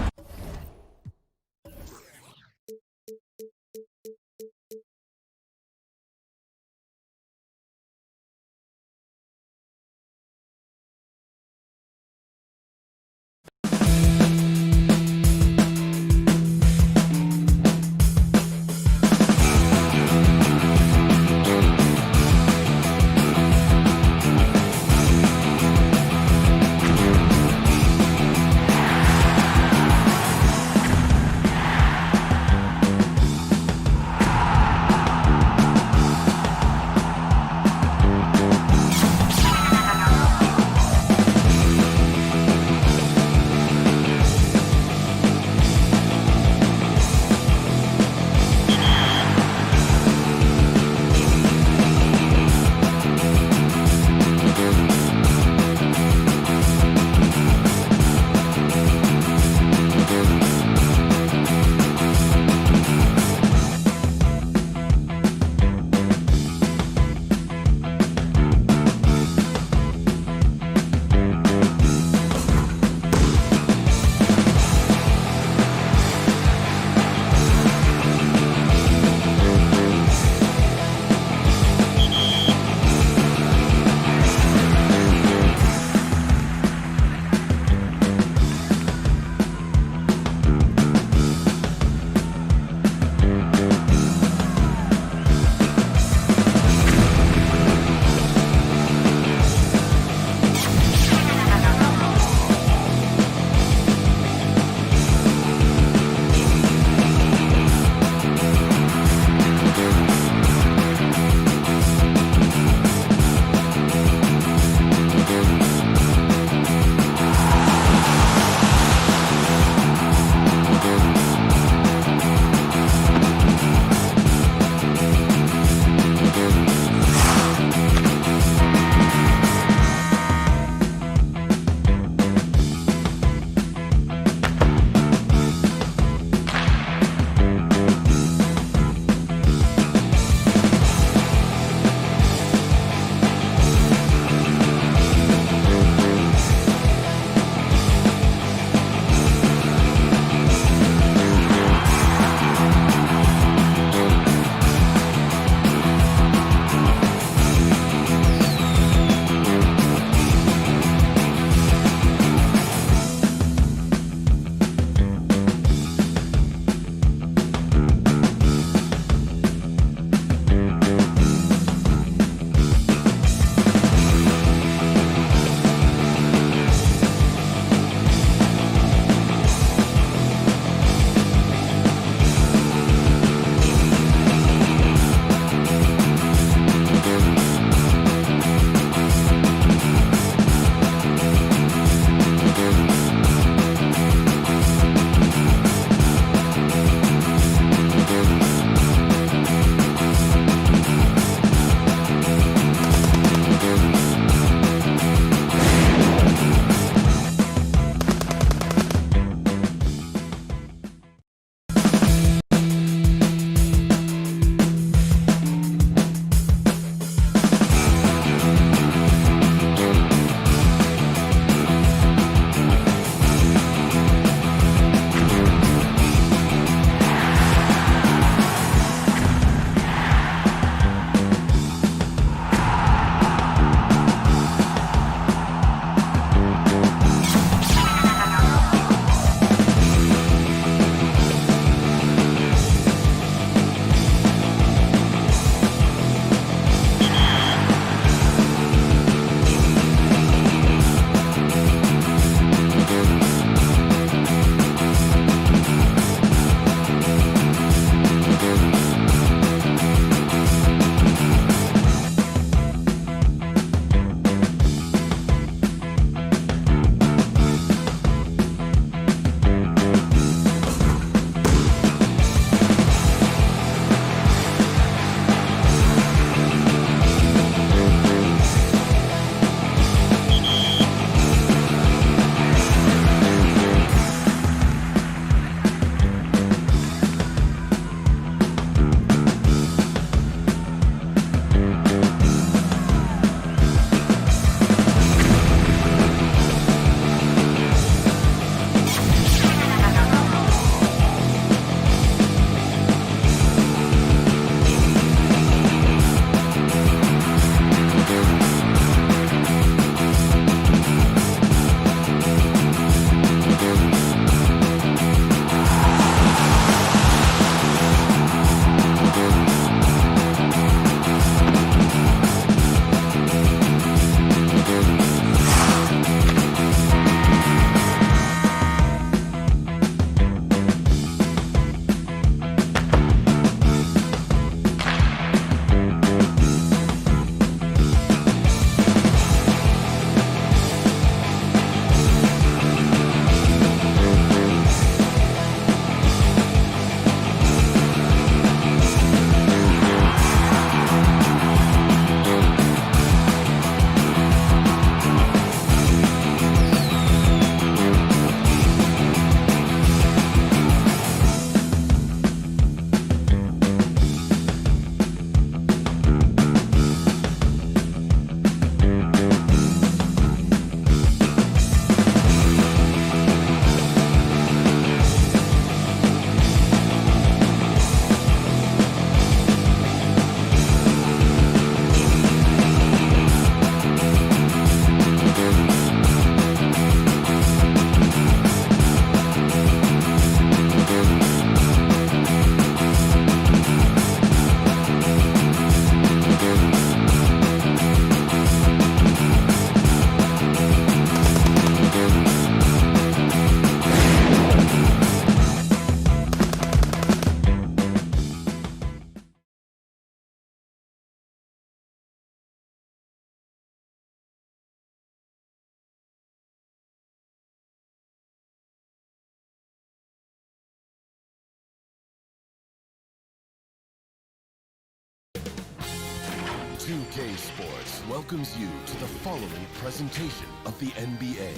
S1: 2K Sports welcomes you to the following presentation of the NBA.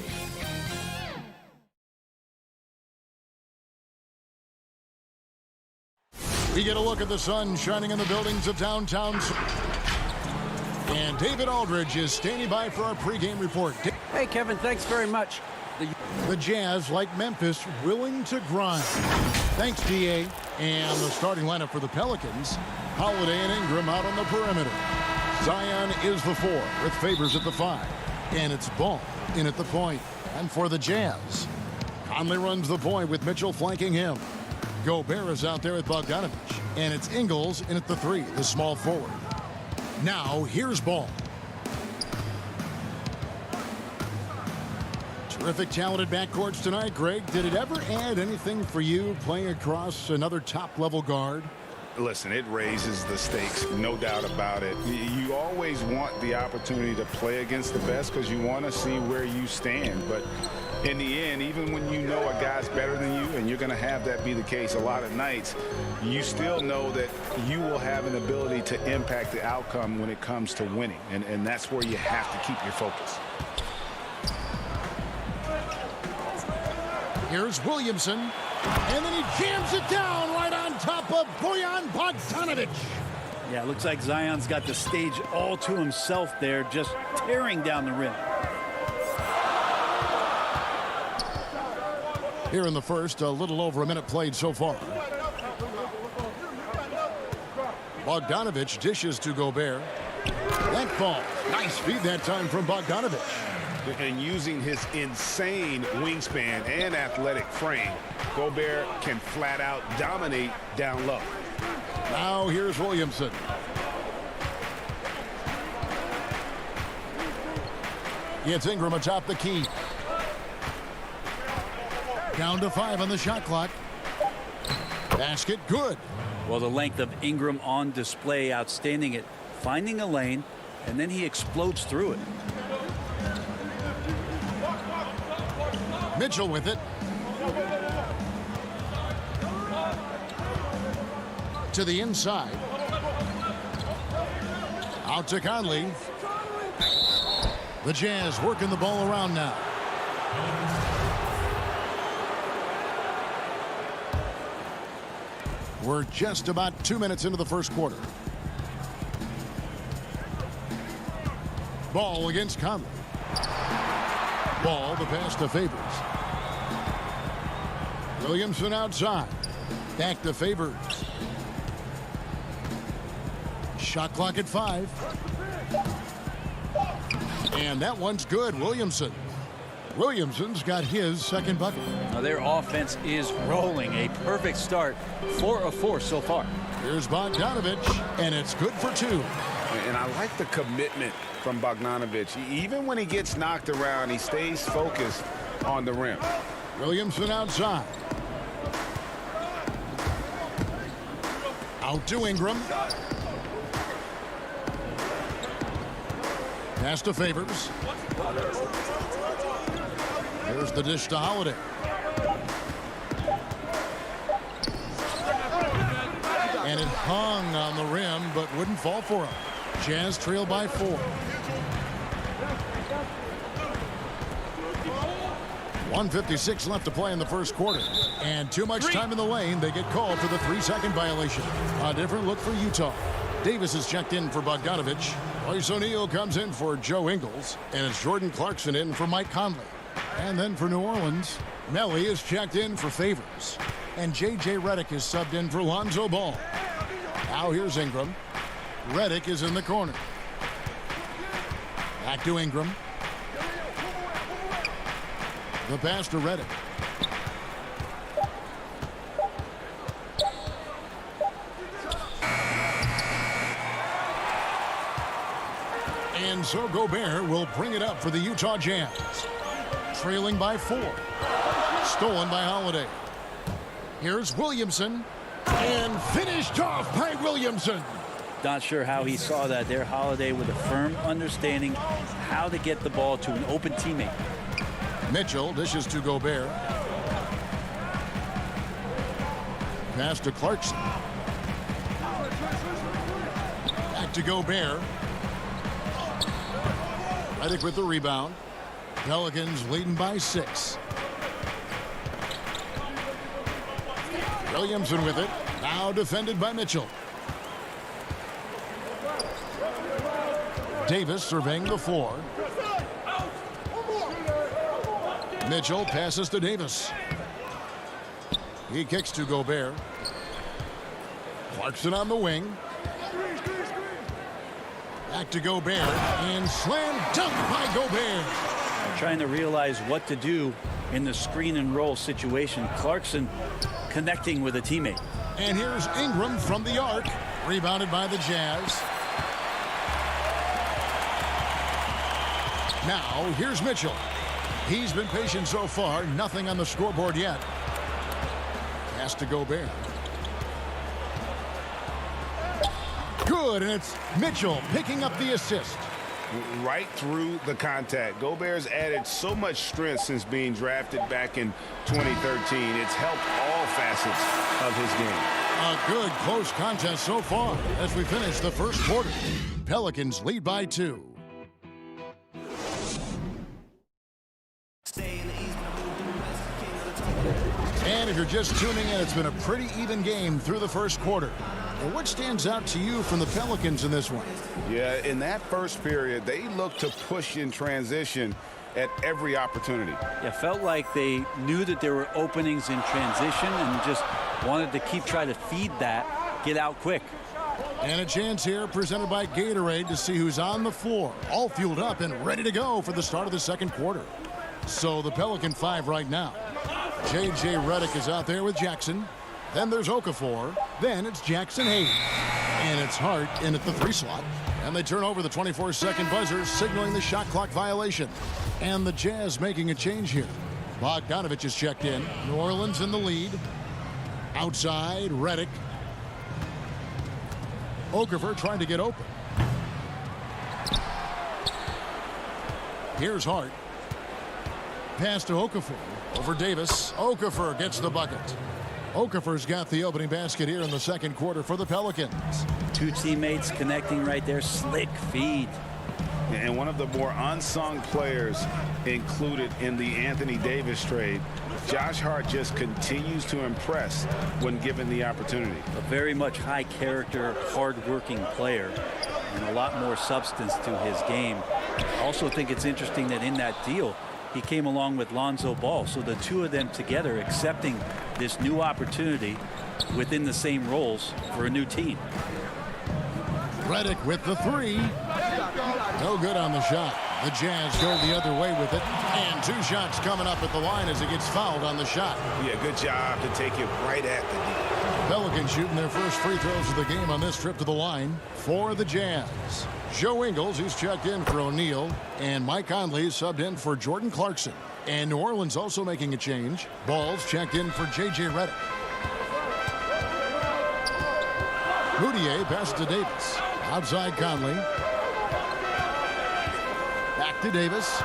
S2: We get a look at the sun shining in the buildings of downtown. And David Aldridge is standing by for our pregame report.
S8: Hey, Kevin, thanks very much.
S2: The Jazz, like Memphis, willing to grind. Thanks, D.A. And the starting lineup for the Pelicans, Holiday and Ingram out on the perimeter. Zion is the 4 with Favors at the 5. And it's Ball in at the point. And for the Jazz, Conley runs the point with Mitchell flanking him. Gobert is out there with Bogdanovich. And it's Ingles in at the 3, the small forward. Now, here's Ball. Terrific, talented backcourts tonight, Greg. Did it ever add anything for you playing across another top-level guard?
S3: Listen, it raises the stakes, no doubt about it. You always want the opportunity to play against the best because you want to see where you stand. But in the end, even when you know a guy's better than you, and you're going to have that be the case a lot of nights, you still know that you will have an ability to impact the outcome when it comes to winning. And that's where you have to keep your focus.
S2: Here's Williamson, and then he jams it down right on top of Bojan Bogdanovich.
S13: Yeah, it looks like Zion's got the stage all to himself there, just tearing down the rim.
S2: Here in the first, a little over a minute played so far. Bogdanovich dishes to Gobert. That falls. Nice feed that time from Bogdanovich.
S3: And using his insane wingspan and athletic frame, Gobert can flat out dominate down low.
S2: Now here's Williamson. Gets Ingram atop the key. Down to 5 on the shot clock. Basket good.
S13: Well, the length of Ingram on display, outstanding at finding a lane, and then he explodes through it.
S2: Mitchell with it. To the inside. Out to Conley. The Jazz working the ball around now. We're just about 2 minutes into the first quarter. Ball against Conley. Ball, the pass to Favors. Williamson outside. Back to Favors. Shot clock at 5. And that one's good. Williamson's got his second bucket.
S13: Now their offense is rolling. A perfect start. 4 of 4 so far.
S2: Here's Bogdanovich, and it's good for 2.
S3: And I like the commitment from Bogdanovich. Even when he gets knocked around, he stays focused on the rim.
S2: Williamson outside. Out to Ingram. Pass to Favors. There's the dish to Holiday. And it hung on the rim, but wouldn't fall for him. Jazz trail by 4. 1:56 left to play in the first quarter. And too much time in the lane. They get called for the 3-second violation. A different look for Utah. Davis is checked in for Bogdanovich. Royce O'Neal comes in for Joe Ingles. And it's Jordan Clarkson in for Mike Conley. And then for New Orleans, Melly is checked in for Favors. And J.J. Redick is subbed in for Lonzo Ball. Now here's Ingram. Redick is in the corner. Back to Ingram. The pass to Redick. And so Gobert will bring it up for the Utah Jazz. Trailing by 4. Stolen by Holiday. Here's Williamson. And finished off by Williamson.
S13: Not sure how he saw that there. Holiday with a firm understanding how to get the ball to an open teammate.
S2: Mitchell dishes to Gobert. Pass to Clarkson. Back to Gobert. Redick with the rebound. Pelicans leading by 6. Williamson with it. Now defended by Mitchell. Davis surveying the floor. Mitchell passes to Davis. He kicks to Gobert. Clarkson on the wing. Back to Gobert. And slam dunk by Gobert.
S13: Trying to realize what to do in the screen and roll situation. Clarkson connecting with a teammate.
S2: And here's Ingram from the arc. Rebounded by the Jazz. Now, here's Mitchell. He's been patient so far. Nothing on the scoreboard yet. Pass to Gobert. Good, and it's Mitchell picking up the assist.
S3: Right through the contact. Gobert's added so much strength since being drafted back in 2013. It's helped all facets of his game.
S2: A good close contest so far as we finish the first quarter. Pelicans lead by 2. And if you're just tuning in, it's been a pretty even game through the first quarter. Well, what stands out to you from the Pelicans in this one?
S3: Yeah, in that first period, they looked to push in transition at every opportunity.
S13: Yeah, felt like they knew that there were openings in transition and just wanted to keep trying to feed that, get out quick.
S2: And a chance here presented by Gatorade to see who's on the floor, all fueled up and ready to go for the start of the second quarter. So the Pelican 5 right now. J.J. Redick is out there with Jackson. Then there's Okafor. Then it's Jackson Hayes. And it's Hart in at the 3 slot. And they turn over the 24-second buzzer, signaling the shot clock violation. And the Jazz making a change here. Bogdanovich is checked in. New Orleans in the lead. Outside, Redick. Okafor trying to get open. Here's Hart. Pass to Okafor. Over Davis. Okafor gets the bucket. Okafor's got the opening basket here in the second quarter for the Pelicans.
S13: 2 teammates connecting right there. Slick feed.
S3: And one of the more unsung players included in the Anthony Davis trade, Josh Hart just continues to impress when given the opportunity.
S13: A very much high character, hard-working player, and a lot more substance to his game. I also think it's interesting that in that deal, he came along with Lonzo Ball. So the 2 of them together accepting this new opportunity within the same roles for a new team.
S2: Redick with the 3. No good on the shot. The Jazz go the other way with it. And 2 shots coming up at the line as he gets fouled on the shot.
S3: Yeah, good job to take it right at the D.
S2: Pelicans shooting their first free throws of the game on this trip to the line for the Jazz. Joe Ingles, he's checked in for O'Neal, and Mike Conley subbed in for Jordan Clarkson. And New Orleans also making a change. Ball's checked in for J.J. Redick. Moutier passes to Davis. Outside Conley. Back to Davis.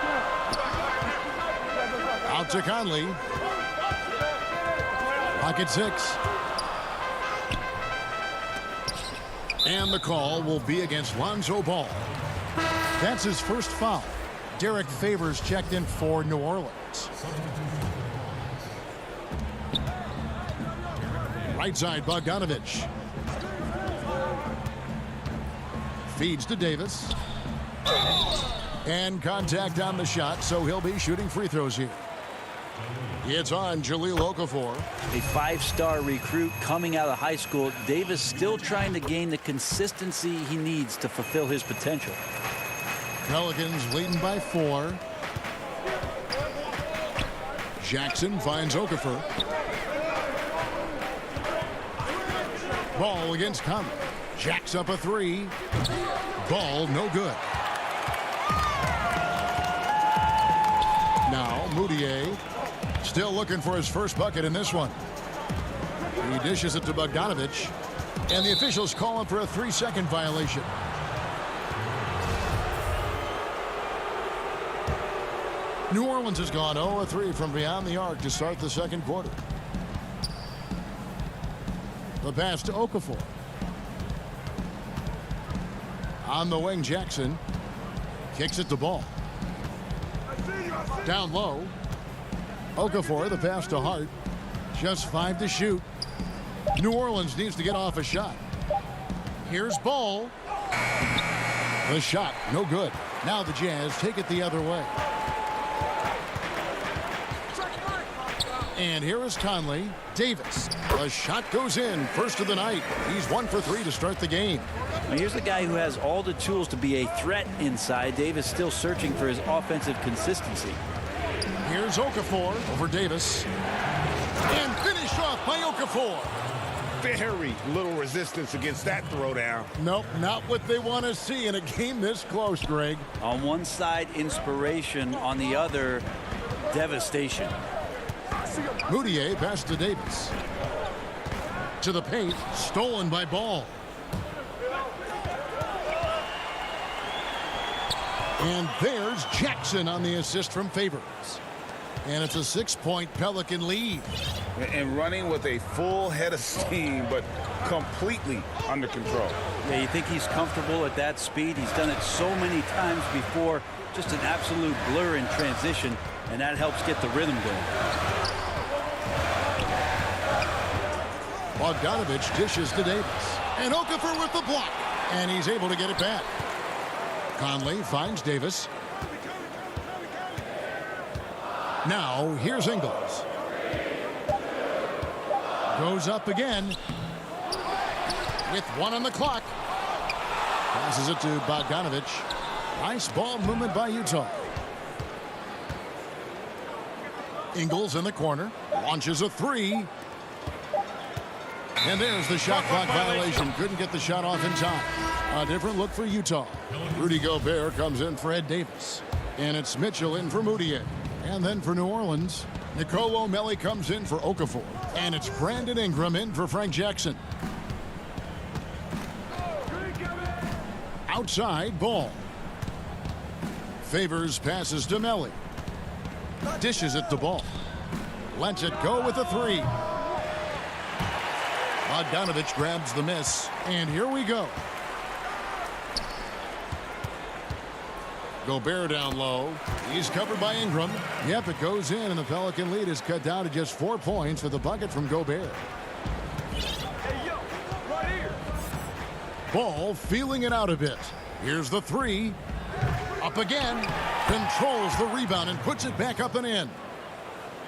S2: Out to Conley. Rocket 6. And the call will be against Lonzo Ball. That's his first foul. Derek Favors checked in for New Orleans. Right side, Bogdanovich. Feeds to Davis. And contact on the shot, so he'll be shooting free throws here. It's on Jahlil Okafor.
S13: A 5-star recruit coming out of high school. Davis still trying to gain the consistency he needs to fulfill his potential.
S2: Pelicans leading by 4. Jackson finds Okafor. Ball against Conley. Jacks up a 3. Ball no good. Now Moutier still looking for his first bucket in this one. He dishes it to Bogdanovich. And the officials call him for a 3-second violation. New Orleans has gone 0-3 from beyond the arc to start the second quarter. The pass to Okafor. On the wing, Jackson kicks it to Ball. Down low. Okafor, the pass to Hart. Just 5 to shoot. New Orleans needs to get off a shot. Here's Ball. The shot, no good. Now the Jazz take it the other way. And here is Conley. Davis. The shot goes in. First of the night. He's 1 for 3 to start the game.
S13: Now here's a guy who has all the tools to be a threat inside. Davis still searching for his offensive consistency.
S2: Here's Okafor over Davis. And finished off by Okafor.
S3: Very little resistance against that throwdown.
S2: Nope, not what they want to see in a game this close, Greg.
S13: On one side, inspiration. On the other, devastation.
S2: Moutier pass to Davis. To the paint, stolen by Ball. And there's Jackson on the assist from Favors. And it's a 6-point Pelican lead.
S3: And running with a full head of steam, but completely under control.
S13: Yeah, you think he's comfortable at that speed? He's done it so many times before. Just an absolute blur in transition, and that helps get the rhythm going.
S2: Bogdanovich dishes to Davis. And Okafor with the block. And he's able to get it back. Conley finds Davis. Now, here's Ingles. Goes up again. With 1 on the clock. Passes it to Bogdanovich. Nice ball movement by Utah. Ingles in the corner. Launches a 3. And there's the shot clock violation. Couldn't get the shot off in time. A different look for Utah. Rudy Gobert comes in for Ed Davis. And it's Mitchell in for Moutier. And then for New Orleans, Nicolo Melli comes in for Okafor. And it's Brandon Ingram in for Frank Jackson. Outside, Ball. Favors passes to Melli. Dishes it to Ball. Lets it go with a 3. Bogdanovich grabs the miss. And here we go. Gobert down low. He's covered by Ingram. Yep, it goes in, and the Pelican lead is cut down to just 4 points for the bucket from Gobert. Ball feeling it out a bit. Here's the 3. Up again. Controls the rebound and puts it back up and in.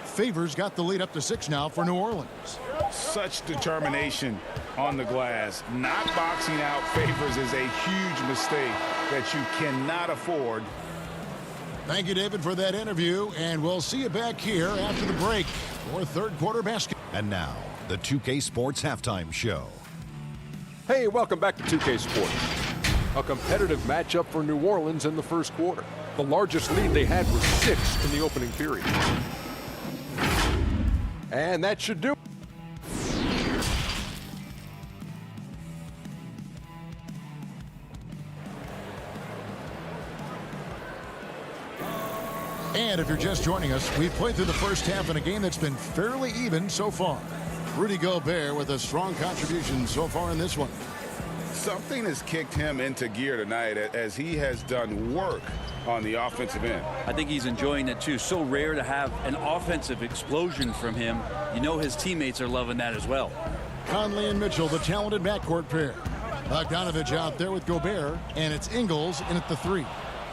S2: Favors got the lead up to 6 now for New Orleans.
S3: Such determination on the glass. Not boxing out Favors is a huge mistake that you cannot afford.
S2: Thank you, David, for that interview, and we'll see you back here after the break for third quarter basketball.
S6: And now, the 2K Sports Halftime Show.
S7: Hey, welcome back to 2K Sports. A competitive matchup for New Orleans in the first quarter. The largest lead they had was 6 in the opening period. And that should do it.
S2: And if you're just joining us, we've played through the first half in a game that's been fairly even so far. Rudy Gobert with a strong contribution so far in this one.
S3: Something has kicked him into gear tonight as he has done work on the offensive end.
S13: I think he's enjoying it too. So rare to have an offensive explosion from him. You know his teammates are loving that as well.
S2: Conley and Mitchell, the talented backcourt pair. Bogdanovich out there with Gobert, and it's Ingles in at the 3.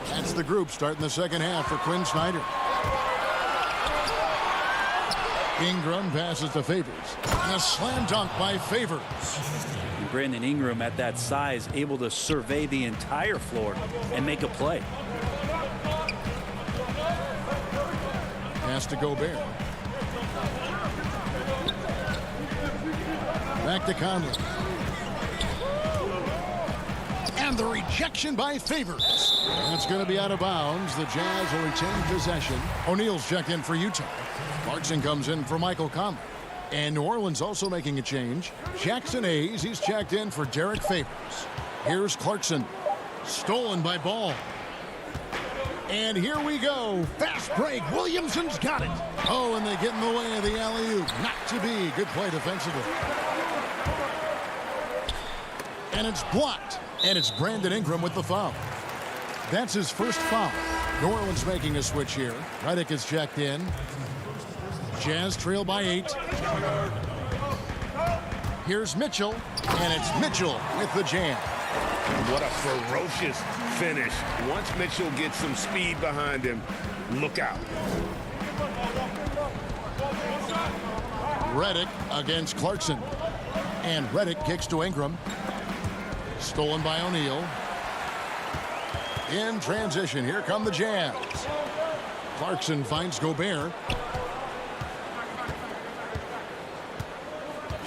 S2: That's the group starting the second half for Quinn Snyder. Ingram passes to Favors. And a slam dunk by Favors.
S13: And Brandon Ingram at that size able to survey the entire floor and make a play.
S2: Pass to Gobert. Back to Conley. And the rejection by Favors. That's going to be out of bounds. The Jazz will retain possession. O'Neal's checked in for Utah. Clarkson comes in for Michael Conley. And New Orleans also making a change. Jackson Hayes, he's checked in for Derek Favors. Here's Clarkson. Stolen by Ball. And here we go. Fast break. Williamson's got it. Oh, and they get in the way of the alley-oop. Not to be. Good play defensively. And it's blocked. And it's Brandon Ingram with the foul. That's his first foul. New Orleans making a switch here. Redick is checked in. Jazz trail by 8. Here's Mitchell, and it's Mitchell with the jam.
S5: What a ferocious finish. Once Mitchell gets some speed behind him, look out.
S2: Redick against Clarkson. And Redick kicks to Ingram. Stolen by O'Neal. In transition, here come the Jazz. Clarkson finds Gobert.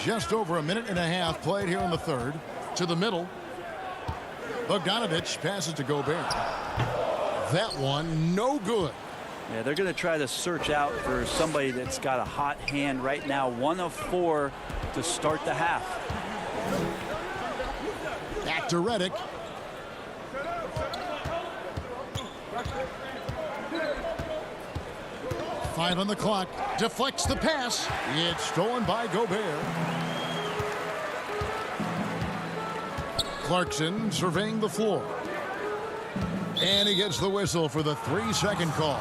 S2: Just over a minute and a half played here in the third. To the middle. Bogdanovich passes to Gobert. That one, no good.
S13: Yeah, they're going to try to search out for somebody that's got a hot hand right now. 1 of 4 to start the half.
S2: Back to Redick. Five on the clock. Deflects the pass. It's stolen by Gobert. Clarkson surveying the floor. And he gets the whistle for the 3-second call.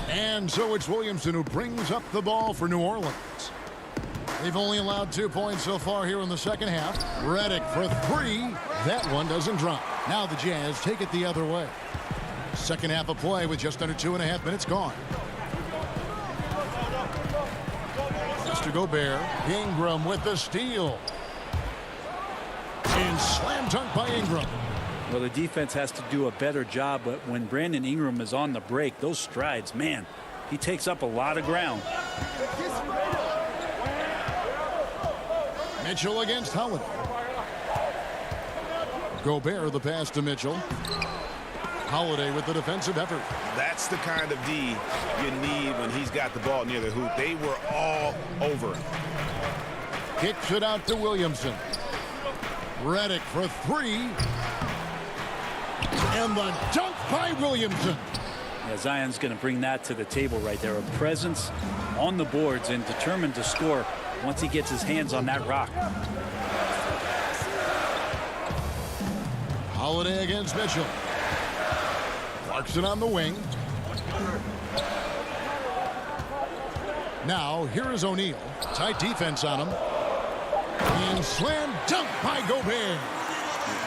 S2: And so it's Williamson who brings up the ball for New Orleans. They've only allowed 2 points so far here in the second half. Redick for 3. That one doesn't drop. Now the Jazz take it the other way. Second half of play with just under 2.5 minutes gone. Just to Gobert. Ingram with the steal. And slam dunk by Ingram.
S13: Well, the defense has to do a better job, but when Brandon Ingram is on the break, those strides, man, he takes up a lot of ground.
S2: Mitchell against Holiday. Gobert the pass to Mitchell. Holiday with the defensive effort.
S3: That's the kind of D you need when he's got the ball near the hoop. They were all over him.
S2: Kicks it out to Williamson. Redick for 3. And the dunk by Williamson.
S13: Yeah, Zion's going to bring that to the table right there. A presence on the boards and determined to score once he gets his hands on that rock.
S2: Holiday against Mitchell. Clarkson on the wing. Now, here is O'Neal. Tight defense on him. And slam dunk by Gobert.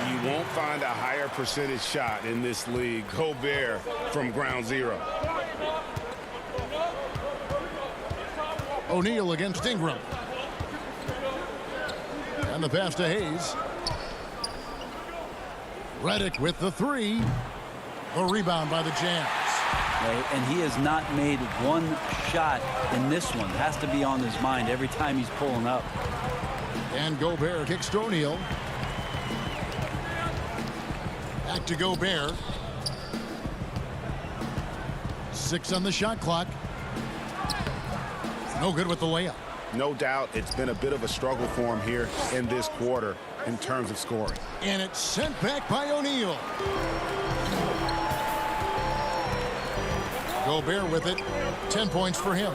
S3: You won't find a higher percentage shot in this league. Gobert from ground zero.
S2: O'Neal against Ingram. And the pass to Hayes. Redick with the 3. A rebound by the Jazz.
S13: And he has not made one shot in this one. Has to be on his mind every time he's pulling up.
S2: And Gobert kicks to O'Neal. Back to Gobert. 6 on the shot clock. No good with the layup.
S3: No doubt it's been a bit of a struggle for him here in this quarter in terms of scoring.
S2: And it's sent back by O'Neal. Gobert with it. 10 points for him.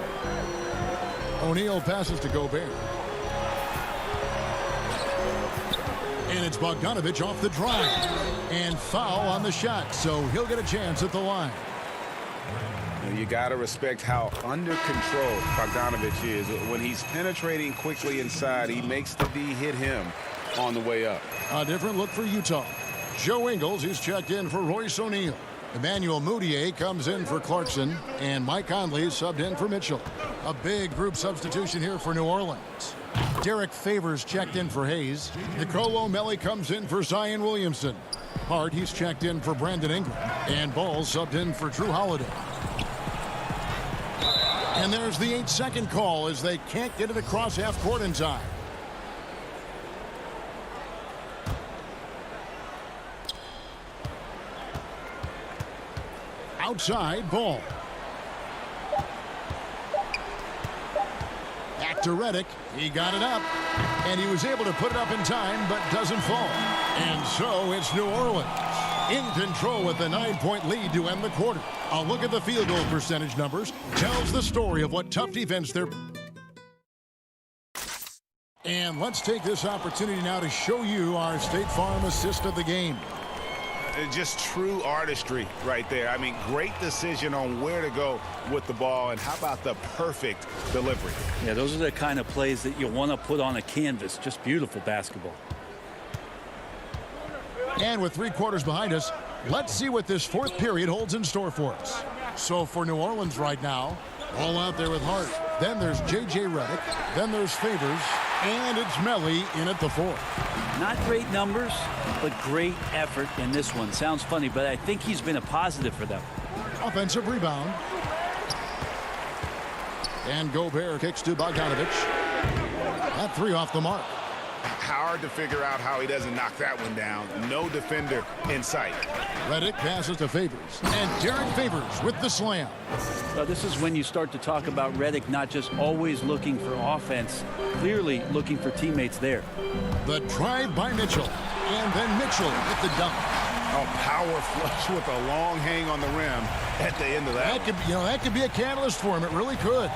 S2: O'Neal passes to Gobert. And it's Bogdanovich off the drive. And foul on the shot, so he'll get a chance at the line.
S3: You got to respect how under control Bogdanovich is. When he's penetrating quickly inside, he makes the D hit him on the way up.
S2: A different look for Utah. Joe Ingles is checked in for Royce O'Neal. Emmanuel Mudiay comes in for Clarkson. And Mike Conley is subbed in for Mitchell. A big group substitution here for New Orleans. Derek Favors checked in for Hayes. Nicolo Melli comes in for Zion Williamson. Hart, he's checked in for Brandon Ingram. And Ball subbed in for Drew Holiday. And there's the 8-second call as they can't get it across half court in time. Outside, Ball. Back to Redick. He got it up. And he was able to put it up in time, but doesn't fall. And so it's New Orleans in control with a 9-point lead to end the quarter. A look at the field goal percentage numbers tells the story of what tough defense they're. And let's take this opportunity now to show you our State Farm assist of the game.
S3: Just true artistry right there. I mean, great decision on where to go with the ball, and how about the perfect delivery?
S13: Yeah, those are the kind of plays that you want to put on a canvas. Just beautiful basketball.
S2: And with 3 quarters behind us, let's see what this 4th period holds in store for us. So for New Orleans right now, all out there with Hart. Then there's J.J. Redick. Then there's Favors. And it's Melly in at the 4th.
S13: Not great numbers, but great effort in this one. Sounds funny, but I think he's been a positive for them.
S2: Offensive rebound. And Gobert kicks to Bogdanovich. That 3 off the mark.
S3: Hard to figure out how he doesn't knock that one down. No defender in sight.
S2: Redick passes to Favors. And Derek Favors with the slam.
S13: This is when you start to talk about Redick not just always looking for offense, clearly looking for teammates there.
S2: The drive by Mitchell. And then Mitchell with the dunk.
S3: A power flush with a long hang on the rim at the end of that.
S2: That could be a catalyst for him. It really could.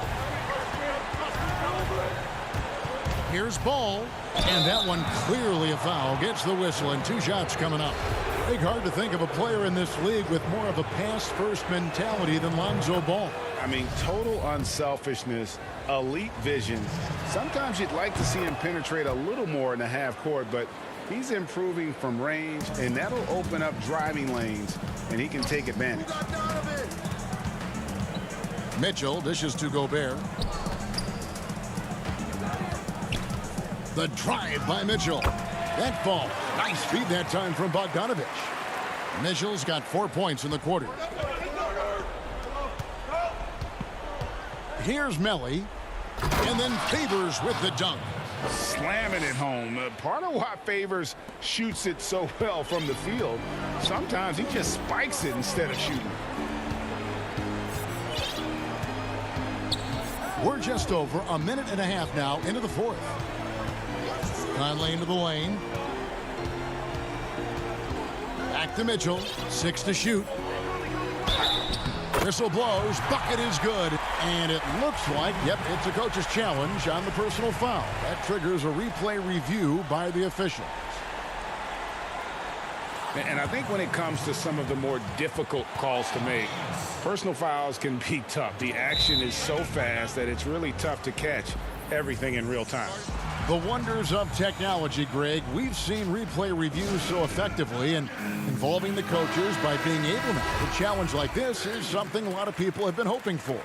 S2: Here's Ball. And that one clearly a foul. Gets the whistle, and 2 shots coming up. Big hard to think of a player in this league with more of a pass-first mentality than Lonzo Ball.
S3: I mean, total unselfishness, elite vision. Sometimes you'd like to see him penetrate a little more in the half court, but he's improving from range, and that'll open up driving lanes, and he can take advantage.
S2: Mitchell dishes to Gobert. The drive by Mitchell. That ball. Nice feed that time from Bogdanovich. Mitchell's got 4 points in the quarter. Here's Melly. And then Favors with the dunk.
S3: Slamming it home. Part of why Favors shoots it so well from the field. Sometimes he just spikes it instead of shooting.
S2: We're just over a minute and a half now into the 4th. Conley into the lane. Back to Mitchell. 6 to shoot. Whistle blows. Bucket is good. And it looks like, yep, it's a coach's challenge on the personal foul. That triggers a replay review by the officials.
S3: And I think when it comes to some of the more difficult calls to make, personal fouls can be tough. The action is so fast that it's really tough to catch everything in real time.
S2: The wonders of technology, Greg. We've seen replay reviews so effectively, and involving the coaches by being able now to challenge like this is something a lot of people have been hoping for.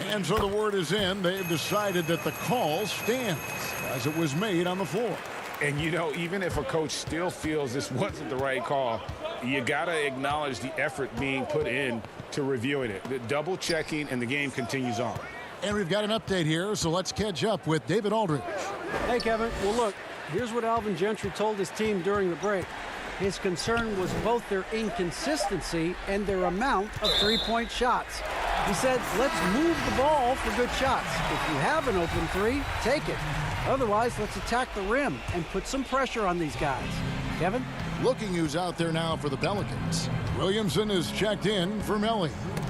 S2: And so the word is in. They've decided that the call stands as it was made on the floor.
S3: And, you know, even if a coach still feels this wasn't the right call, you got to acknowledge the effort being put in to reviewing it. The double checking, and the game continues on.
S2: And we've got an update here, so let's catch up with David Aldridge.
S8: Hey, Kevin. Well, look, here's what Alvin Gentry told his team during the break. His concern was both their inconsistency and their amount of three-point shots. He said, let's move the ball for good shots. If you have an open 3, take it. Otherwise, let's attack the rim and put some pressure on these guys. Kevin?
S2: Looking who's out there now for the Pelicans. Williamson is checked in for Melly.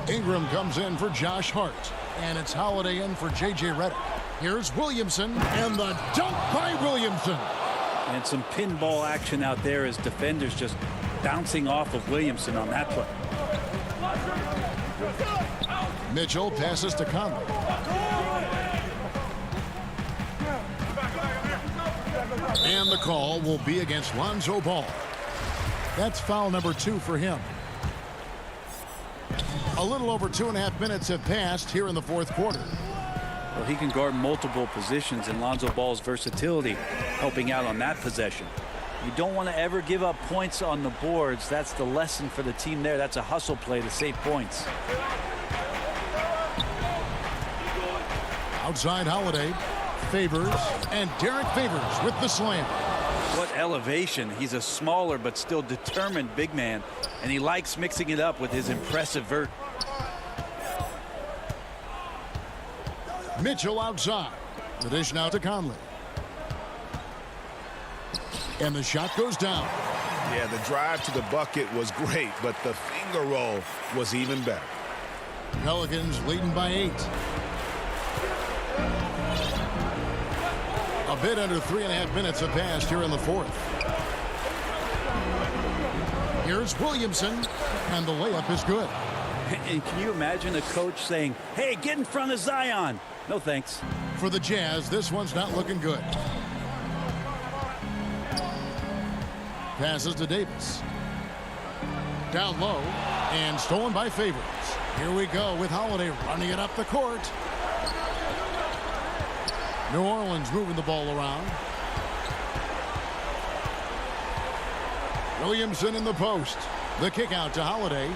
S2: Ingram comes in for Josh Hart. And it's Holiday in for J.J. Redick. Here's Williamson, and the dunk by Williamson.
S13: And some pinball action out there as defenders just bouncing off of Williamson on that play.
S2: Mitchell passes to Conley. And the call will be against Lonzo Ball. That's foul number 2 for him. A little over 2.5 minutes have passed here in the 4th quarter.
S13: Well, he can guard multiple positions, and Lonzo Ball's versatility helping out on that possession. You don't want to ever give up points on the boards. That's the lesson for the team there. That's a hustle play to save points.
S2: Outside Holiday, Favors, and Derek Favors with the slam.
S13: What elevation. He's a smaller but still determined big man, and he likes mixing it up with his impressive vert.
S2: Mitchell outside. The dish now to Conley. And the shot goes down.
S3: Yeah, the drive to the bucket was great, but the finger roll was even better.
S2: Pelicans leading by 8. A A bit under 3.5 minutes have passed here in the fourth. Here's Williamson, and the layup is good.
S13: And can you imagine a coach saying, hey, get in front of Zion? No thanks.
S2: For the Jazz, this one's not looking good. Passes to Davis. Down low, and stolen by Favors. Here we go with Holiday running it up the court. New Orleans moving the ball around. Williamson in the post. The kick out to Holiday.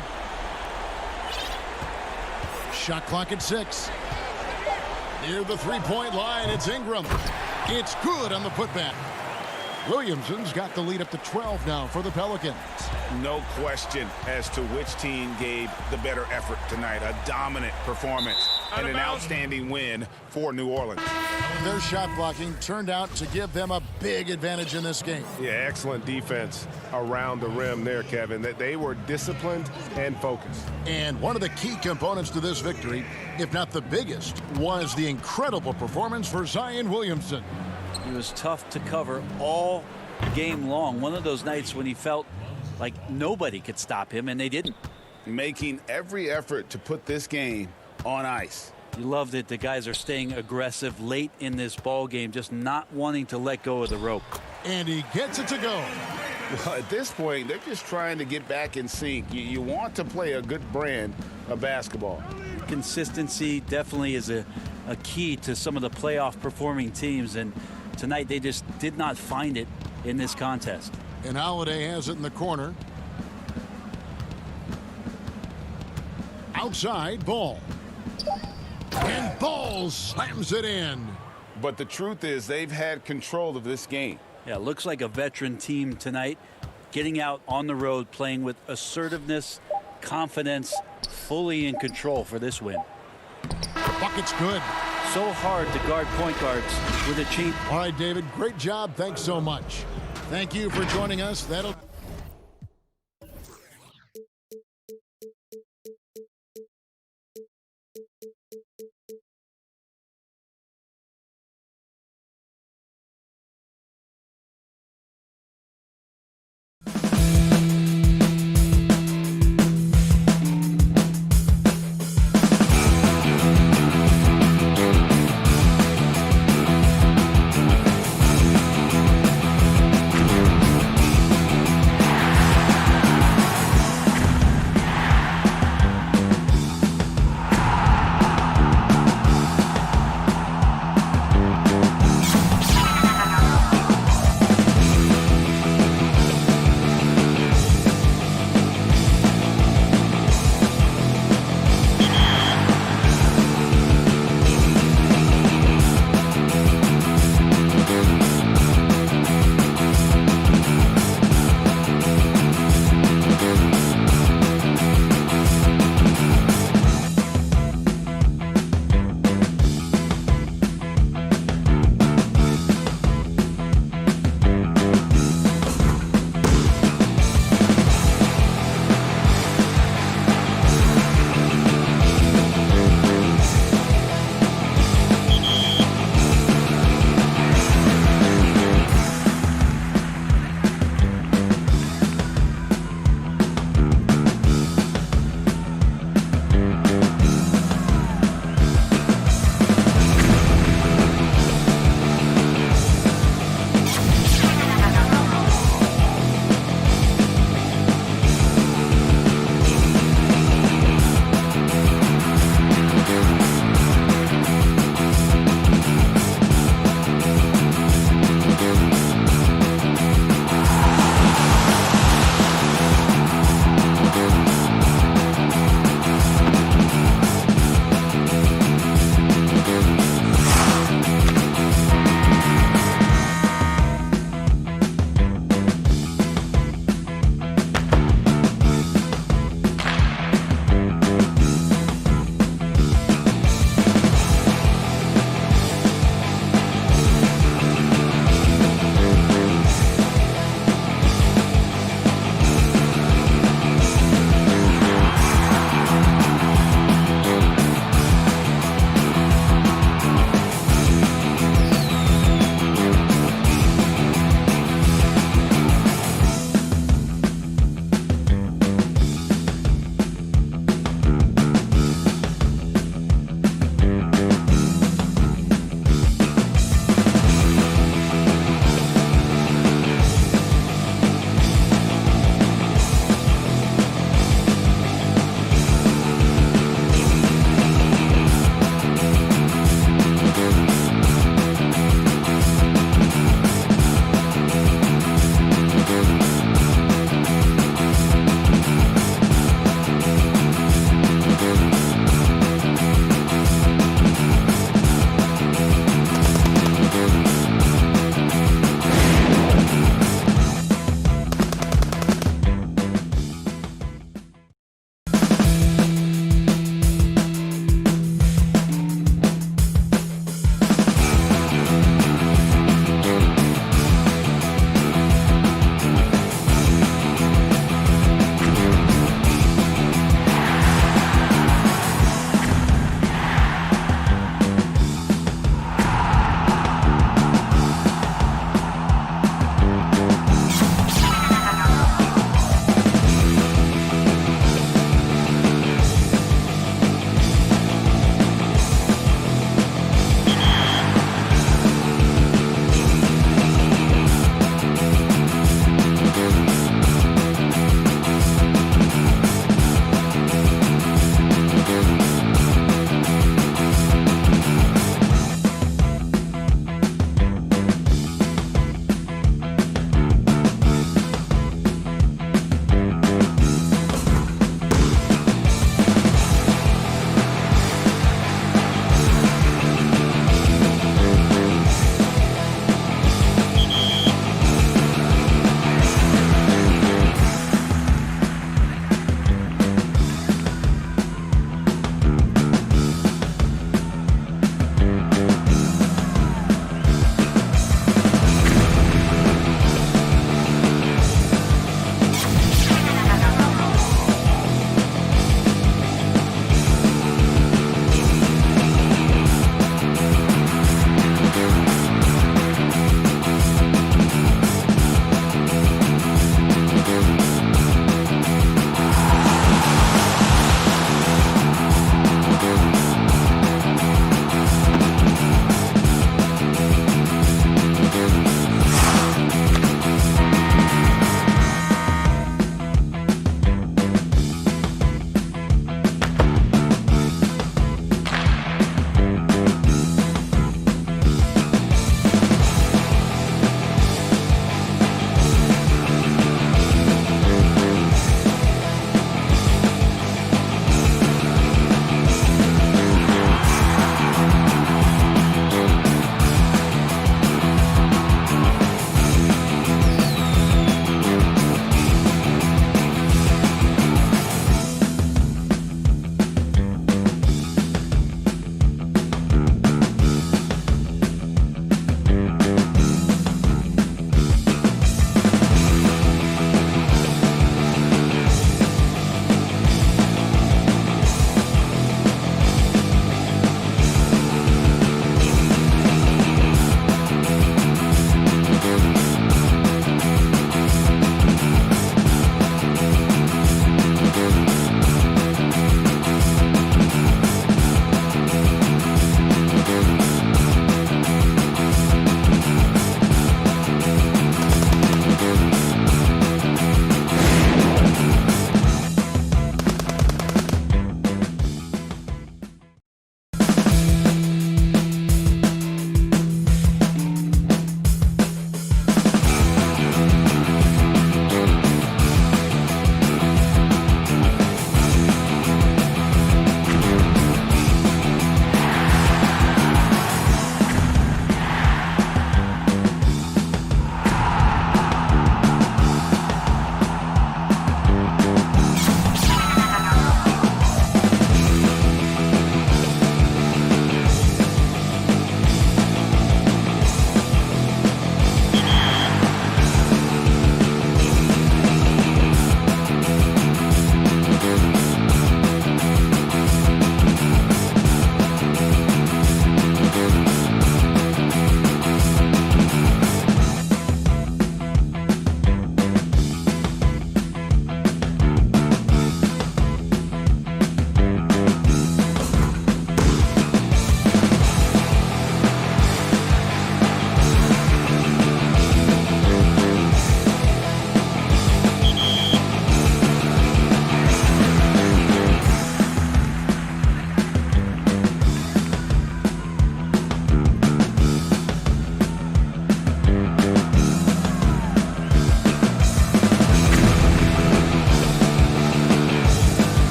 S2: Shot clock at 6. Near the three-point line, it's Ingram. It's good on the putback. Williamson's got the lead up to 12 now for the Pelicans.
S3: No question as to which team gave the better effort tonight. A dominant performance and an outstanding win for New Orleans.
S2: Their shot blocking turned out to give them a big advantage in this game.
S5: Yeah, excellent defense around the rim there, Kevin. That they were disciplined and focused.
S2: And one of the key components to this victory, if not the biggest, was the incredible performance for Zion Williamson.
S13: He was tough to cover all game long. One of those nights when he felt like nobody could stop him, and they didn't.
S3: Making every effort to put this game on ice.
S13: You love that the guys are staying aggressive late in this ball game, just not wanting to let go of the rope.
S2: And he gets it to go.
S3: Well, at this point, they're just trying to get back in sync. You want to play a good brand of basketball.
S13: Consistency definitely is a key to some of the playoff performing teams, and tonight they just did not find it in this contest.
S2: And Holiday has it in the corner. Outside, Ball. And Ball slams it in.
S3: But the truth is they've had control of this game.
S13: Yeah, looks like a veteran team tonight, getting out on the road, playing with assertiveness, confidence, fully in control for this win.
S2: The bucket's good.
S13: So hard to guard point guards with a cheat.
S2: All right, David, great job. Thanks so much. Thank you for joining us. That'll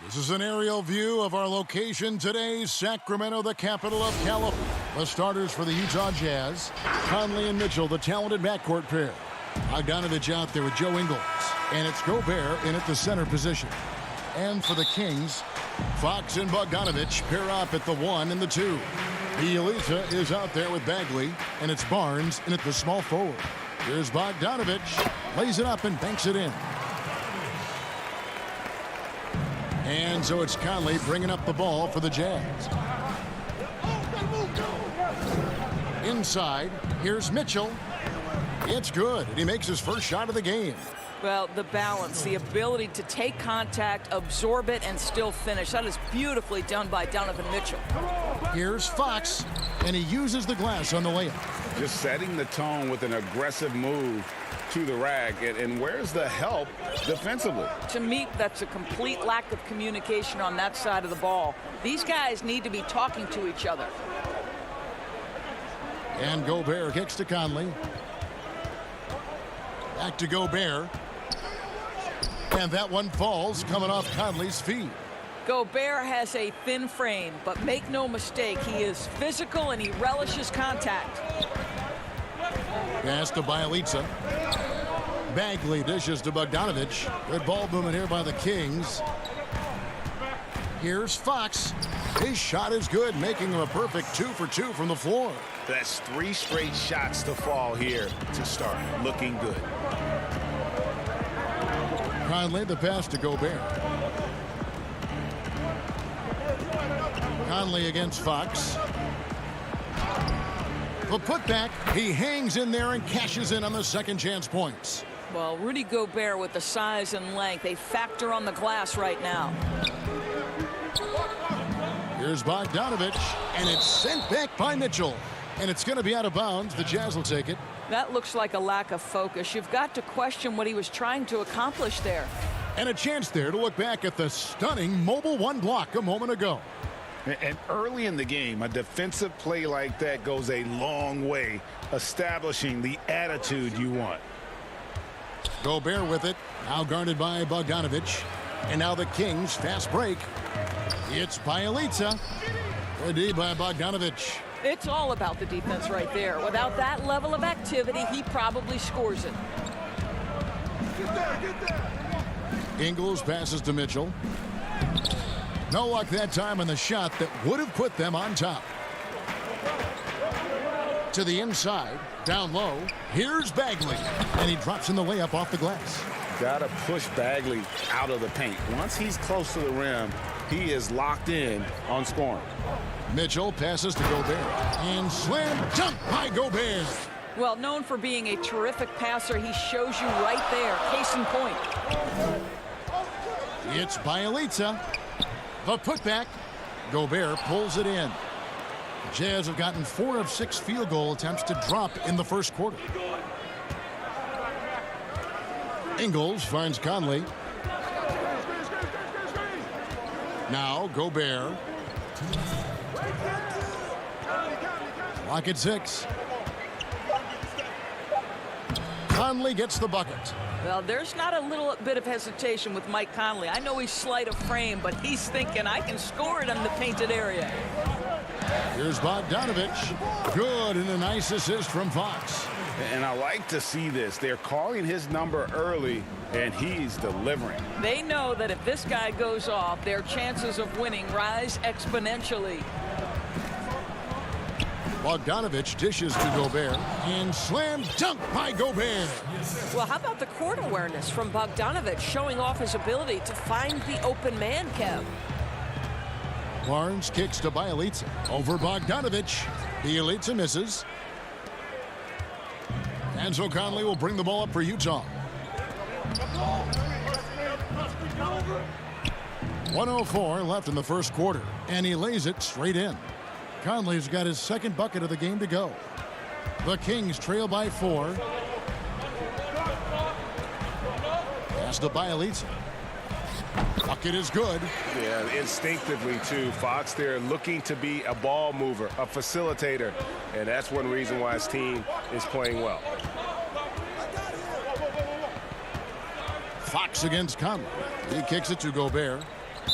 S2: This is an aerial view of our location today, Sacramento, the capital of California. The starters for the Utah Jazz, Conley and Mitchell, the talented backcourt pair. Bogdanovich out there with Joe Ingles, and it's Gobert in at the center position. And for the Kings, Fox and Bogdanovich pair up at the 1 and the 2. Bielitsa is out there with Bagley, and it's Barnes in at the small forward. Here's Bogdanovich, lays it up and banks it in. And so it's Conley bringing up the ball for the Jazz. Inside, here's Mitchell. It's good, and he makes his first shot of the game.
S9: Well, the balance, the ability to take contact, absorb it, and still finish. That is beautifully done by Donovan Mitchell.
S2: Here's Fox, and he uses the glass on the layup.
S3: Just setting the tone with an aggressive move to the rack. And where's the help defensively?
S9: To me, that's a complete lack of communication on that side of the ball. These guys need to be talking to each other.
S2: And Gobert kicks to Conley. Back to Gobert. And that one falls coming off Conley's feet.
S9: Gobert has a thin frame, but make no mistake, he is physical and he relishes contact.
S2: Pass to Bielitsa. Bagley dishes to Bogdanovich. Good ball movement here by the Kings. Here's Fox. His shot is good, making him a perfect 2 for 2 from the floor.
S3: That's 3 straight shots to fall here to start. Looking good.
S2: Conley, the pass to Gobert. Conley against Fox. The putback, he hangs in there and cashes in on the second chance points.
S9: Well, Rudy Gobert with the size and length, a factor on the glass right now.
S2: Here's Bogdanovich, and it's sent back by Mitchell. And it's going to be out of bounds. The Jazz will take it.
S9: That looks like a lack of focus. You've got to question what he was trying to accomplish there.
S2: And a chance there to look back at the stunning mobile 1 block a moment ago.
S3: And early in the game, a defensive play like that goes a long way, establishing the attitude you want.
S2: Gobert with it, now guarded by Bogdanovich. And now the Kings, fast break. It's Bielitsa. Good D by Bogdanovich.
S9: It's all about the defense right there. Without that level of activity, he probably scores it.
S2: Ingles passes to Mitchell. No luck that time on the shot that would have put them on top. To the inside, down low. Here's Bagley, and he drops in the layup off the glass.
S3: Got to push Bagley out of the paint. Once he's close to the rim, he is locked in on scoring.
S2: Mitchell passes to Gobert, and slam dunk by Gobert.
S9: Well, known for being a terrific passer, he shows you right there. Case in point.
S2: It's Bielitsa. The putback. Gobert pulls it in. The Jazz have gotten 4 of 6 field goal attempts to drop in the first quarter. Ingles finds Conley. Now Gobert. Clock at 6. Conley gets the bucket.
S9: Well, there's not a little bit of hesitation with Mike Conley. I know he's slight of frame, but he's thinking I can score it in the painted area.
S2: Here's Bogdanovich. Good, and a nice assist from Fox.
S3: And I like to see this. They're calling his number early, and he's delivering.
S9: They know that if this guy goes off, their chances of winning rise exponentially.
S2: Bogdanovich dishes to Gobert, and slam dunk by Gobert.
S14: Well, how about the court awareness from Bogdanovich, showing off his ability to find the open man, Kev?
S2: Barnes kicks to Bielitsa. Over Bogdanovich. Bielitsa misses. And so Conley will bring the ball up for Utah. 1:04 left in the first quarter, and he lays it straight in. Conley's got his second bucket of the game to go. The Kings trail by 4. Pass to Bielitsa. Bucket is good.
S5: Yeah, instinctively, too. Fox there looking to be a ball mover, a facilitator, and that's one reason why his team is playing well.
S2: Fox against Conley. He kicks it to Gobert.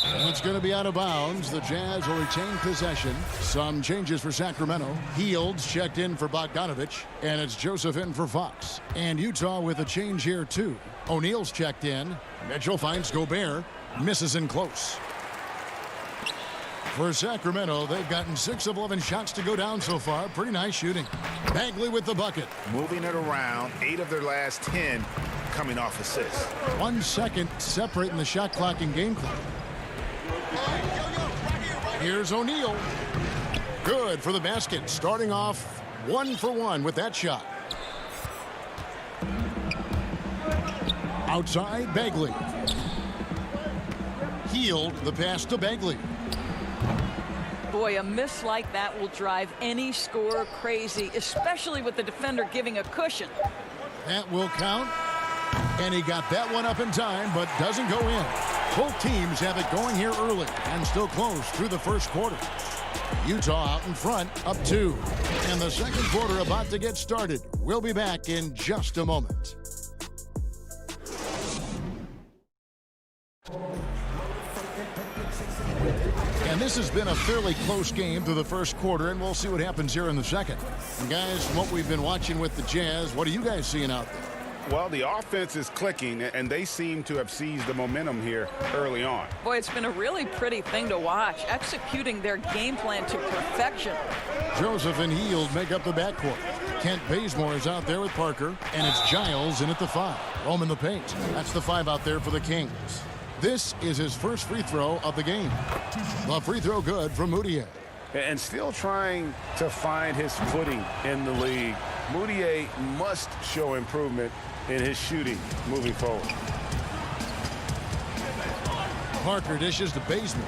S2: And it's going to be out of bounds. The Jazz will retain possession. Some changes for Sacramento. Heald's checked in for Bogdanovich, and it's Joseph in for Fox. And Utah with a change here, too. O'Neal's checked in. Mitchell finds Gobert. Misses in close. For Sacramento, they've gotten 6 of 11 shots to go down so far. Pretty nice shooting. Bagley with the bucket.
S3: Moving it around. 8 of their last 10 coming off assists.
S2: 1 second separating the shot clock and game clock. Here's O'Neal. Good for the basket. Starting off 1 for 1 with that shot. Outside, Bagley. Hield the pass to Bagley.
S9: Boy, a miss like that will drive any scorer crazy, especially with the defender giving a cushion.
S2: That will count. And he got that one up in time, but doesn't go in. Both teams have it going here early and still close through the first quarter. Utah out in front, up 2. And the second quarter about to get started. We'll be back in just a moment. And this has been a fairly close game through the first quarter, and we'll see what happens here in the second. And guys, from what we've been watching with the Jazz, what are you guys seeing out there?
S3: Well, the offense is clicking, and they seem to have seized the momentum here early on.
S9: Boy, it's been a really pretty thing to watch, executing their game plan to perfection.
S2: Joseph and Hield make up the backcourt. Kent Bazemore is out there with Parker, and it's Giles in at the 5. Roman the paint. That's the 5 out there for the Kings. This is his first free throw of the game. The free throw good from Moutier.
S3: And still trying to find his footing in the league. Moutier must show improvement in his shooting moving forward.
S2: Parker dishes to Bazemore.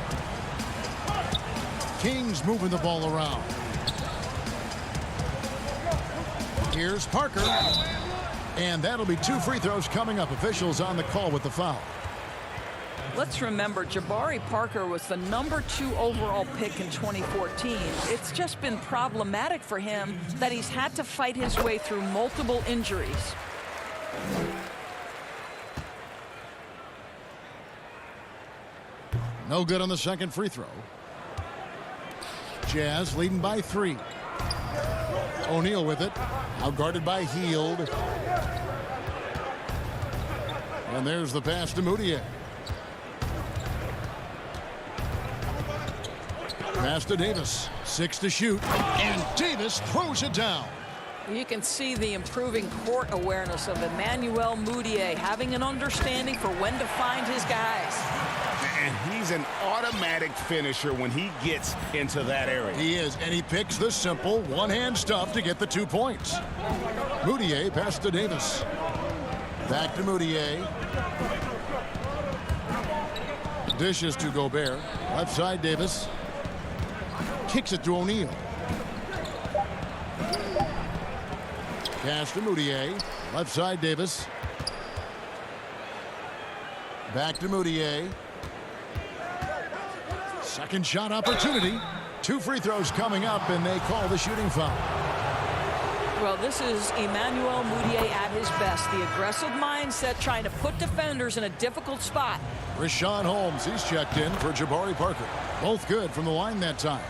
S2: Kings moving the ball around. Here's Parker. And that'll be 2 free throws coming up. Officials on the call with the foul.
S9: Let's remember, Jabari Parker was the #2 overall pick in 2014. It's just been problematic for him that he's had to fight his way through multiple injuries.
S2: No good on the second free throw. Jazz leading by 3. O'Neal with it. Outguarded by Hield. And there's the pass to Moutier. Pass to Davis. 6 to shoot. And Davis throws it down.
S9: You can see the improving court awareness of Emmanuel Mudiay, having an understanding for when to find his guys.
S3: And he's an automatic finisher when he gets into that area.
S2: He is, and he picks the simple one-hand stuff to get the 2 points. Mudiay pass to Davis. Back to Mudiay. Dishes to Gobert. Left side, Davis. Kicks it to O'Neal. Pass to Mudiay. Left side, Davis. Back to Mudiay. Second shot opportunity. 2 free throws coming up, and they call the shooting foul.
S9: Well, this is Emmanuel Mudiay at his best. The aggressive mindset, trying to put defenders in a difficult spot.
S2: Rashawn Holmes, he's checked in for Jabari Parker. Both good from the line that time.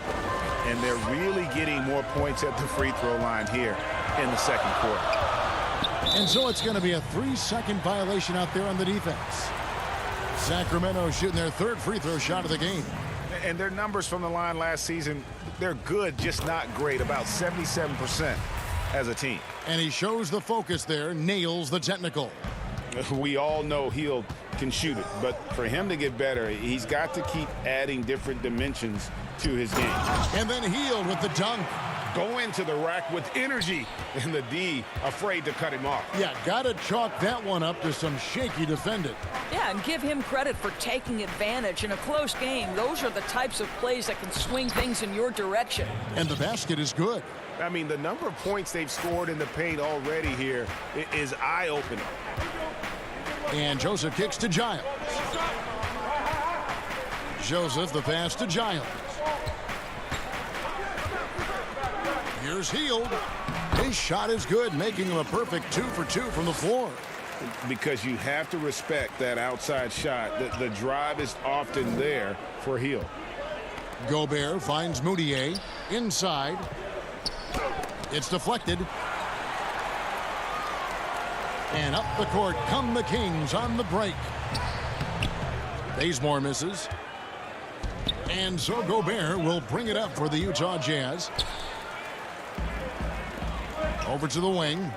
S3: And they're really getting more points at the free throw line here in the second quarter.
S2: And so it's going to be a 3-second violation out there on the defense. Sacramento shooting their 3rd free throw shot of the game.
S3: And their numbers from the line last season, they're good, just not great, about 77% as a team.
S2: And he shows the focus there, nails the technical.
S3: We all know Hield can shoot it, but for him to get better, he's got to keep adding different dimensions to his game.
S2: And then Hield with the dunk.
S3: Go into the rack with energy, and the D afraid to cut him off.
S2: Yeah, got to chalk that one up to some shaky defending.
S9: Yeah, and give him credit for taking advantage in a close game. Those are the types of plays that can swing things in your direction.
S2: And the basket is good.
S3: I mean, the number of points they've scored in the paint already here is eye-opening.
S2: And Joseph kicks to Giles. Joseph, the pass to Giles. Here's Hield. His shot is good, making him a perfect 2 for 2 from the floor.
S3: because you have to respect that outside shot. The drive is often there for Hill.
S2: Gobert finds Moutier inside. It's deflected. And up the court come the Kings on the break. Bazemore misses. And so Gobert will bring it up for the Utah Jazz. Over to the wing.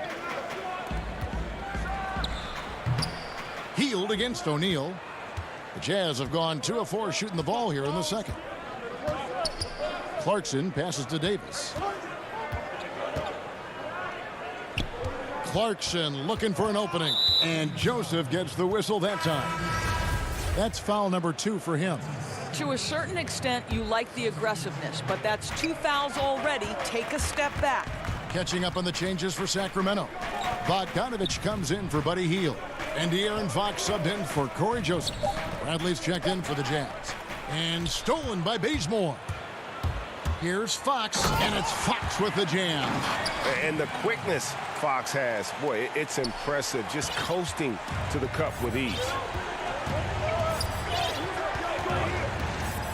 S2: Healed against O'Neal. The Jazz have gone 2 of 4 shooting the ball here in the second. Clarkson passes to Davis. Clarkson looking for an opening. And Joseph gets the whistle that time. That's foul number 2 for him.
S9: To a certain extent, you like the aggressiveness, but that's 2 fouls already. Take a step back.
S2: Catching up on the changes for Sacramento. Bogdanovich comes in for Buddy Hield. And De'Aaron Fox subbed in for Corey Joseph. Bradley's checked in for the Jazz. And stolen by Bazemore. Here's Fox, and it's Fox with the jam.
S5: And the quickness Fox has, boy, it's impressive. Just coasting to the cup with ease.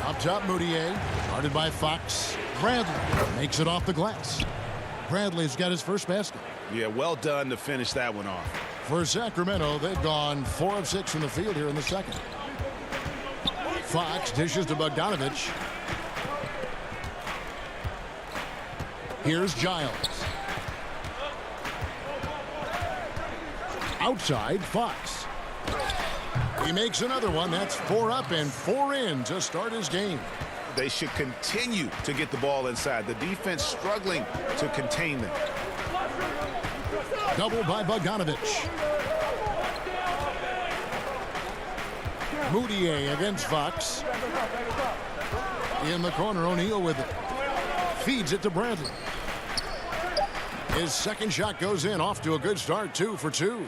S2: Up top, Moutier, guarded by Fox. Bradley makes it off the glass. Bradley's got his first basket.
S3: Yeah, well done to finish that one off.
S2: For Sacramento, they've gone 4 of 6 from the field here in the second. Fox dishes to Bogdanovich. Here's Giles. Outside, Fox. He makes another one. That's 4 up and 4 in to start his game.
S3: They should continue to get the ball inside. The defense struggling to contain them.
S2: Double by Bogdanovich. Moutier against Fox. In the corner, O'Neal with it. Feeds it to Bradley. His second shot goes in, off to a good start, 2 for 2.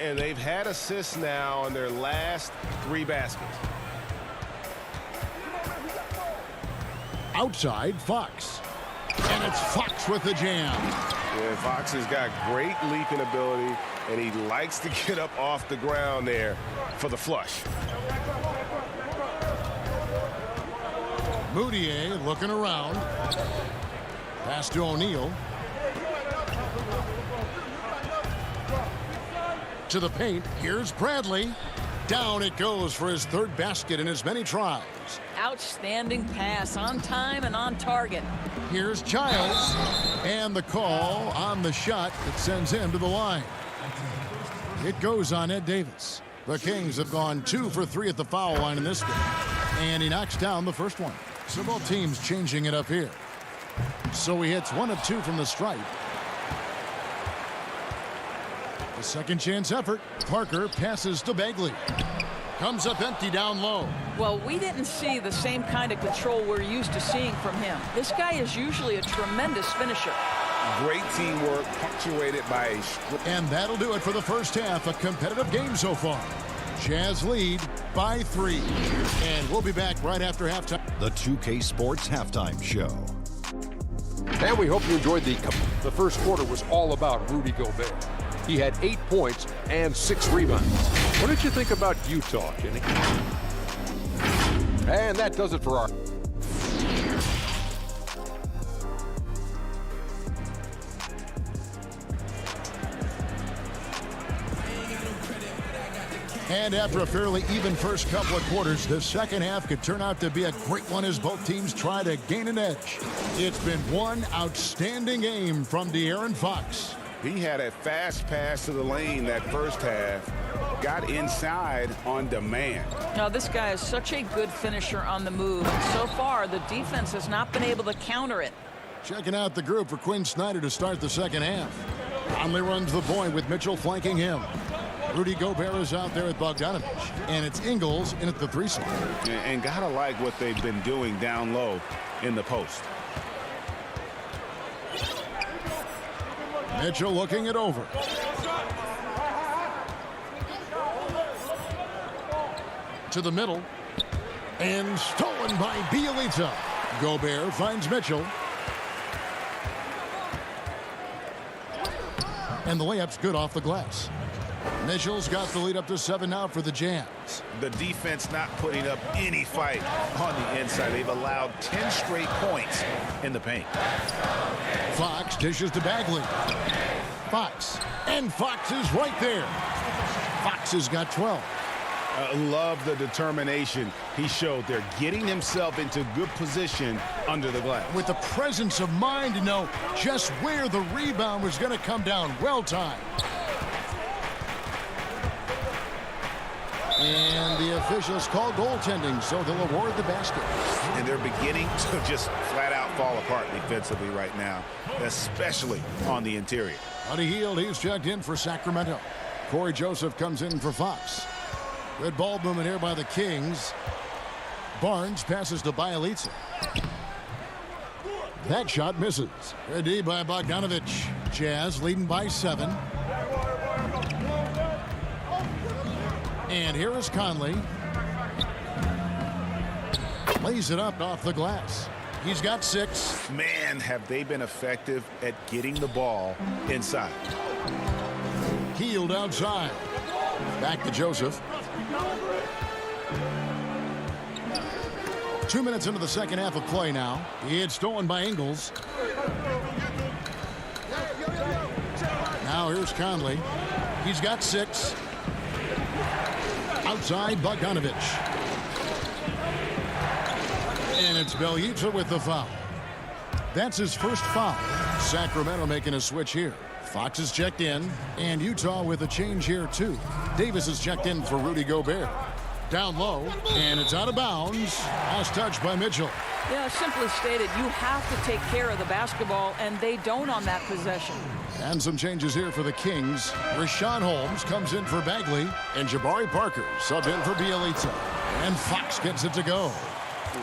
S5: And they've had assists now on their last 3 baskets.
S2: Outside, Fox. And it's Fox with the jam.
S5: Yeah, Fox has got great leaping ability, and he likes to get up off the ground there for the flush.
S2: Moutier looking around. Pass to O'Neal. To the paint. Here's Bradley. Down it goes for his 3rd basket in as many tries.
S9: Outstanding pass, on time and on target.
S2: Here's Giles. And the call on the shot that sends him to the line. It goes on Ed Davis. The Kings have gone 2 for 3 at the foul line in this game. And he knocks down the first one. So both teams changing it up here. So he hits 1 of 2 from the stripe. The second chance effort. Parker passes to Bagley. Comes up empty down low.
S9: Well, we didn't see the same kind of control we're used to seeing from him. This guy is usually a tremendous finisher.
S3: Great teamwork, punctuated by a...
S2: And that'll do it for the first half. A competitive game so far. Jazz lead by 3. And we'll be back right after halftime.
S6: The 2K Sports Halftime Show.
S7: And we hope you enjoyed the first quarter was all about Rudy Gobert. He had 8 points and 6 rebounds. What did you think about Utah, Jenny? And that does it for our...
S2: And after a fairly even first couple of quarters, the second half could turn out to be a great one as both teams try to gain an edge. It's been one outstanding game from De'Aaron Fox.
S3: He had a fast pass to the lane that first half. Got inside on demand.
S9: Now, this guy is such a good finisher on the move. And so far, the defense has not been able to counter it.
S2: Checking out the group for Quinn Snyder to start the second half. Conley runs the point with Mitchell flanking him. Rudy Gobert is out there at Bogdanovich. And it's Ingles in at the 3 slot.
S3: And gotta like what they've been doing down low in the post.
S2: Mitchell looking it over. To the middle. And stolen by Bielitsa. Gobert finds Mitchell. And the layup's good off the glass. Mitchell's got the lead up to 7 now for the Jazz.
S3: The defense not putting up any fight on the inside. They've allowed 10 straight points in the paint.
S2: Fox dishes to Bagley. Fox. And Fox is right there. Fox has got 12.
S3: Love the determination he showed there, getting himself into good position under the glass.
S2: With the presence of mind to know just where the rebound was going to come down. Well timed. And the officials call goaltending, so they'll award the basket.
S3: And they're beginning to just flat out fall apart defensively right now, especially on the interior.
S2: Buddy Hield, he's checked in for Sacramento. Corey Joseph comes in for Fox. Good ball movement here by the Kings. Barnes passes to Bielitsa. That shot misses. Good D by Bogdanovich. Jazz leading by 7. And here is Conley. Lays it up off the glass. He's got 6.
S3: Man, have they been effective at getting the ball inside.
S2: Hield outside. Back to Joseph. 2 minutes into the second half of play now. It's stolen by Ingles. Now here's Conley. He's got 6. Outside Bogdanovich. And it's Bielitsa with the foul. That's his first foul. Sacramento making a switch here. Fox is checked in, and Utah with a change here too. Davis is checked in for Rudy Gobert. Down low, and it's out of bounds. Last touch by Mitchell.
S9: Yeah, simply stated, you have to take care of the basketball, and they don't on that possession.
S2: And some changes here for the Kings. Rashawn Holmes comes in for Bagley, and Jabari Parker sub in for Bielitsa. And Fox gets it to go.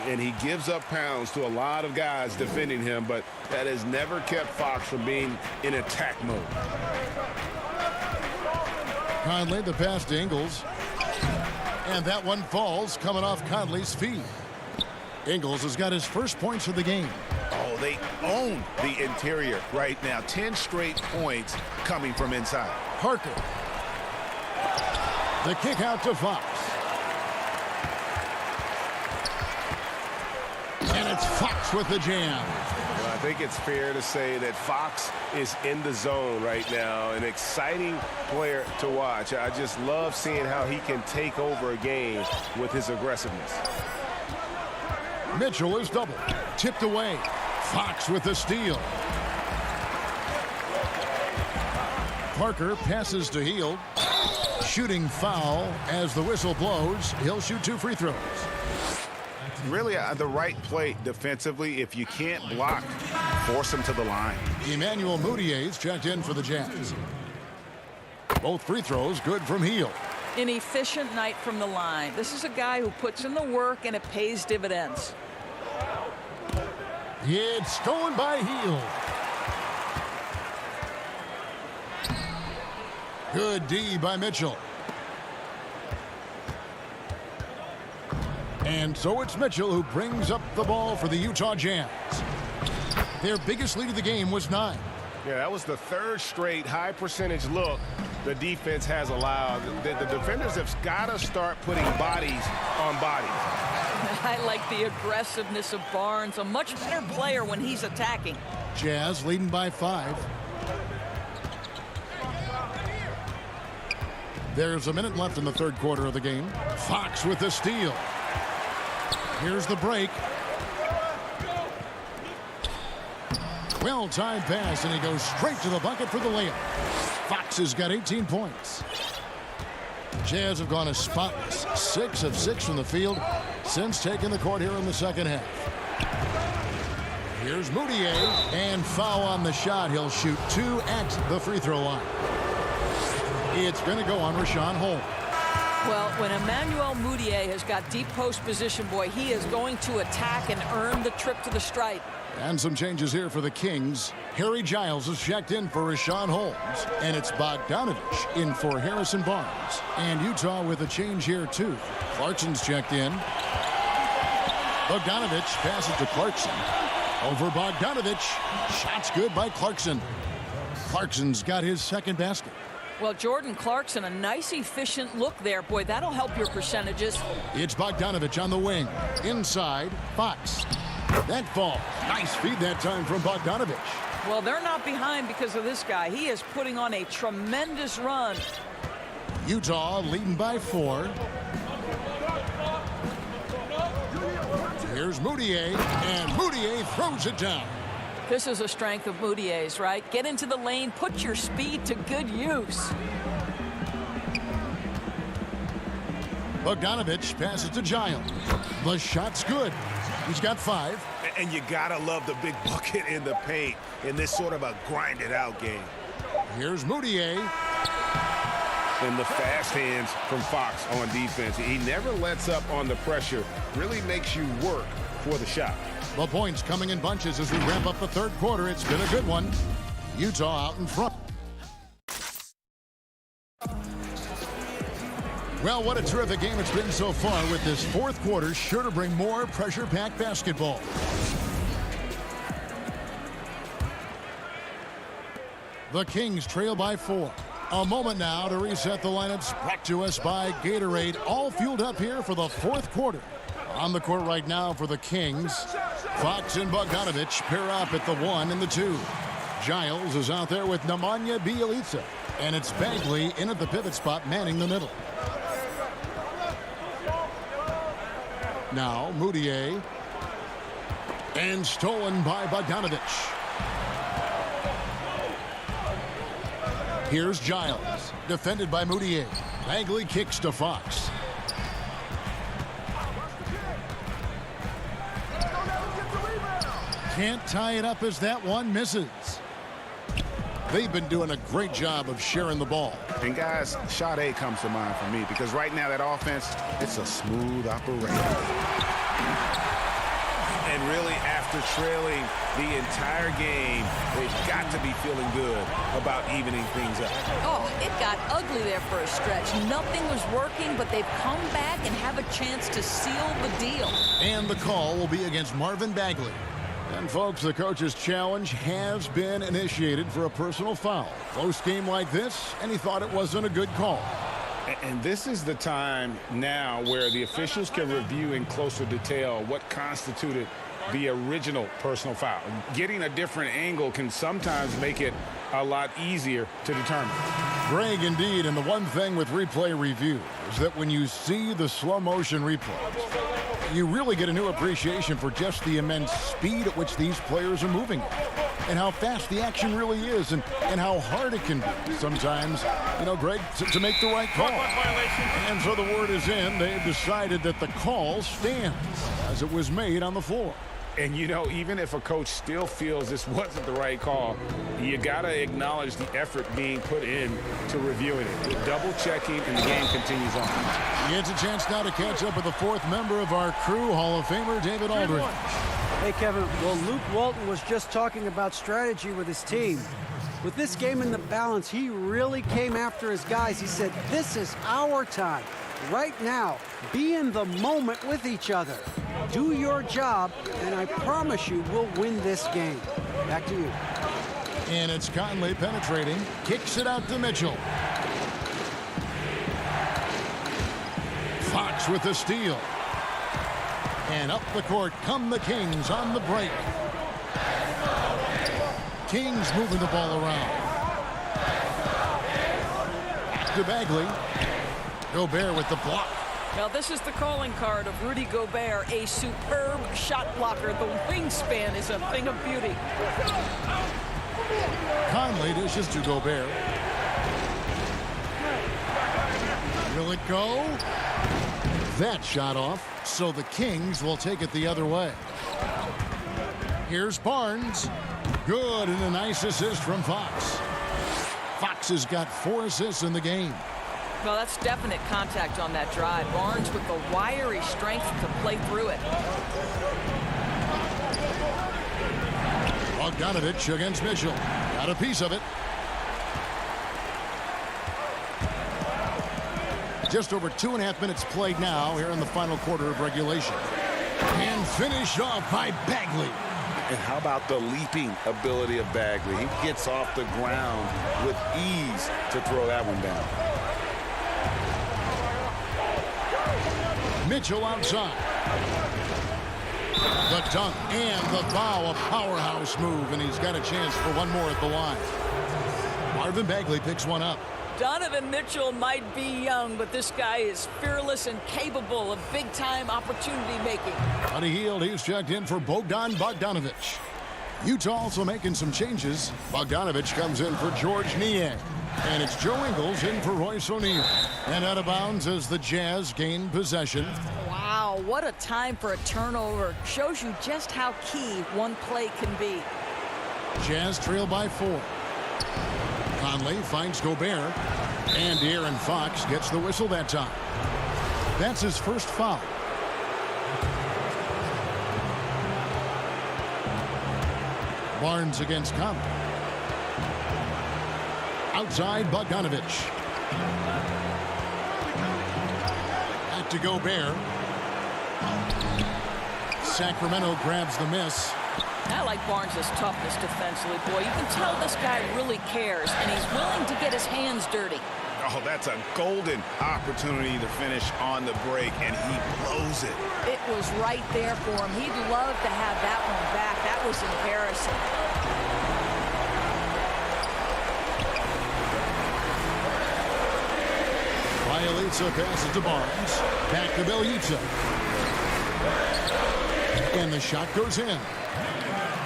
S5: And he gives up pounds to a lot of guys defending him, but that has never kept Fox from being in attack mode.
S2: Conley, the pass to Ingles. And that one falls coming off Conley's feet. Ingles has got his first points of the game.
S3: Oh, they own the interior right now. 10 straight points coming from inside.
S2: Parker. The kick out to Fox. And it's Fox with the jam.
S5: Well, I think it's fair to say that Fox is in the zone right now. An exciting player to watch. I just love seeing how he can take over a game with his aggressiveness.
S2: Mitchell is doubled. Tipped away. Fox with the steal. Parker passes to Hield. Shooting foul as the whistle blows. He'll shoot 2 free throws.
S3: Really the right play defensively. If you can't block, force him to the line.
S2: Emmanuel Moutier's checked in for the Jazz. Both free throws good from Hield.
S9: An efficient night from the line. This is a guy who puts in the work, and it pays dividends.
S2: It's stolen by Hield. Good D by Mitchell. And so it's Mitchell who brings up the ball for the Utah Jazz. Their biggest lead of the game was 9.
S5: Yeah, that was the 3rd straight high percentage look the defense has allowed. The defenders have got to start putting bodies on bodies.
S9: I like the aggressiveness of Barnes. A much better player when he's attacking.
S2: Jazz leading by 5. There's a minute left in the 3rd quarter of the game. Fox with the steal. Here's the break. Well-timed pass, and he goes straight to the bucket for the layup. Fox has got 18 points. Jazz have gone as spotless. 6 of 6 from the field since taking the court here in the second half. Here's Moutier, and foul on the shot. He'll shoot 2 at the free throw line. It's going to go on Rashawn Holmes.
S9: Well, when Emmanuel Moutier has got deep post position, boy, he is going to attack and earn the trip to the stripe.
S2: And some changes here for the Kings. Harry Giles is checked in for Rashawn Holmes, and it's Bogdanovich in for Harrison Barnes. And Utah with a change here too. Clarkson's checked in. Bogdanovich passes to Clarkson. Over Bogdanovich. Shots good by Clarkson. Clarkson's got his 2nd basket.
S9: Well, Jordan Clarkson, a nice, efficient look there. Boy, that'll help your percentages.
S2: It's Bogdanovich on the wing. Inside, Fox. That fall. Nice feed that time from Bogdanovich.
S9: Well, they're not behind because of this guy. He is putting on a tremendous run.
S2: Utah leading by 4. Here's Moutier, and Moutier throws it down.
S9: This is a strength of Moutier's, right? Get into the lane, put your speed to good use.
S2: Bogdanovich passes to Giles. The shot's good. He's got 5.
S5: And you gotta love the big bucket in the paint in this sort of a grinded-out game.
S2: Here's Moutier.
S5: And the fast hands from Fox on defense. He never lets up on the pressure. Really makes you work for the shot.
S2: The points coming in bunches as we wrap up the third quarter. It's been a good one. Utah out in front. Well, what a terrific game it's been so far, with this fourth quarter sure to bring more pressure-packed basketball. The Kings trail by 4. A moment now to reset the lineups, brought to us by Gatorade, all fueled up here for the fourth quarter. On the court right now for the Kings, Fox and Bogdanovich pair up at the 1 and the 2. Giles is out there with Nemanja Bjelica, and it's Bagley in at the pivot spot, manning the middle. Now Moutier, and stolen by Bogdanovich. Here's Giles, defended by Moutier. Bagley kicks to Fox. Can't tie it up as that one misses. They've been doing a great job of sharing the ball.
S3: And guys, shot A comes to mind for me because right now that offense, it's a smooth operation.
S5: And really, after trailing the entire game, they've got to be feeling good about evening things up.
S9: Oh, it got ugly there for a stretch. Nothing was working, but they've come back and have a chance to seal the deal.
S2: And the call will be against Marvin Bagley. And folks, the coach's challenge has been initiated for a personal foul. Close game like this, and he thought it wasn't a good call.
S3: And this is the time now where the officials can review in closer detail what constituted the original personal foul. Getting a different angle can sometimes make it a lot easier to determine.
S2: Greg, indeed, and the one thing with replay review is that when you see the slow motion replays, you really get a new appreciation for just the immense speed at which these players are moving and how fast the action really is and how hard it can be sometimes, you know, Greg, to make the right call. And so the word is in. They've decided that the call stands as it was made on the floor.
S3: And, you know, even if a coach still feels this wasn't the right call, you got to acknowledge the effort being put in to reviewing it, double-checking, and the game continues on.
S2: It's a chance now to catch up with the fourth member of our crew, Hall of Famer David Aldridge.
S8: Hey, Kevin, well, Luke Walton was just talking about strategy with his team. With this game in the balance, he really came after his guys. He said, this is our time. Right now, be in the moment with each other. Do your job, and I promise you we'll win this game. Back to you.
S2: And it's Conley penetrating. Kicks it out to Mitchell. Fox with the steal. And up the court come the Kings on the break. Kings moving the ball around. Back to Bagley. Gobert with the block.
S9: Now, this is the calling card of Rudy Gobert, a superb shot blocker. The wingspan is a thing of beauty.
S2: Conley dishes to Gobert. Will it go? That shot off, so the Kings will take it the other way. Here's Barnes. Good, and a nice assist from Fox. Fox has got 4 assists in the game.
S9: Well, that's definite contact on that drive. Barnes with the wiry strength to play through it.
S2: Bogdanovich against Mitchell. Got a piece of it. Just over 2.5 minutes played now here in the final quarter of regulation. And finished off by Bagley.
S3: And how about the leaping ability of Bagley? He gets off the ground with ease to throw that one down.
S2: Mitchell outside. The dunk and the foul, a powerhouse move, and he's got a chance for one more at the line. Marvin Bagley picks one up.
S9: Donovan Mitchell might be young, but this guy is fearless and capable of big-time opportunity making.
S2: Buddy Hield, he's checked in for Bogdan Bogdanovic. Utah also making some changes. Bogdanovic comes in for George Niang. And it's Joe Ingles in for Royce O'Neal. And out of bounds as the Jazz gain possession.
S9: Wow, what a time for a turnover. Shows you just how key one play can be.
S2: Jazz trail by 4. Conley finds Gobert. And De'Aaron Fox gets the whistle that time. That's his first foul. Barnes against Conley. Outside Bogdanovic. Back to Gobert. Sacramento grabs the miss.
S9: I like Barnes' toughness defensively, boy. You can tell this guy really cares, and he's willing to get his hands dirty.
S3: Oh, that's a golden opportunity to finish on the break, and he blows it.
S9: It was right there for him. He'd love to have that one back. That was embarrassing.
S2: Bielitsa passes to Barnes. Back to Bielitsa. And the shot goes in.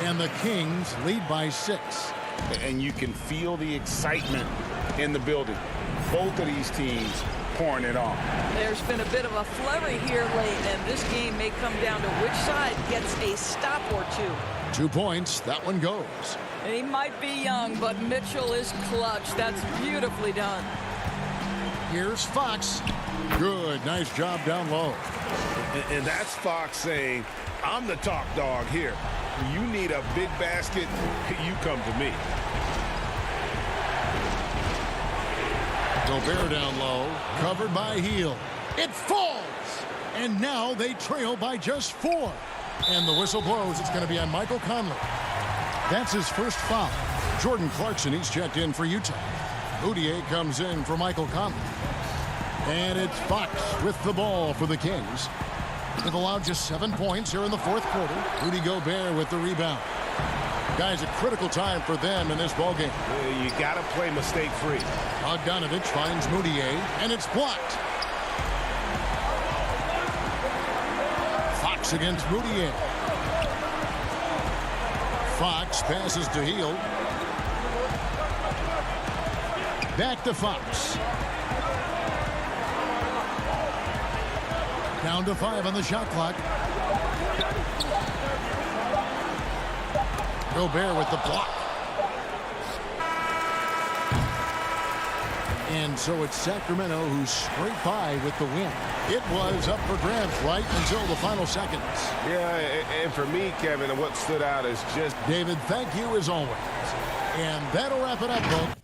S2: And the Kings lead by 6.
S3: And you can feel the excitement in the building. Both of these teams pouring it on.
S9: There's been a bit of a flurry here late, and this game may come down to which side gets a stop or two.
S2: 2 points. That one goes.
S9: He might be young, but Mitchell is clutch. That's beautifully done.
S2: Here's Fox. Good. Nice job down low.
S3: And that's Fox saying, I'm the top dog here. You need a big basket, you come to me.
S2: Gobert down low, covered by Hield. It falls! And now they trail by just 4. And the whistle blows. It's going to be on Michael Conley. That's his first foul. Jordan Clarkson, he's checked in for Utah. Moutier comes in for Michael Conley. And it's Fox with the ball for the Kings. They've allowed just 7 points here in the fourth quarter. Rudy Gobert with the rebound. Guys, a critical time for them in this ballgame.
S3: You got to play mistake-free.
S2: Bogdanovic finds Moutier, and it's blocked. Fox against Moutier. Fox passes to Hield. Back to Fox. Down to 5 on the shot clock. Gobert with the block. And so it's Sacramento who's straight by with the win. It was up for grabs right until the final seconds.
S5: Yeah, and for me, Kevin, what stood out is just...
S2: David, thank you as always. And that'll wrap it up, folks.